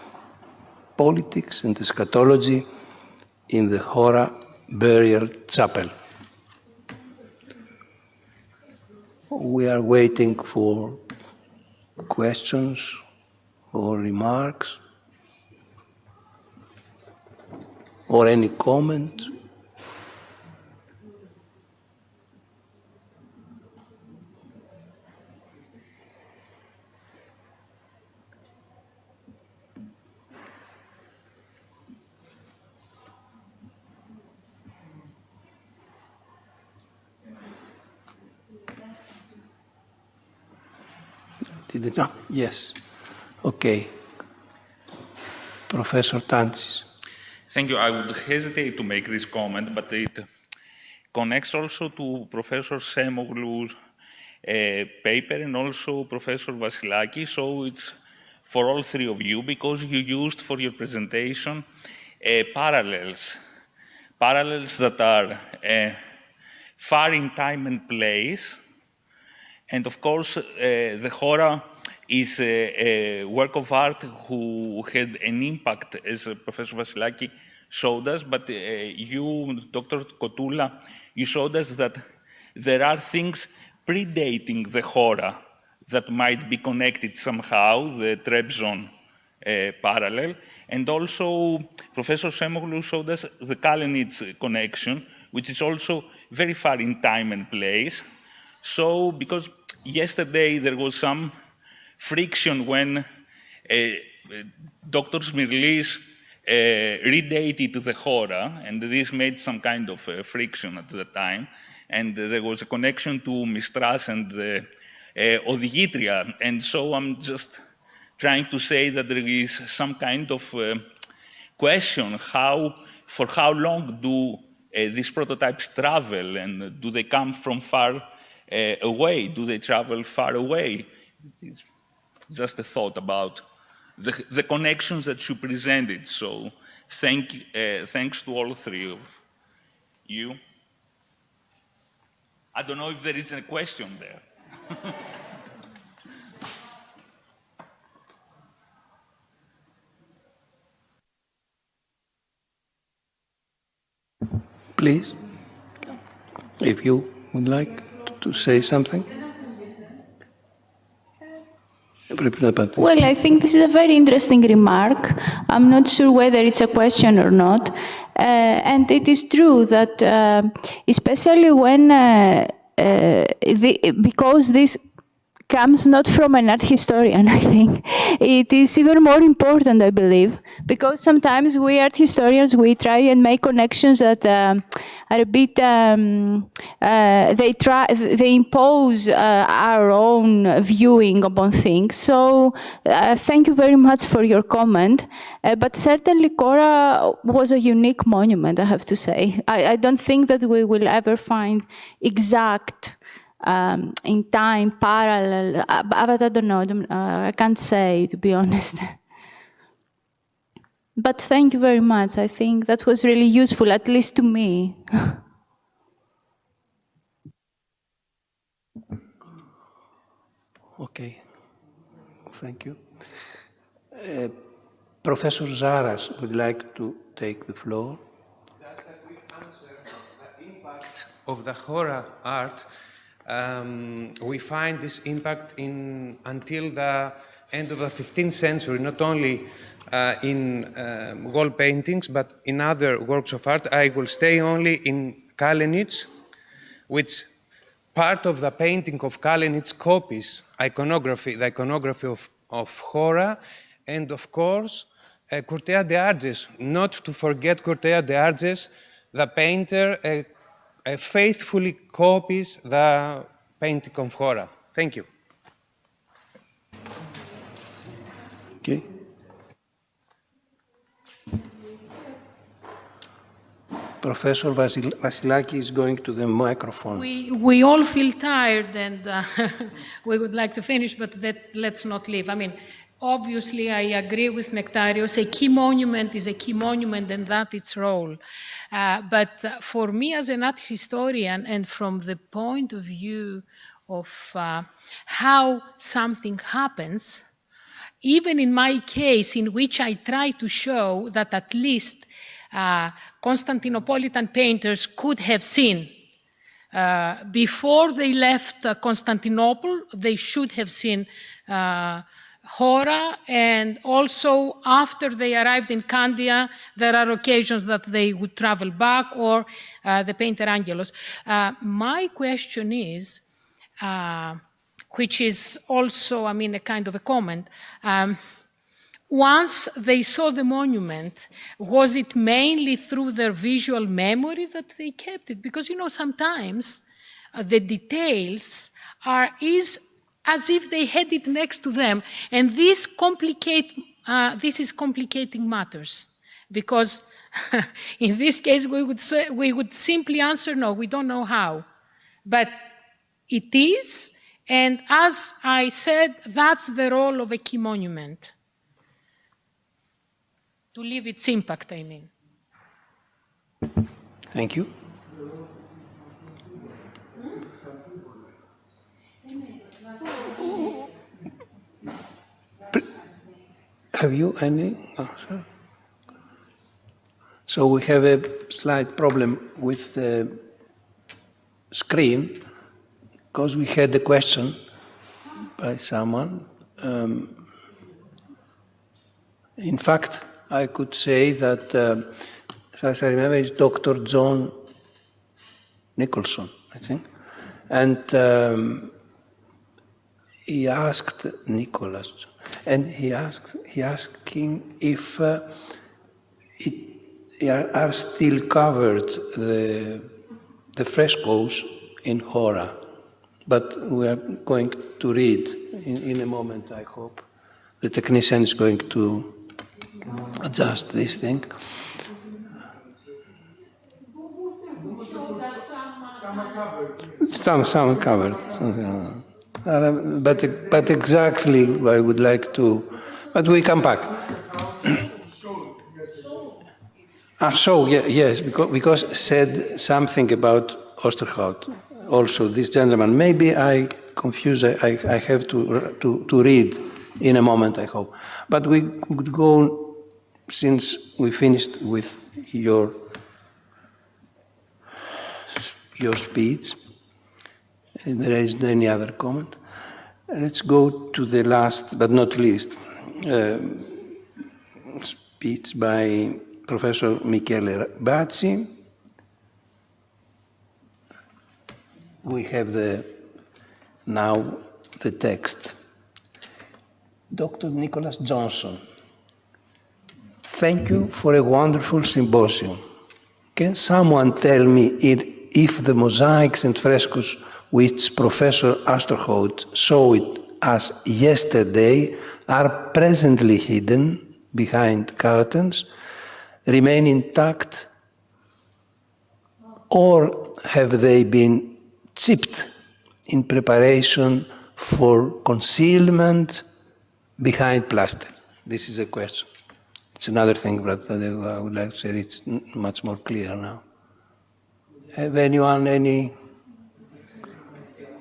Speaker 1: politics, and eschatology in the Chora Burial Chapel. We are waiting for questions or remarks or any comment. Did it not? Yes. Okay. Professor Tansis.
Speaker 8: Thank you. I would hesitate to make this comment, but it connects also to Professor Semoglou's paper and also Professor Vassilaki. So it's for all three of you, because you used for your presentation parallels that are far in time and place. And of course, the Chora is a work of art who had an impact, as Professor Vassilaki showed us, but you, Dr. Kotoula, you showed us that there are things predating the Chora that might be connected somehow, the Trebizond parallel. And also, Professor Semoglou showed us the Kalenic connection, which is also very far in time and place. So, because yesterday there was some friction when Dr. Smirlis redated the Chora, and this made some kind of friction at the time, and there was a connection to Mistras and Odigitria, and so I'm just trying to say that there is some kind of question, for how long do these prototypes travel, and do they come from far away? Do they travel far away? It's just a thought about the connections that you presented. So thanks to all three of you. I don't know if there is a question there.
Speaker 1: Please, if you would like to say something.
Speaker 5: Well, I think this is a very interesting remark. I'm not sure whether it's a question or not. And it is true that, especially when, because this comes not from an art historian, I think, it is even more important, I believe, because sometimes we art historians, we try and make connections that are a bit, they impose our own viewing upon things. So thank you very much for your comment. But certainly Chora was a unique monument, I have to say. I don't think that we will ever find exact in time, parallel, but I don't know, I can't say, to be honest. But thank you very much. I think that was really useful, at least to me.
Speaker 1: Okay, thank you. Professor Zaras would like to take the floor.
Speaker 9: Just a quick answer. The impact of the Chora art, we find this impact until the end of the 15th century, not only in wall paintings, but in other works of art. I will stay only in Kalenic, which part of the painting of Kalenic copies iconography, the iconography of Chora, and of course, Curtea de Arges. Not to forget Curtea de Arges, the painter faithfully copies the painting of Chora. Thank you.
Speaker 1: Okay. Professor Vassilaki is going to the microphone.
Speaker 4: We all feel tired and we would like to finish, but let's not leave. I mean, obviously, I agree with Nectarios. A key monument is a key monument and that's its role. But for me as an art historian and from the point of view of how something happens, even in my case, in which I try to show that at least Constantinopolitan painters could have seen before they left Constantinople, they should have seen Chora, and also after they arrived in Candia, there are occasions that they would travel back, or the painter Angelos. My question is, which is also, I mean, a kind of a comment, once they saw the monument, was it mainly through their visual memory that they kept it? Because, you know, sometimes the details are as if they had it next to them, and this is complicating matters. Because in this case, we would simply answer, no, we don't know how. But it is, and as I said, that's the role of a key monument. To leave its impact, I mean.
Speaker 1: Thank you. Have you any? Oh, sorry. So we have a slight problem with the screen because we had a question by someone. In fact, I could say that, as I remember, it's Dr. John Nicholson, I think. And he asked Nicholas, and he asked him if are still covered the frescoes in Chora. But we are going to read in a moment, I hope. The technician is going to adjust this thing. Some are covered. But exactly, I would like to. But we come back. Yes, because said something about Osterhout. Also, this gentleman. Maybe I confuse. I have to read in a moment, I hope. But we would go, since we finished with your speech, and there isn't any other comment. Let's go to the last, but not least, speech by Professor Michele BACCI. We have now the text. Dr. Nicholas Johnson, thank you for a wonderful symposium. Can someone tell me if the mosaics and frescoes which Professor Osterhout saw it as yesterday are presently hidden behind curtains, remain intact, or have they been chipped in preparation for concealment behind plaster? This is a question. It's another thing, but I would like to say it's much more clear now. Have anyone any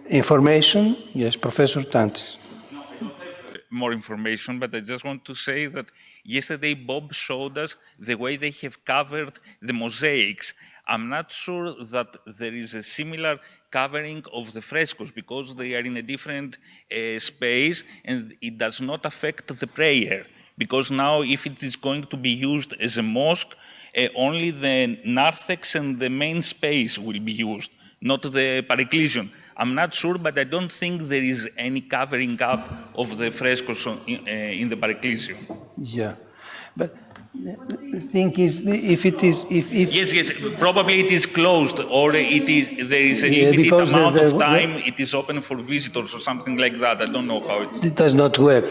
Speaker 1: information? Yes, Professor Tantis.
Speaker 8: No, I don't have more information, but I just want to say that yesterday Bob showed us the way they have covered the mosaics. I'm not sure that there is a similar covering of the frescoes because they are in a different space and it does not affect the prayer. Because now if it is going to be used as a mosque, only the narthex and the main space will be used, not the paraclesion. I'm not sure, but I don't think there is any covering up of the frescoes in the paraclesion.
Speaker 1: Yeah, but the thing is, if it is,
Speaker 8: yes, probably it is closed, or there is a limited amount of time. It is open for visitors or something like that. I don't know how it.
Speaker 1: It does not work.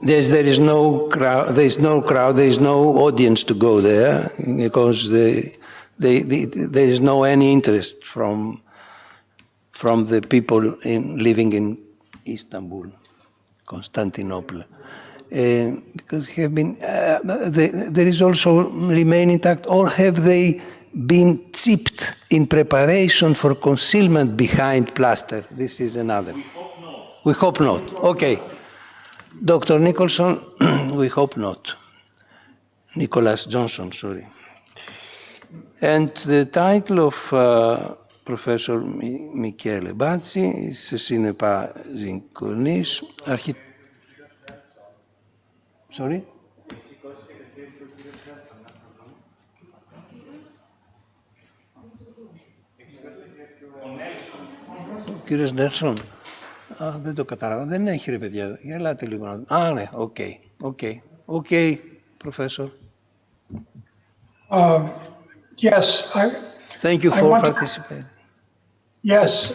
Speaker 1: there is no crowd, there is no audience to go there because there is no any interest from the people living in Istanbul, Constantinople. Because have been, there is also remain intact, or have they been chipped in preparation for concealment behind plaster? This is another. We hope not. We hope not. Okay. Dr. Nicholson, we hope not. Nicholas Johnson, sorry. And the title of Professor Michele BACCI is Ceci n'est pas une corniche. Sorry? Ο κύριος Νέλσον. Δεν το κατάλαβα. Δεν έχει ρε παιδιά. Ελάτε λίγο να... ναι, okay, Professor.
Speaker 10: Yes.
Speaker 1: Thank you for participating.
Speaker 10: Yes.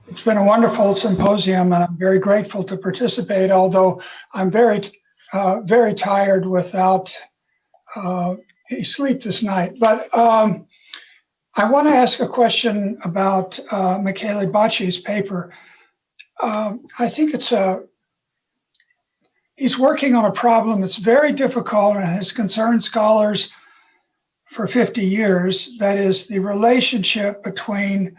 Speaker 10: It's been a wonderful symposium, and I'm very grateful to participate, although I'm very tired without sleep this night. But I want to ask a question about Michele BACCI's paper. I think he's working on a problem that's very difficult and has concerned scholars for 50 years. That is the relationship between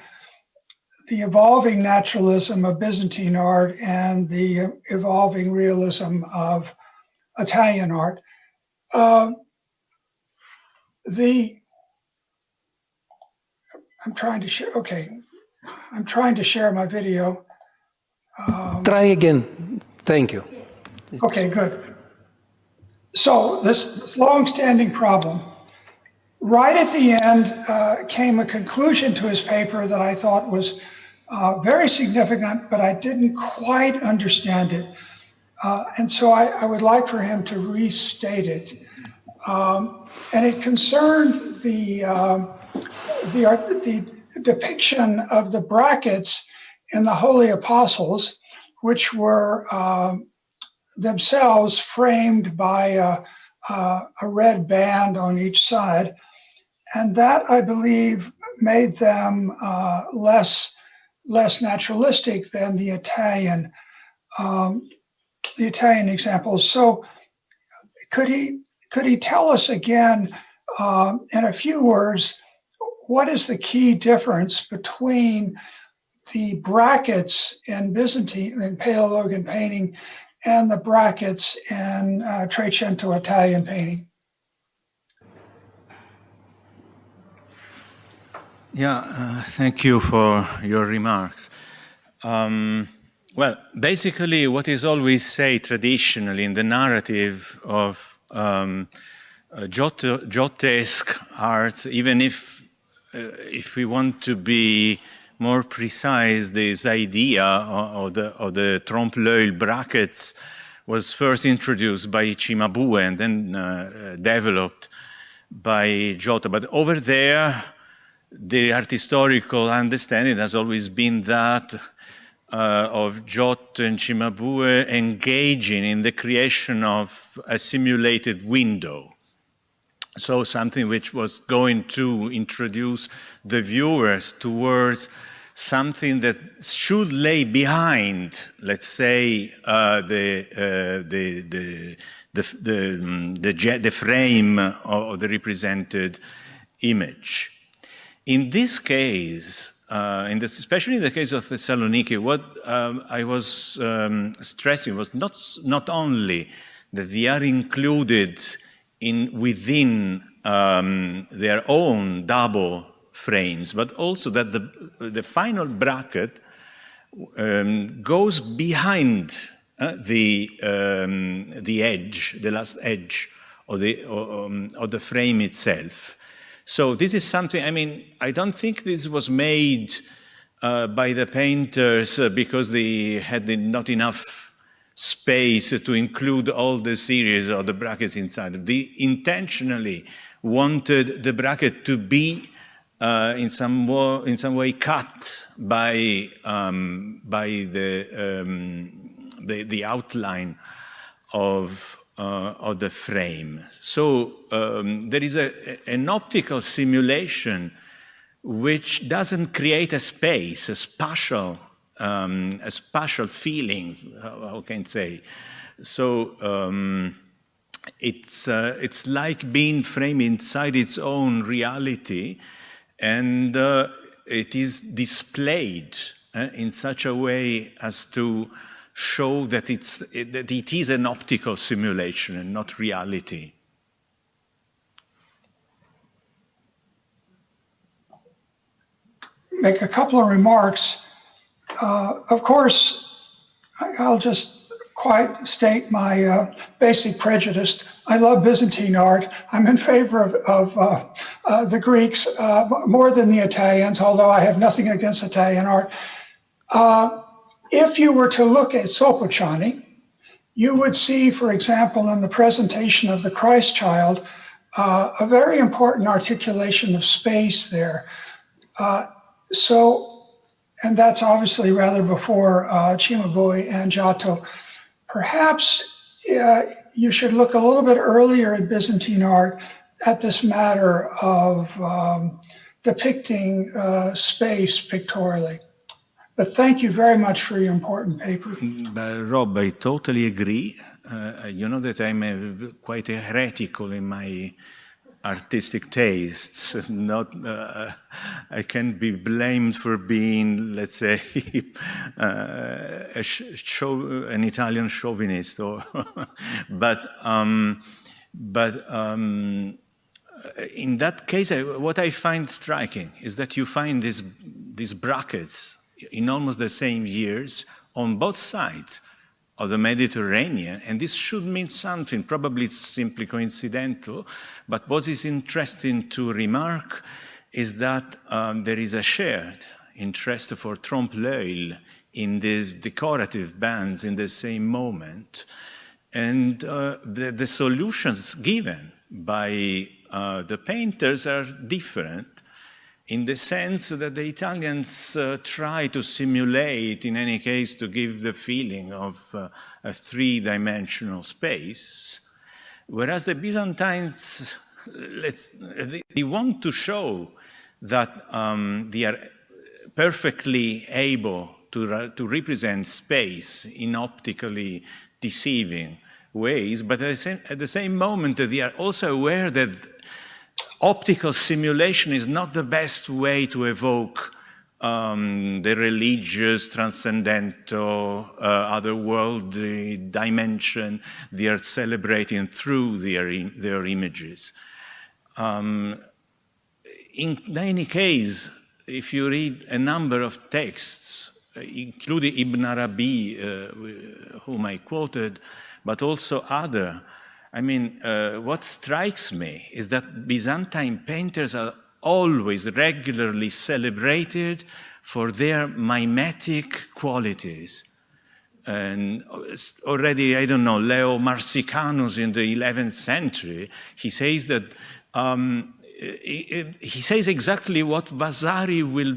Speaker 10: the evolving naturalism of Byzantine art and the evolving realism of Italian art. I'm trying to share. Okay, I'm trying to share my video.
Speaker 1: Try again. Thank you.
Speaker 10: Okay, good. So this long-standing problem. Right at the end came a conclusion to his paper that I thought was very significant, but I didn't quite understand it. And so I would like for him to restate it. And it concerned the depiction of the brackets in the Holy Apostles, which were themselves framed by a red band on each side. And that, I believe, made them less naturalistic than the Italian examples. So could he tell us again, in a few words, what is the key difference between the brackets in Byzantine and Paleologan painting and the brackets in Trecento Italian painting?
Speaker 6: Yeah, thank you for your remarks. Well, basically what is always said traditionally in the narrative of Giottoesque art, even if we want to be more precise, this idea of the trompe-l'œil brackets was first introduced by Cimabue and then developed by Giotto. But over there, the art historical understanding has always been that of Giotto and Cimabue engaging in the creation of a simulated window. So something which was going to introduce the viewers towards something that should lay behind, let's say, the frame of the represented image. In this case, especially in the case of Thessaloniki, what I was stressing was not only that they are included within their own double frames, but also that the final bracket goes behind the edge, the last edge of the frame itself. So this is something, I mean, I don't think this was made by the painters because they had not enough space to include all the series of the brackets inside. They intentionally wanted the bracket to be in some way cut by the outline of the frame. So there is an optical simulation which doesn't create a space, a spatial feeling, how can I say? So it's like being framed inside its own reality, and it is displayed in such a way as to show that it is an optical simulation and not reality.
Speaker 10: Make a couple of remarks. Of course, I'll just quite state my basic prejudice. I love Byzantine art. I'm in favor of the Greeks more than the Italians, although I have nothing against Italian art. If you were to look at Sopocciani, you would see, for example, in the presentation of the Christ child, a very important articulation of space there. And that's obviously rather before Cimabue and Giotto. Perhaps you should look a little bit earlier at Byzantine art at this matter of depicting space pictorially. But thank you very much for your important paper.
Speaker 6: Rob, I totally agree. You know that I'm quite heretical in my artistic tastes. Not, I can be blamed for being, let's say, an Italian chauvinist, or but in that case, what I find striking is that you find these brackets in almost the same years on both sides of the Mediterranean, and this should mean something. Probably it's simply coincidental, but what is interesting to remark is that there is a shared interest for trompe-l'œil in these decorative bands in the same moment, and the solutions given by the painters are different, in the sense that the Italians try to simulate, in any case, to give the feeling of a three-dimensional space, whereas the Byzantines, they want to show that they are perfectly able to represent space in optically deceiving ways, but at the same moment they are also aware that optical simulation is not the best way to evoke the religious, transcendental, otherworldly dimension they are celebrating through their images. In any case, if you read a number of texts, including Ibn Arabi, whom I quoted, but also other, I mean, what strikes me is that Byzantine painters are always regularly celebrated for their mimetic qualities. And already, I don't know, Leo Marsicanus in the 11th century, he says that, he says exactly what Vasari will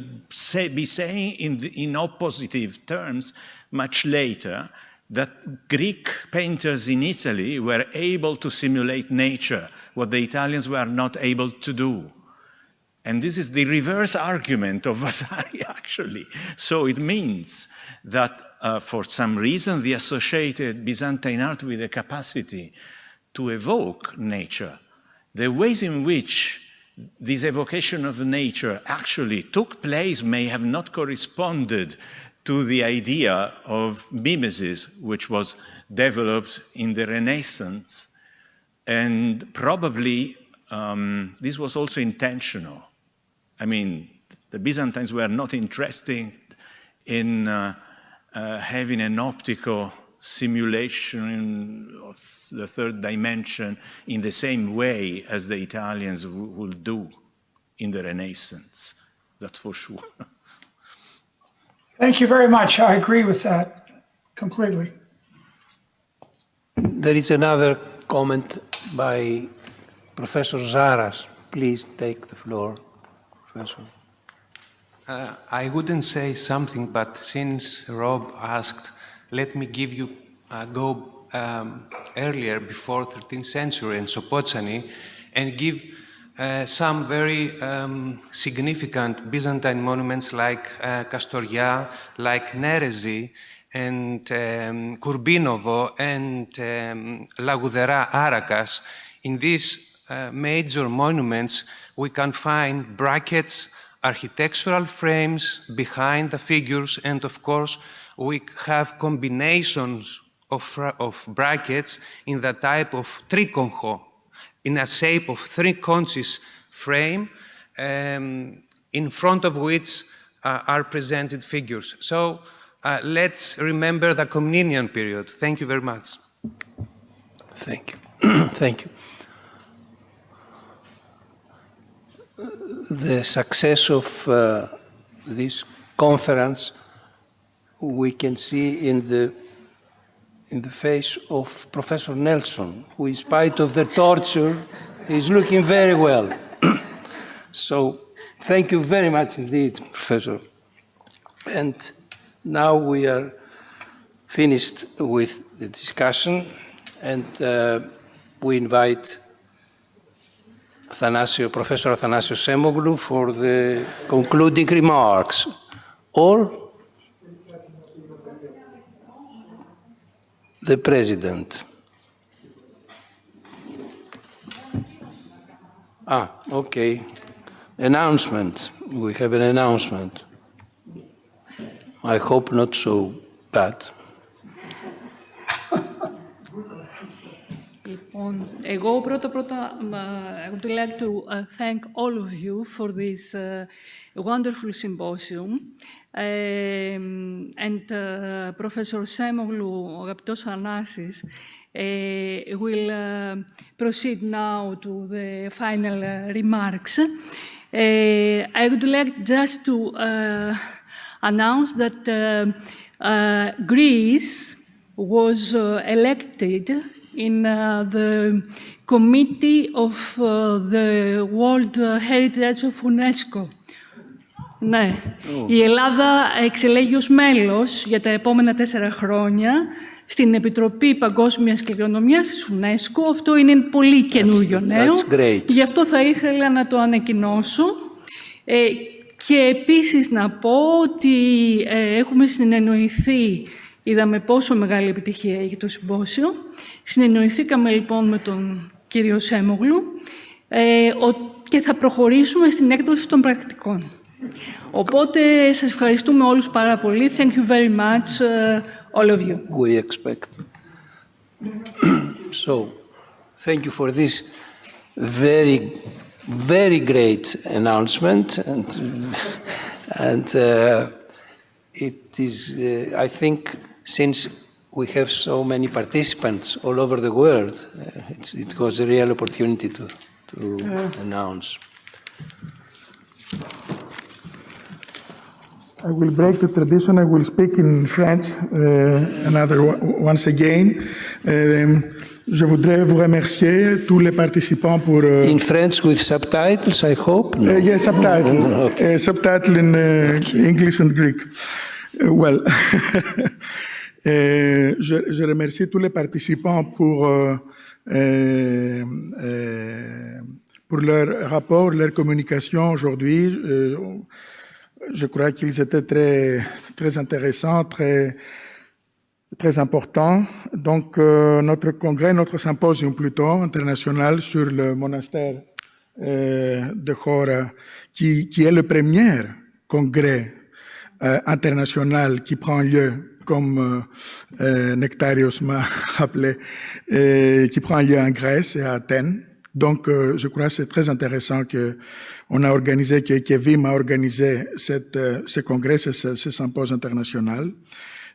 Speaker 6: be saying in oppositive terms much later, that Greek painters in Italy were able to simulate nature, what the Italians were not able to do. And this is the reverse argument of Vasari, actually. So it means that for some reason, they associated Byzantine art with the capacity to evoke nature. The ways in which this evocation of nature actually took place may have not corresponded to the idea of mimesis, which was developed in the Renaissance. And probably this was also intentional. I mean, the Byzantines were not interested in having an optical simulation of the third dimension in the same way as the Italians would do in the Renaissance. That's for sure.
Speaker 10: Thank you very much. I agree with that completely.
Speaker 1: There is another comment by Professor Zaras. Please take the floor, Professor.
Speaker 9: I wouldn't say something, but since Rob asked, let me give you go earlier, before 13th century, and Sopotchani, and give some very significant Byzantine monuments like Kastoria, like Nerezi, and Kourbinovo, and Lagoudera Arakas. In these major monuments, we can find brackets, architectural frames behind the figures, and of course, we have combinations of brackets in the type of trikoncho, in a shape of three conches frame, in front of which are presented figures. So let's remember the communion period. Thank you very much.
Speaker 1: Thank you. Thank you. The success of this conference we can see in the face of Professor Nelson, who in spite of the torture is looking very well. So thank you very much indeed, Professor. And now we are finished with the discussion, and we invite Professor Athanasios Semoglou for the concluding remarks. Or the President. Okay. Announcement. We have an announcement. I hope not so bad.
Speaker 11: Εγώ πρώτα, I would like to thank all of you for this wonderful symposium. And Professor Semoglou, αγαπητός Ανάσης, will proceed now to the final remarks. I would like just to announce that Greece was elected in the committee of the World Heritage of UNESCO. Ναι. Η Ελλάδα εξελέγει ως μέλος για τα επόμενα 4 χρόνια στην Επιτροπή Παγκόσμιας Κληρονομιάς της UNESCO. Αυτό είναι πολύ καινούριο νέο. Γι' αυτό θα ήθελα να το ανακοινώσω. Και επίσης να πω ότι έχουμε συνεννοηθεί, είδαμε πόσο μεγάλη επιτυχία για το συμπόσιο. Συνεννοηθήκαμε λοιπόν με τον κύριο Σέμογλου και θα προχωρήσουμε στην έκδοση των πρακτικών. Οπότε σας ευχαριστούμε όλους πάρα πολύ. Thank you very much, all of you.
Speaker 1: We expect. So, thank you for this very, very great announcement, and it is, I think, since we have so many participants all over the world, it was a real opportunity to announce.
Speaker 2: I will break the tradition. I will speak in French once again. Je voudrais vous remercier tous les participants pour...
Speaker 1: In French with subtitles, I hope? No.
Speaker 2: Yes, subtitle. Okay. Subtitle in English and Greek. Well, je remercie tous les participants pour leur rapport, leur communication aujourd'hui. Je crois qu'ils étaient très intéressants, très importants. Donc, notre congrès, notre symposium plutôt, international sur le monastère de Chora, qui est le premier congrès international qui prend lieu, comme Nectarios m'a rappelé, qui prend lieu en Grèce et à Athènes. Donc, je crois que c'est très intéressant qu'on a organisé, que Kevin a organisé ce congrès, ce symposium international.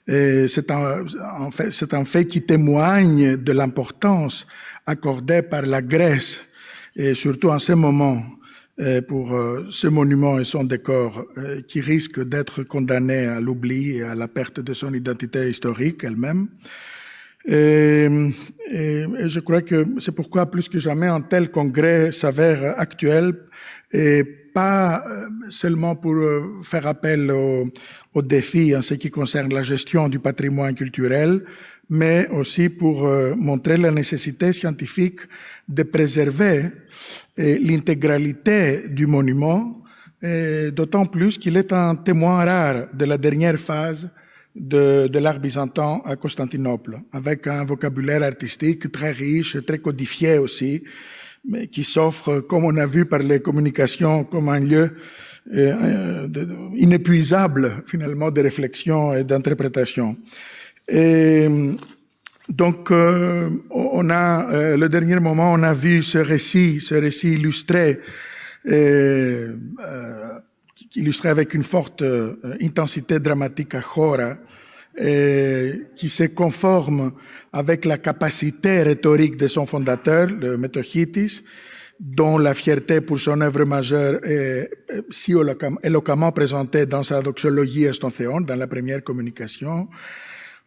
Speaker 2: C'est un fait qui témoigne de l'importance accordée par la Grèce, et surtout en ce moment, pour ce monument et son décor qui risque d'être condamné à l'oubli et à la perte de son identité historique elle-même. Et je crois que c'est pourquoi plus que jamais un tel congrès s'avère actuel et pas seulement pour faire appel aux défis en ce qui concerne la gestion du patrimoine culturel, mais aussi pour montrer la nécessité scientifique de préserver l'intégralité du monument, d'autant plus qu'il est un témoin rare de la dernière phase de l'art byzantin à Constantinople, avec un vocabulaire artistique très riche, très codifié aussi, mais qui s'offre, comme on a vu par les communications, comme un lieu inépuisable, finalement, de réflexion et d'interprétation. Et donc, on a, le dernier moment, on a vu ce récit illustré, illustré avec une forte intensité dramatique à Chora, qui se conforme avec la capacité rhétorique de son fondateur, le Metochitis, dont la fierté pour son œuvre majeure est si éloquemment présentée dans sa doxologie Estontheon, dans la première communication.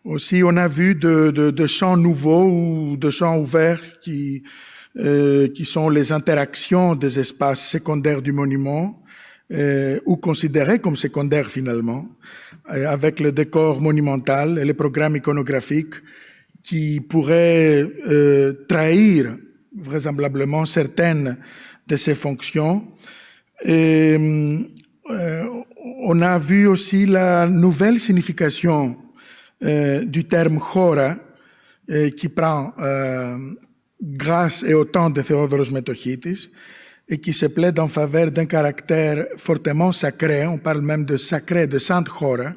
Speaker 2: Aussi, on a vu de champs nouveaux ou de champs ouverts qui sont les interactions des espaces secondaires du monument, ou considérés comme secondaires finalement, avec le décor monumental et les programmes iconographiques qui pourraient trahir vraisemblablement certaines de ces fonctions. Et, on a vu aussi la nouvelle signification du terme chora, qui prend grâce et au temps de Theodoros Metochitis, et qui se plaide en faveur d'un caractère fortement sacré, on parle même de sacré, de sainte chora,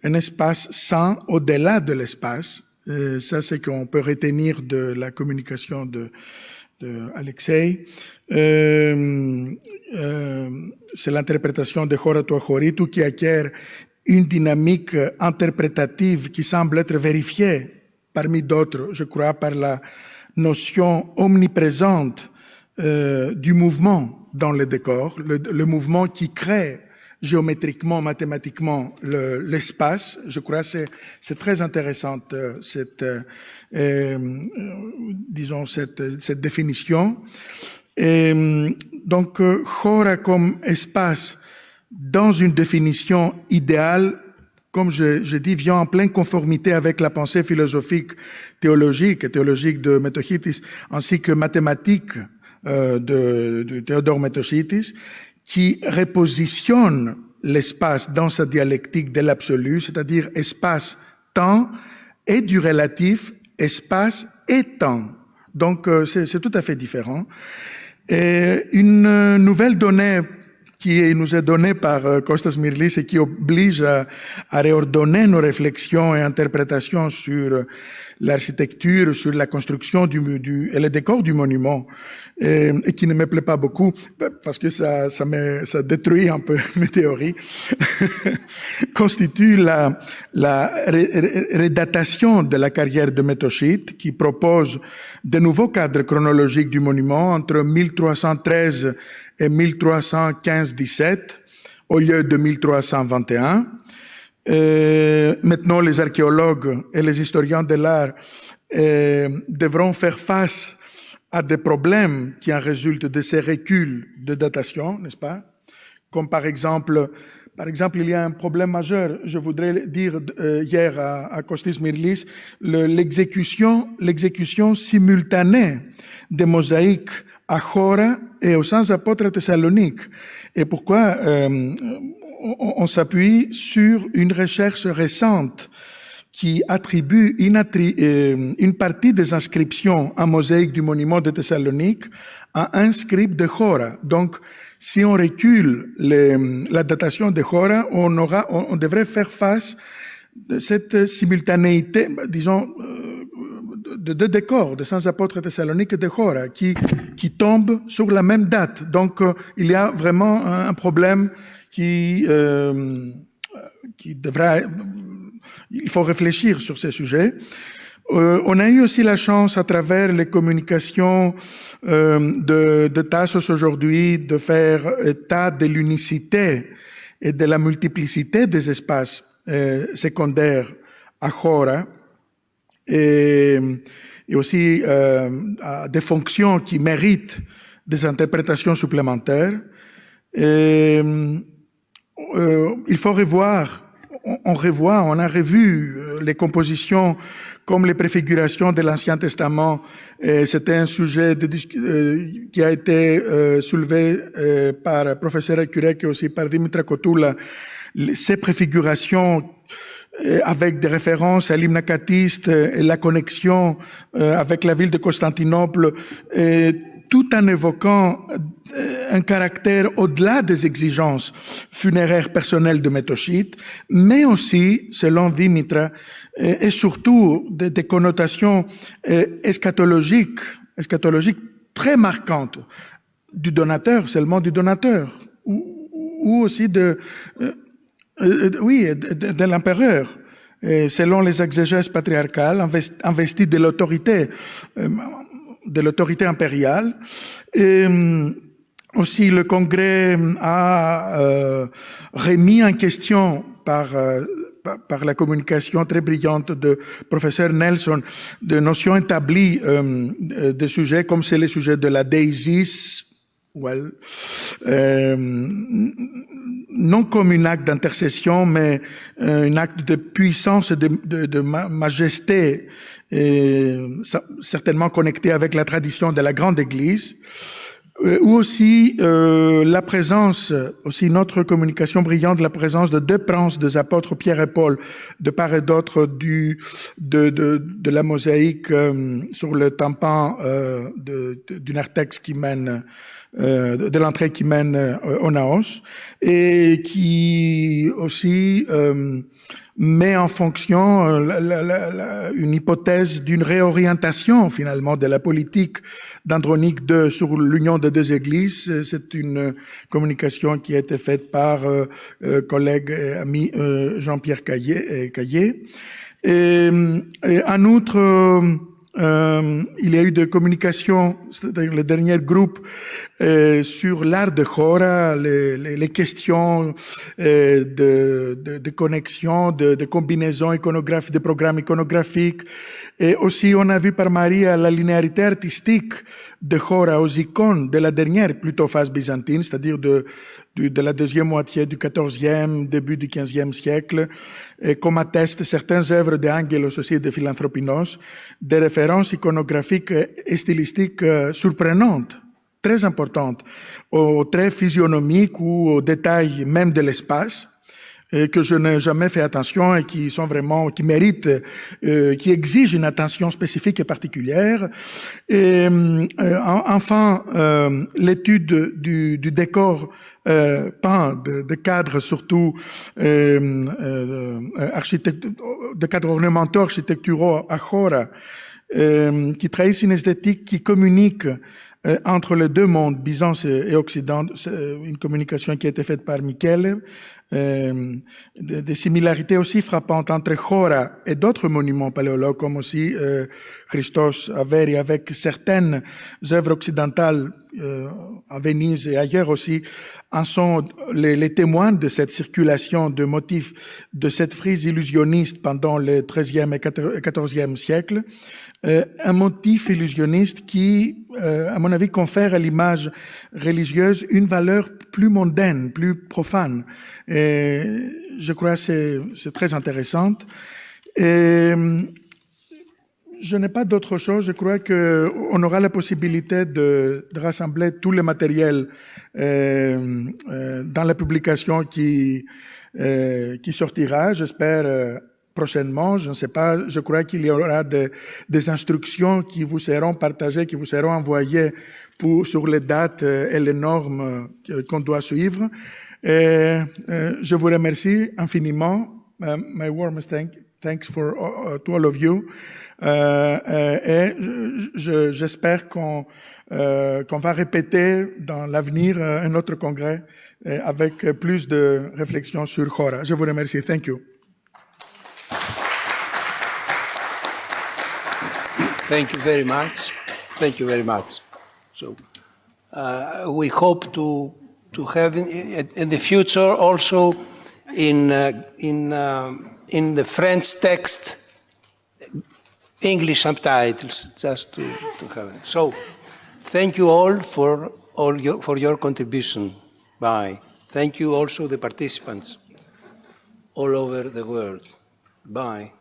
Speaker 2: un espace saint au-delà de l'espace. Ça, c'est qu'on peut retenir de la communication de Alexei. C'est l'interprétation de chora to choritou qui acquiert une dynamique interprétative qui semble être vérifiée parmi d'autres, je crois, par la notion omniprésente du mouvement dans le décor, le mouvement qui crée géométriquement, mathématiquement l'espace. Je crois que c'est très intéressante cette définition. Et donc, chora comme espace dans une définition idéale, comme je dis, vient en pleine conformité avec la pensée philosophique théologique de Metochitis, ainsi que mathématique de Théodore Metochitis, qui repositionne l'espace dans sa dialectique de l'absolu, c'est-à-dire espace-temps, et du relatif, espace et temps. Donc, c'est tout à fait différent. Et une nouvelle donnée qui nous est donnée par Kostas Mirlis et qui oblige à réordonner nos réflexions et interprétations sur l'architecture, sur la construction et le décor du monument, et qui ne me plaît pas beaucoup parce que ça détruit un peu mes théories, constitue la redatation de la carrière de Metochite, qui propose de nouveaux cadres chronologiques du monument entre 1313 et 1315-17 au lieu de 1321. Maintenant, les archéologues et les historiens de l'art devront faire face à des problèmes qui en résultent de ces reculs de datation, n'est-ce pas? Comme par exemple, il y a un problème majeur, je voudrais dire hier à Kostis Mirlis, l'exécution simultanée des mosaïques à Chora et aux Saints Apôtres à Thessalonique. Et pourquoi on s'appuie sur une recherche récente qui attribue une partie des inscriptions en mosaïque du monument de Thessalonique à un scribe de Chora. Donc, si on recule la datation de Chora, on devrait faire face à cette simultanéité, disons, de deux décors, de Saints Apôtres Thessalonique et de Chora, qui tombent sur la même date. Donc, il y a vraiment un problème qui devra... Il faut réfléchir sur ces sujets. On a eu aussi la chance, à travers les communications de Tassos aujourd'hui, de faire état de l'unicité et de la multiplicité des espaces secondaires à Chora, et aussi des fonctions qui méritent des interprétations supplémentaires. Il faut revoir, on a revu les compositions comme les préfigurations de l'Ancien Testament. C'était un sujet qui a été soulevé par le professeur Ecurek et aussi par DIMITRA KOTOULA. Ces préfigurations avec des références à l'hymne acatiste et la connexion avec la ville de Constantinople, tout en évoquant un caractère au-delà des exigences funéraires personnelles de Métochite, mais aussi, selon Dimitra, et surtout des connotations eschatologiques très marquantes du donateur, seulement du donateur, ou aussi de l'empereur, selon les exégèses patriarcales, investis de l'autorité impériale. Et aussi, le Congrès a remis en question par la communication très brillante de professeur Nelson de notions établies de sujets comme c'est le sujet de la déisis, non comme un acte d'intercession, mais un acte de puissance et de majesté, certainement connecté avec la tradition de la grande Église, ou aussi la présence, aussi notre communication brillante, la présence de deux princes, des apôtres Pierre et Paul, de part et d'autre de la mosaïque sur le tympan du narthex qui mène de l'entrée qui mène au naos, et qui aussi met en fonction une hypothèse d'une réorientation finalement de la politique d'Andronique II sur l'union des deux églises. C'est une communication qui a été faite par collègue et ami Jean-Pierre Caillé. Et en outre, il y a eu des communications, c'est-à-dire le dernier groupe sur l'art de Chora, les questions de connexion, de combinaison iconographique, de programmes iconographiques. Et aussi, on a vu par Maria la linéarité artistique de Chora aux icônes de la dernière, plutôt phase byzantine, c'est-à-dire de la deuxième moitié du XIVe, début du XVe siècle, et comme attestent certaines œuvres d'Angelos aussi et de Philanthropinos, des références iconographiques et stylistiques surprenantes, très importantes, aux traits physionomiques ou aux détails même de l'espace, que je n'ai jamais fait attention et qui sont vraiment, qui méritent, qui exigent une attention spécifique et particulière. Et enfin, l'étude du décor peint, de cadres surtout, de cadres ornementaux architecturaux à Chora, qui trahissent une esthétique qui communique entre les deux mondes, Byzance et Occident. C'est une communication qui a été faite par Michele. Des similarités aussi frappantes entre Chora et d'autres monuments paléologues, comme aussi Christos Averi, avec certaines œuvres occidentales à Venise et ailleurs aussi, en sont les témoins de cette circulation de motifs de cette frise illusionniste pendant le XIIIe et XIVe siècle. Un motif illusionniste qui, à mon avis, confère à l'image religieuse une valeur plus mondaine, plus profane. Et je crois que c'est très intéressant. Et je n'ai pas d'autre chose. Je crois qu'on aura la possibilité de rassembler tout le matériel dans la publication qui sortira, j'espère, prochainement. Je ne sais pas, je crois qu'il y aura des instructions qui vous seront partagées, qui vous seront envoyées sur les dates et les normes qu'on doit suivre. Et je vous remercie infiniment. My warmest thanks to all of you. Et j'espère qu'on va répéter dans l'avenir un autre congrès avec plus de réflexions sur Chora. Je vous remercie. Thank you.
Speaker 1: Thank you very much. Thank you very much. So we hope to have in the future also in the French text English subtitles, just to have it. So thank you all for your contribution. Bye. Thank you also the participants all over the world. Bye.